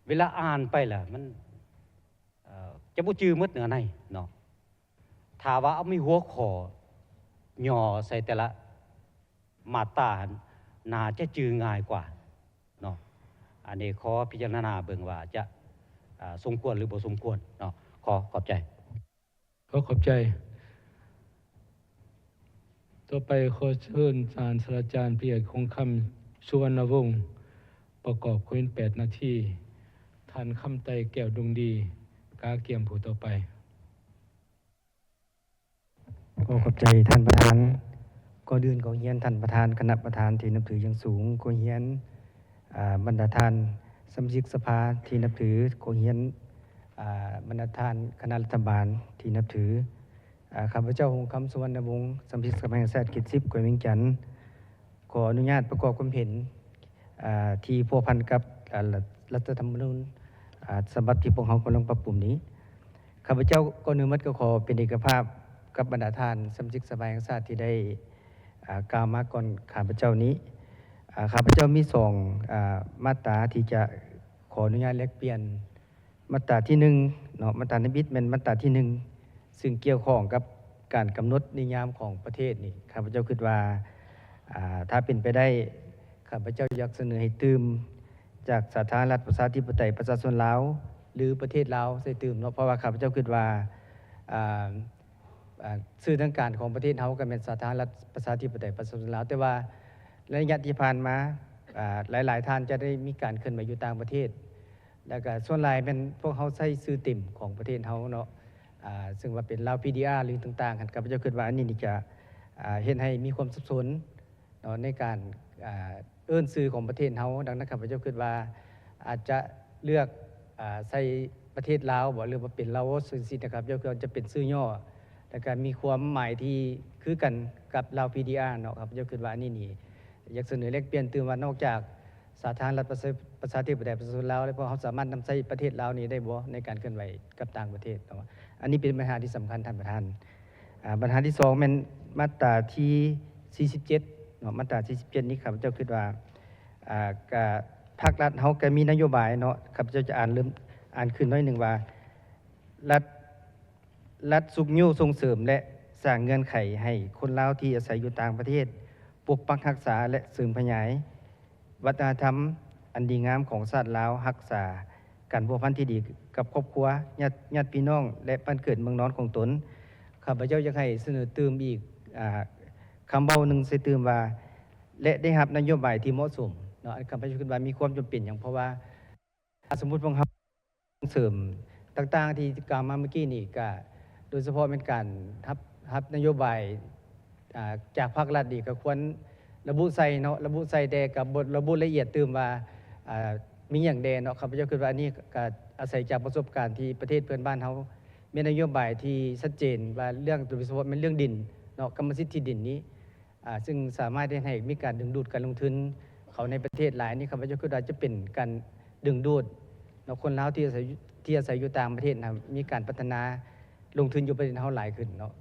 เวลาอ่านไปล่ะมันจะบ่จื้อหมดเนื้อในเนาะถ้าว่าเอามีหัวข้อย่อใส่แต่ละมาตราน่าจะจื้อง่ายกว่าเนาะอันนี้ขอพิจารณาเบิ่งว่าจะสมควรหรือบ่สมควรเนาะขอบใจขอบใจต่อไปขอเชิญศาสตราจารย์ปริยาคงคำสุวรรณวงศ์ประกอบคุย8 นาทีท่านคำไตแก้วดวงดีกาเกียมผู้ต่อไปขอบใจท่านประธานก่อนอื่นขอเฮียนท่านประธานคณะประธานที่นับถืออย่างสูงขอเฮียนบรรดาท่านสมาชิกสภาที่นับถือขอเฮียนบรรดาท่านคณะรัฐบาลที่นับถือข้าพเจ้าหงคำสุวรรณวงศ์สมาชิกสภาแห่งชาติเขต10 แขวงเวียงจันทน์ขออนุญาตประกอบความเห็นที่พัวพันกับรัฐธรรมนูญฉบับที่พวกเขากำลังปรับปรุงนี้ข้าพเจ้าก่อนอื่นก็ขอเป็นเอกภาพกับบรรดาท่านสมาชิกสภาแห่งชาติที่ได้กล่าวมาก่อนข้าพเจ้านี้ข้าพเจ้ามี2มาตราที่จะขออนุญาตแลกเปลี่ยนมาตราที่1เนาะมาตราในบิดเป็นมาตราที่1ซึ่งเกี่ยวข้องกับการกำหนดนิยามของประเทศนี่ข้าพเจ้าคิดว่าถ้าเป็นไปได้ข้าพเจ้าอยากเสนอให้ตืมจากสาธารณรัฐประชาธิปไตยประชาชนลาวหรือประเทศลาวใส่ตืมเนาะเพราะว่าข้าพเจ้าคิดว่าสื่อทางการของประเทศเฮาก็เป็นสาธารณรัฐประชาธิปไตยประชาชนลาวแต่ว่าระยะที่ผ่านมาหลายๆท่านจะได้มีการเคลื่อนไหวอยู่ต่างประเทศแล้วก็ส่วนหลายเป็นพวกเฮาใช้สื่อติ่มของประเทศเฮาเนาะซึ่งว่าเป็นลาว PDR หรือต่างๆกันข้าพเจ้าคิดว่าอันนี้นี่จะเฮ็ดให้มีความสับสนเนาะในการเอื้นสื่อของประเทศเฮาดังนั้นข้าพเจ้าคิดว่าอาจจะเลือกใส่ประเทศลาวบ่หรือว่าเป็นลาวซื่อสินะครับเจ้าคือจะเป็นชื่อย่อแล้วก็มีความหมายที่คือกันกับลาว PDR เนาะครับเจ้าคิดว่าอันนี้นี่อยากเสนอแลกเปลี่ยนตืมว่านอกจากสาธารณรัฐประชาธิปไตยประชาชนลาวแล้วพวกเขาสามารถนำใช้ประเทศลาวนี้ได้บ่ในการเคลื่อนไหวกับต่างประเทศเนาะอันนี้เป็นปัญหาที่สำคัญท่านประธานปัญหาที่2เป็นมาตราที่47เนาะมาตราที่47นี้ครับเจ้าคิดว่าภาครัฐเฮาก็มีนโยบายเนาะครับเจ้าจะอ่านขึ้นน้อยนึงว่ารัฐสุขอยู่ส่งเสริมและ สร้างเงื่อนไขให้คนลาวที่อาศัยอยู่ต่างประเทศปกปักรักษาและสืบขยาย วัฒนธรรมอันดีงามของชาติลาวรักษาการพัวพันที่ดีกับครอบครัวญาติพี่น้องและบ้านเกิดเมืองนอนของตนข้าพเจ้าอยากให้เสนอเติมอีกคำเบาหนึ่งใส่เติมว่าและได้รับนโยบายที่เหมาะสมเนาะข้าพเจ้าคิดว่ามีความจำเป็นอย่างเพราะว่าสมมุติว่าครับเสริมต่างๆที่กล่าวมาเมื่อกี้นี่ก็โดยเฉพาะเป็นการทับนโยบายจากภาครัฐดีก็ควรระบุใส่เนาะระบุใส่แต่กับบทระบุละเอียดตื่มว่ามีอย่างใดเนาะข้าพเจ้าคิดว่าอันนี้ก็อาศัยจากประสบการณ์ที่ประเทศเพื่อนบ้านเขามีนโยบายที่ชัดเจนว่าเรื่องโดยเฉพาะเป็นเรื่องดินเนาะกรรมสิทธิ์ที่ดินนี้ซึ่งสามารถให้มีการดึงดูดการลงทุนเขาในประเทศหลายนี่ข้าพเจ้าคิดว่าจะเป็นการดึงดูดเนาะคนลาวที่อาศัยอยู่ต่างประเทศนะมีการพัฒนาลงทุนอยู่ประเทศเขาหลายขึ้นเนาะ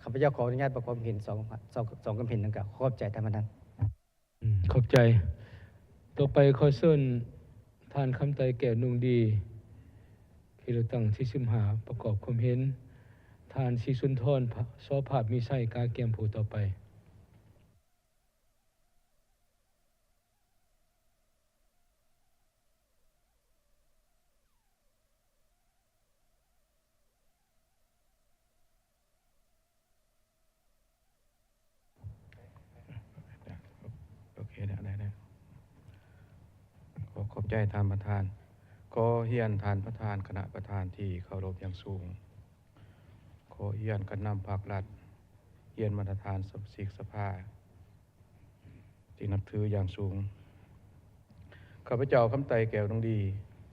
ข้าพเจ้าขออนุญาตประกอบเห็นสองความเห็นดังกล่าวขอบใจท่านประธาน ขอบใจ ต่อไปขอเชิญท่านคำไตแก่นุ่งดีที่เราตั้งที่15ประกอบความเห็นท่านศรีสุนทรสอภาพมีไส้กาเกียมผู้ต่อไปโอเคได้ขอบใจท่านประธานขอเฮียนท่านประธานคณะประธานที่เคารพอย่างสูงขอเฮียนกันนำภาครัฐเฮียนมาตรฐานสมาชิกสภาที่นับถืออย่างสูงข้าพเจ้าคำไตแก้วดวงดี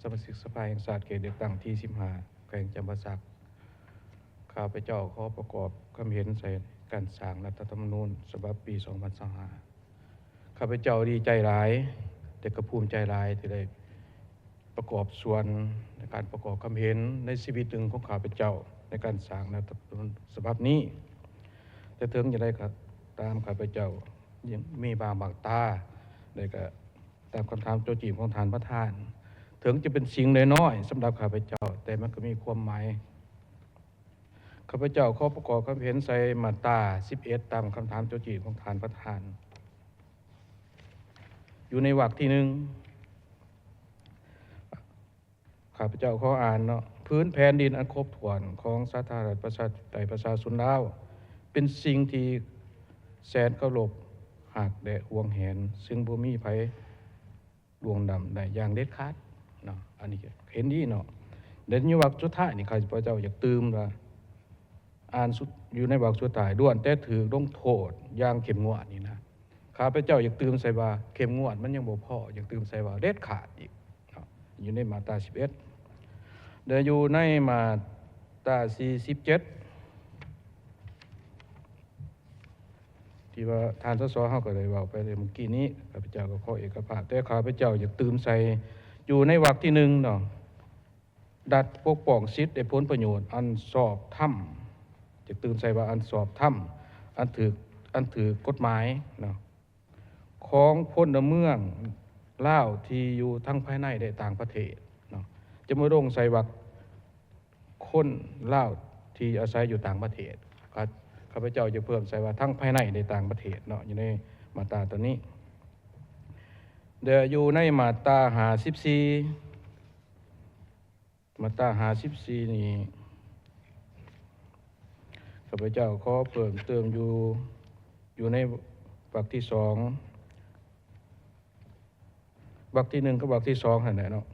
สมาชิกสภาแห่งชาติเขตเลือกตั้งที่15แขวงจำปาสักข้าพเจ้าขอประกอบความเห็นใส่การสร้างรัฐธรรมนูญฉบับปี2025ข้าพเจ้าดีใจหลายแต่ก็ภูมิใจหลายที่ได้ประกอบส่วนในการประกอบความเห็นในชีวิตหนึ่งของข้าพเจ้าในการสร้างรัฐธรรมนูญฉบับนี้แต่ถึงอย่างไรก็ตามข้าพเจ้ายังมีบางตาได้ก็ตามคำถามโจจีบของท่านประธานถึงจะเป็นสิ่งน้อยๆสำหรับข้าพเจ้าแต่มันก็มีความหมายข้าพเจ้าขอประกอบความเห็นใส่มาตรา11ตามคำถามโจจีบของท่านประธานอยู่ในวรรคที่1ข้าพเจ้าขออ่านเนาะพื้นแผ่นดินอันครบถ้วนของสาธารณรัฐประชาธิปไตยประชาชนลาวเป็นสิ่งที่แสนเคารพหักและห่วงแหนซึ่งบ่มีไผล่วงล้ำได้อย่างเด็ดขาดเนาะอันนี้เห็นดีเนาะเดี๋ยวนี้วรรคสุดท้ายนี่ข้าพเจ้าอยากตื่มว่าอ่านอยู่ในวรรคสุดท้ายด้วนแต่ถือลงโทษอย่างเข้มงวดนี่นะข้าพเจ้าอยากตื่มใส่ว่าเข้มงวดมันยังบ่พออยากตื่มใส่ว่าเด็ดขาดอีกอยู่ในมาตรา11เดี๋ยวอยู่ในมาตรา47ที่ว่าทานสสเฮาก็ได้เว้าไปเลยเมื่อกี้นี้ข้าพเจ้าก็ขอเอกภาพแต่ข้าพเจ้าอยากตื่มใส่อยู่ในวรรคที่1เนาะดัดปกป้องสิทธิ์ได้ผลประโยชน์อันสอบธรรมจะตื่มใส่ว่าอันสอบธรรมอันถือกฎหมายเนาะของพลเมืองลาวที่อยู่ทั้งภายในและต่างประเทศเนาะจะมาลงใส่วรรคคนลาวที่อาศัยอยู่ต่างประเทศข้าพเจ้าจะเพิ่มใส่ว่าทั้งภายในและต่างประเทศเนาะอยู่ในมาตราตัวนี้เดี๋ยวอยู่ในมาตรา54มาตรา54นี่ข้าพเจ้าขอเพิ่มเติมอยู่ในวรรคที่2วรรคที่1กับวรรคที่2หั่นแหละเนาะ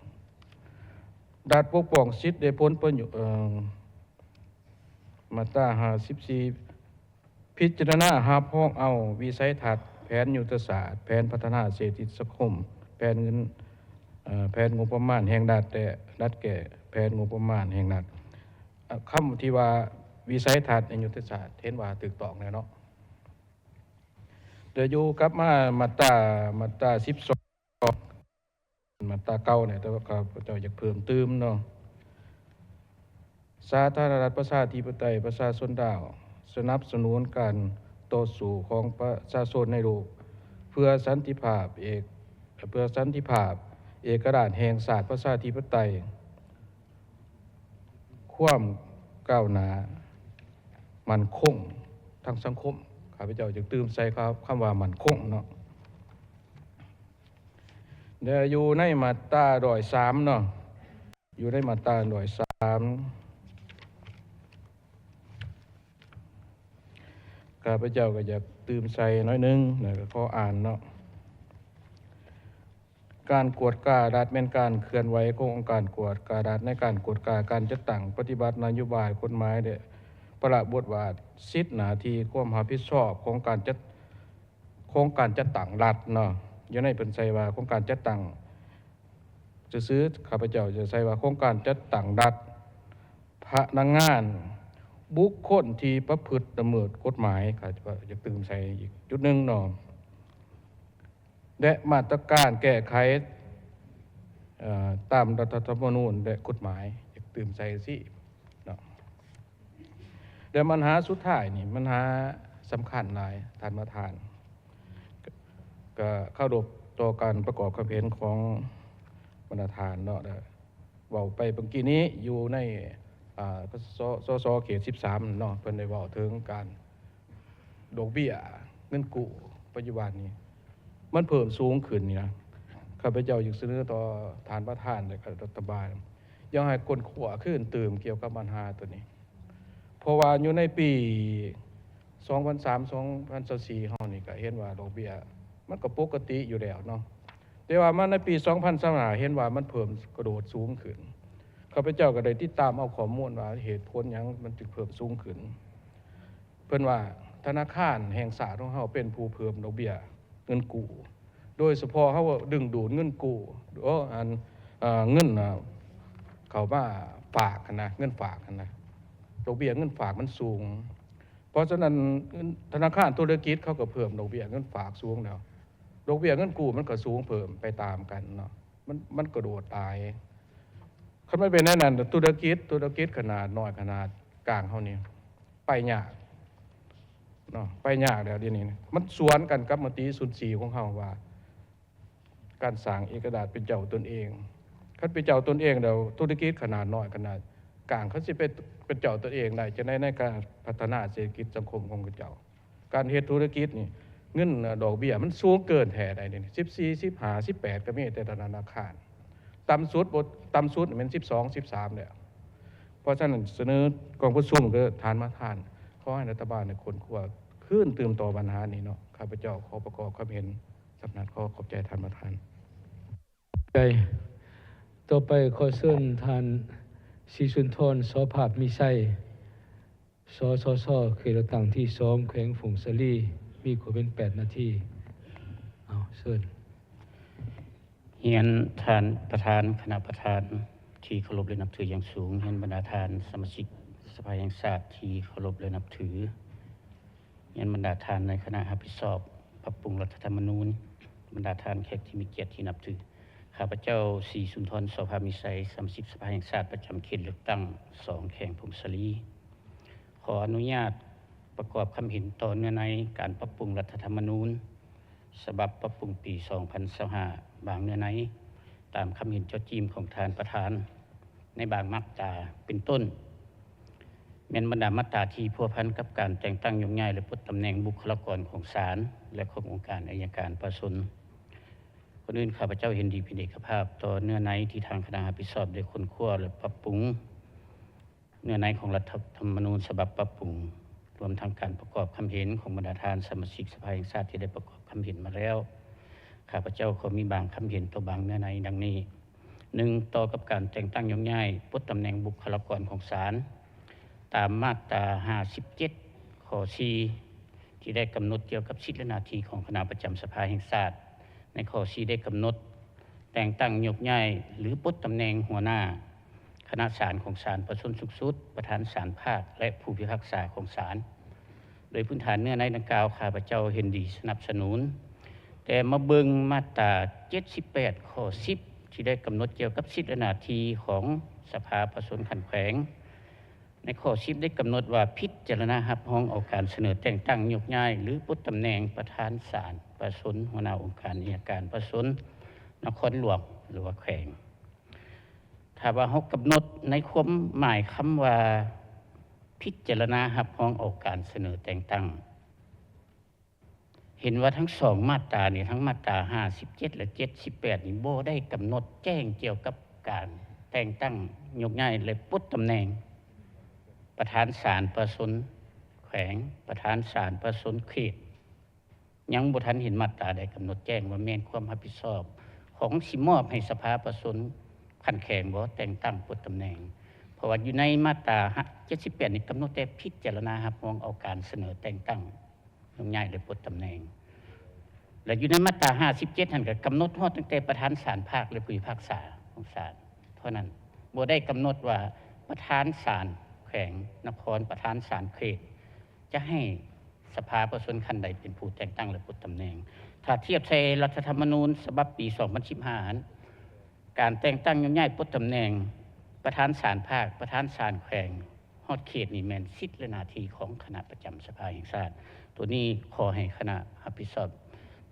ดัดปกป้องสิทธิ์ได้ผลประโยชน์มาตรา54พิจารณาหาพ้องเอาวิสัยทัศน์แผนยุทธศาสตร์แผนพัฒนาเศรษฐกิจสังคมแผนเงินแผนงบประมาณแห่งรัฐแต่รัฐแก่แผนงบประมาณแห่งรัฐคำที่ว่าวิสัยทัศน์ในยุทธศาสตร์เห็นว่าถูกต้องแล้วเนาะเดี๋ยวอยู่กลับมาตรา12มาตราเก่าเนี่ยแต่ว่าข้าพเจ้าอยากเพิ่มเติมเนาะสาธารณรัฐประชาธิปไตยประชาชนลาวสนับสนุนการต่อสู้ของประชาชนในโลกเพื่อสันติภาพเอกราชแห่งชาติประชาธิปไตยความก้าวหน้า มั่นคงทางสังคมข้าพเจ้าจึงตื่มใส่คำว่ามั่นคงเนาะเดี๋ยวอยู่ในมาตรา103เนาะอยู่ในมาตรา103ข้าพเจ้าก็อยากตื่มใส่น้อยนึงแล้วก็ขออ่านเนาะการกวดการัฐเป็นการเคลื่อนไหวขององค์การกวดการัฐในการกวดกาการจัดตั้งปฏิบัตินโยบายกฎหมายเด้ประบทบาทสิทธิหน้าที่ความรับผิดชอบของการจัดตั้งรัฐเนาะอยู่ในเป็นใส่ว่าของการจัดตั้งจะซื้อข้าพเจ้าจะใส่ว่าของการจัดตั้งรัฐพนักงานบุคคลที่ประพฤติละเมิดกฎหมายข้าพเจ้าจะตื่มใส่อีกจุดหนึ่งเนาะและมาตรการแก้ไขตามรัฐธรรมนูญและกฎหมายจะตื่มใส่สิเนาะแต่ปัญหาสุดท้ายนี่ปัญหาสำคัญหลายท่านประธานก็เข้ารบต่อการประกอบความเห็นของบรรดาทานเนาะเว้าไปเมื่อกี้นี้อยู่ในสสเขต13เนาะเพิ่นได้เว้าถึงการดอกเบี้ยเงินกู้ปัจจุบันนี้มันเพิ่มสูงขึ้นนี่นะข้าพเจ้าอยากเสนอต่อฐานประธานและรัฐบาลยังให้คนขวาขึ้นตื่มเกี่ยวกับปัญหาตัวนี้เพราะว่าอยู่ในปี2003-2024เฮานี่ก็เห็นว่าดอกเบี้ยมันก็ปกติอยู่แล้วเนาะแต่ว่ามันในปี2025เห็นว่ามันเพิ่มกระโดดสูงขึ้นข้าพเจ้าก็ได้ติดตามเอาข้อมูลว่าเหตุผลหยังมันจึงเพิ่มสูงขึ้นเพิ่นว่าธนาคารแห่งชาติของเฮาเป็นผู้เพิ่มดอกเบี้ยเงินกู้โดยเฉพาะเฮาดึงดูดเงินกู้เงินเข้ามาฝากนะเงินฝากนะดอกเบี้ยเงินฝากมันสูงเพราะฉะนั้นธนาคารธุรกิจเขาก็เพิ่มดอกเบี้ยเงินฝากสูงแล้วดอกเบี้ยเงินกู้มันก็สูงเพิ่มไปตามกันเนาะมันกระโดดตายคันไม่เป็นแน่นอนธุรกิจขนาดน้อยขนาดกลางเฮานี่ไปยากเนาะไปยากแล้วเดี๋ยวนี้มันสวนกันกับมติ04ของเฮาว่าการสร้างเอกราชเป็นเจ้าตนเองคันเป็นเจ้าตนเองแล้วธุรกิจขนาดน้อยขนาดกลางเขาสิเป็นเจ้าตนเองได้จะในการพัฒนาเศรษฐกิจสังคมของเจ้าการเฮ็ดธุรกิจนี่เงินดอกเบี้ยมันสูงเกินแท้ได้นี่14 15 18ก็มีแต่ธนาคารต่ำสุดมัน12 13แล้วเพราะฉะนั้นเสนอกองผู้ซุ่มก็ฐานมาทานขอให้รัฐบาลในคนขวาขึ้นตื่มต่อปัญหานี้เนาะข้าพเจ้าขอประกอบความเห็นสำนักขอบใจท่านประธานใจต่อไปขอเชิญท่านศรีสุนทรโสภาพมิไซสสเขตเลือกตั้งที่2แขวงฝงสลีมีขอเป็น8นาทีเอาเชิญ เฮียนท่านประธานคณะประธานที่เคารพและนับถืออย่างสูงเฮียนบรรดาทานสมาชิกสภาแห่งชาติที่เคารพและนับถือเฮียนบรรดาทานในคณะรับผิดชอบปรับปรุงรัฐธรรมนูญบรรดาทานแขกที่มีเกียรติที่นับถือข้าพเจ้าศรีสุนทรโสภาพมิไซสมาชิกสภาแห่งชาติประจำเขตเลือกตั้ง2แขวงผงสลีขออนุญาตประกอบคำเห็นต่อเนื่องในการปรับปรุงรัฐธรรมนูญฉบับปรับปรุงปี2025บางเนื้อในตามคำเห็นเจ้าจีมของท่านประธานในบางมาตราเป็นต้นแม้นบรรดามาตราที่พัวพันกับการแต่งตั้งยกย้ายและปลดตำแหน่งบุคลากรของศาลและขององค์การอัยการประชาชนคนอื่นข้าพเจ้าเห็นดีเป็นเอกภาพต่อเนื้อในที่ทางคณะรับผิดชอบได้ค้นคว้าและปรับปรุงเนื้อในของรัฐธรรมนูญฉบับปรับปรุงรวมทั้งการประกอบคำเห็นของบรรดาทานสมาชิกสภาแห่งชาติที่ได้ประกอบคำเห็นมาแล้วข้าพเจ้าขอมีบางคำเห็นต่อบางเนื้อในดังนี้ 1. ต่อกับการแต่งตั้งยกย้ายปลดตำแหน่งบุคลากรของศาลตามมาตรา57ข้อ4ที่ได้กำหนดเกี่ยวกับสิทธิและหน้าที่ของคณะประจำสภาแห่งชาติในข้อ4ได้กำหนดแต่งตั้งยกย้ายหรือปลดตำแหน่งหัวหน้าคณะศาลของศาลประชาชนสูงสุดประธานศาลภาคและผู้พิพากษาของศาลโดยพื้นฐานเนื้อในดังกล่าวข้าพเจ้าเห็นดีสนับสนุนแต่มาเบิ่งมาตรา78ข้อ10ที่ได้กำหนดเกี่ยวกับสิทธิและหน้าที่ของสภาประชาชนขันแขวงในข้อ10ได้กำหนดว่าพิจารณารับรองเอาการเสนอแต่งตั้งยกย้ายหรือปลดตำแหน่งประธานศาลประชาชนหัวหน้าองค์การอัยการประชาชนนครหลวงหรือว่าแขวงถ้าว่าเขากำหนดในความหมายคำว่า พิจารณารับรองออกการเสนอแต่งตั้งเห็นว่าทั้งสองมาตรานี่ทั้งมาตรา57และ78นี่บ่ได้กำหนดแจ้งเกี่ยวกับการแต่งตั้งยกย้ายและปลดตำแหน่งประธานศาลประชาชนแขวงประธานศาลประชาชนเขตยังบ่ทันเห็นมาตราใดกำหนดแจ้งว่าแม่นความรับผิดชอบของสิมอบให้สภาประชาชนคันแข่งบ่แต่งตั้งปลดตำแหน่งเพราะว่าอยู่ในมาตรา78นี่กำหนดแต่พิจารณารับรองเอาการเสนอแต่งตั้งยกย้ายและปลดตำแหน่งและอยู่ในมาตรา57ท่านก็กำหนดฮอดตั้งแต่ประธานศาลภาคและผู้พิพากษาของศาลเท่านั้นบ่ได้กำหนดว่าประธานศาลแขวงนครประธานศาลเขตจะให้สภาประชาชนคันใดเป็นผู้แต่งตั้งและปลดตำแหน่งถ้าเทียบใช้รัฐธรรมนูญฉบับปี 2015 การแต่งตั้งยกย้ายปลดตำแหน่งประธานศาลภาคประธานศาลแขวงฮอดเขตนี่แม่นสิทธิและหน้าที่ของคณะประจำสภาแห่งชาติตัวนี้ขอให้คณะรับผิดชอบ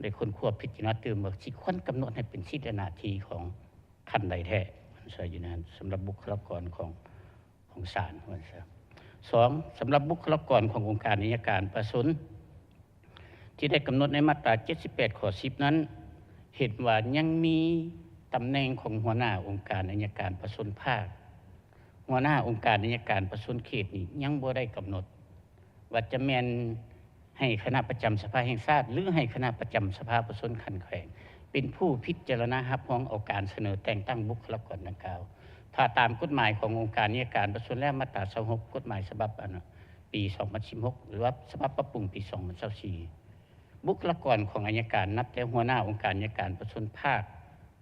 ได้ค้นคว้าพิจารณาเติมว่าสิควรกำหนดให้เป็นสิทธิและหน้าที่ของคันใดแท้มันใช่อยู่นั้นสำหรับบุคลากรของศาลว่าซะ2สำหรับบุคลากรขององค์การอัยการประชาชนที่ได้กำหนดในมาตรา78ข้อ10นั้นเห็นว่ายังมีตำแหน่งของหัวหน้าองค์การอัยการประชาชนภาคหัวหน้าองค์การอัยการประชาชนเขตนี่ยังบ่ได้กำหนดว่าจะแม่นให้คณะประจำสภาแห่งชาติหรือให้คณะประจำสภาประชาชนคันแขวงเป็นผู้พิจารณารับรองเอาการเสนอแต่งตั้งบุคลากรดังกล่าวถ้าตามกฎหมายขององค์การอัยการประชาชนและมาตรา26กฎหมายฉบับปี 2016 หรือว่าฉบับปรับปรุงปี 2024บุคลากรของอัยการนับแต่หัวหน้าองค์การอัยการประชาชนภาค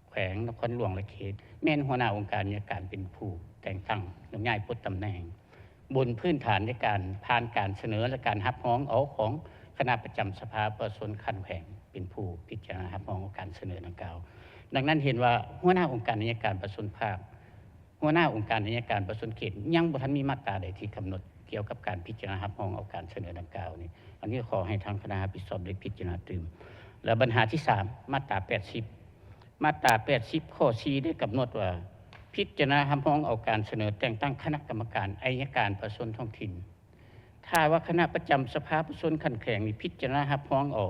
แขวงนครหลวงและเขตแม่นหัวหน้าองค์การอัยการเป็นผู้แต่งตั้งยกย้ายปลดตำแหน่งบนพื้นฐานในการผ่านการเสนอและการรับรองเอาของคณะประจำสภาประชาชนคันแขวงเป็นผู้พิจารณารับรองการเสนอดังกล่าวดังนั้นเห็นว่าหัวหน้าองค์การอัยการประชาชนภาคหัวหน้าองค์การอัยการประชาชนเขตยังบ่ทันมีมาตราใดที่กำหนดเกี่ยวกับการพิจารณารับรองเอาการเสนอดังกล่าวนี้อันนี้ขอให้ทางคณะรับผิดชอบได้พิจารณาตื่มและปัญหาที่3มาตรา80มาตรา80ข้อ4ได้กำหนดว่าพิจารณารับรองเอาการเสนอแต่งตั้งคณะกรรมการอัยการประชาชนท้องถิ่นถ้าว่าคณะประจำสภาประชาชนคันแขวงมีพิจารณารับรองเอา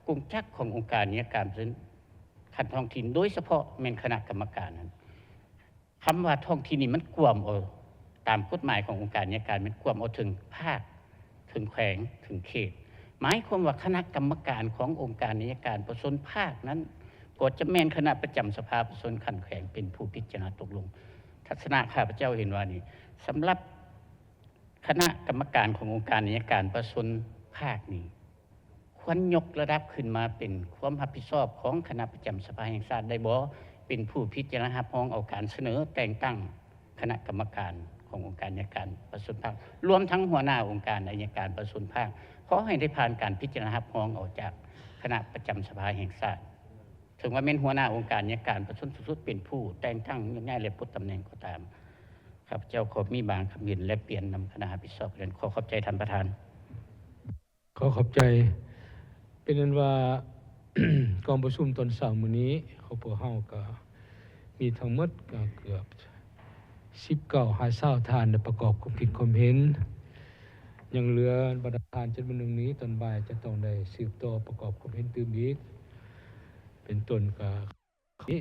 กงจักขององค์การอัยการประชาชนคันท้องถิ่นโดยเฉพาะแม่นคณะกรรมการนั้นคำว่าท้องถิ่นนี่มันกว้างเอาตามกฎหมายขององค์การอัยการมันกว้างเอาถึงภาคถึงแขวงถึงเขตหมายความว่าคณะกรรมการขององค์การอัยการประชาชนภาคนั้นก็จะแม่นคณะประจำสภาประชาชนคันแขวงเป็นผู้พิจารณาตกลงทัศนะข้าพเจ้าเห็นว่านี่สำหรับคณะกรรมการขององค์การอัยการประชาชนภาคนี้ควรยกระดับขึ้นมาเป็นความรับผิดชอบของคณะประจำสภาแห่งชาติได้บ่เป็นผู้พิจารณารับรองเอาการเสนอแต่งตั้งคณะกรรมการขององค์การอัยการประชาชนภาครวมทั้งหัวหน้าองค์การอัยการประชาชนภาคขอให้ได้ผ่านการพิจารณารับรองออกจากคณะประจำสภาแห่งชาติถึงว่าเป็นหัวหน้าองค์การอัยการประชาชนสุดเป็นผู้แต่งตั้งยกย้ายและปลดตำแหน่งก็ตามครับเจ้าขอมีบางคำเห็นและเปลี่ยนนำคณะรับผิดชอบเรียนขอขอบใจท่านประธานขอขอบใจเป็นนั้นว่า กองประชุมตอนเช้ามื้อนี้เขาพวกเฮาก็มีทั้งหมดก็เกือบ19 50ท่านได้ประกอบความคิดความเห็นยังเหลือบรรดาท่านจำนวนหนึ่งนี้ตอนบ่ายจะต้องได้สืบต่อประกอบความเห็นตื่มอีกเป็นต้นก็นี้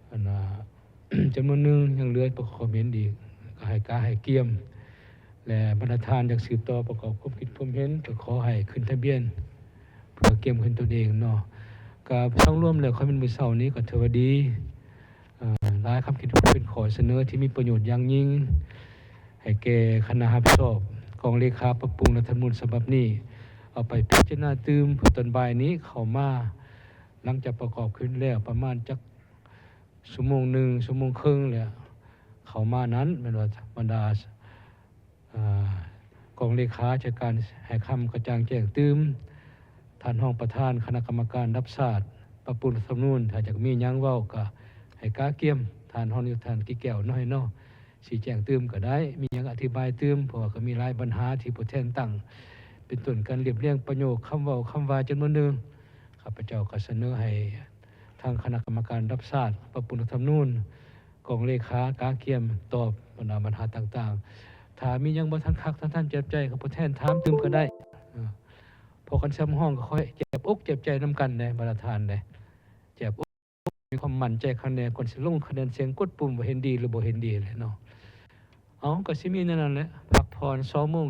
อันน่ะ จำนวนหนึ่งยังเหลือประกอบความเห็นอีกก็ให้เกี่ยมและบรรดาท่านอยากสืบต่อประกอบความคิดความเห็นก็ขอให้ขึ้นทะเบียนเพื่อเกี่ยมขึ้นตนเองเนาะก็ทั้งร่วมแล้วค่อยเป็นมื้อเช้านี้ก็ถือว่าดีหลายคำคิดเป็นขอเสนอที่มีประโยชน์อย่างยิ่งให้แก่คณะรับผิดชอบกองเลขาปรับปรุงรัฐธรรมนูญฉบับนี้เอาไปพิจารณาตื่มเพื่อตอนบ่ายนี้เข้ามาหลังจากประกอบขึ้นแล้วประมาณจักชั่วโมงหนึ่งชั่วโมงครึ่งแล้วเข้ามานั้นแม่นว่าบรรดากองเลขาจัดการให้คำกระจ่างแจ้งตื่มท่านห้องประธานคณะกรรมการรับทราบปรับปรุงรัฐธรรมนูญถ้าอยากมีหยังเว้าก็ให้กาเกี่ยมท่านห้องนี้ท่านกี่แก้วน้อยเนาะชี้แจงตื่มก็ได้มีหยังอธิบายตื่มเพราะว่าก็มีหลายปัญหาที่ผู้แทนตั้งเป็นต้นการเรียบเรียงประโยคคำเว้าคำว่าจำนวนหนึ่งข้าพเจ้าก็เสนอให้ทางคณะกรรมการรับทราบปรับปรุงรัฐธรรมนูญกองเลขากาเกี่ยมตอบบรรดาปัญหาต่างๆ ถ้ามียังบ่ทันคักท่านเจ็บใจก็บ่แทนถามตืมก็ได้พอกันซ้ำห้องก็ค่อยเจ็บอกเจ็บใจนํกันได้บรรทานได้เจ็บอกมีความมั่นใจคะแนนก่อนสิลงคะแนนเสียงกดปุ่มว่าเห็นดีหรือบ่เห็นดีแหละเนาะเอาก็สิมีนั่นแหละพักผ่อน2 โมง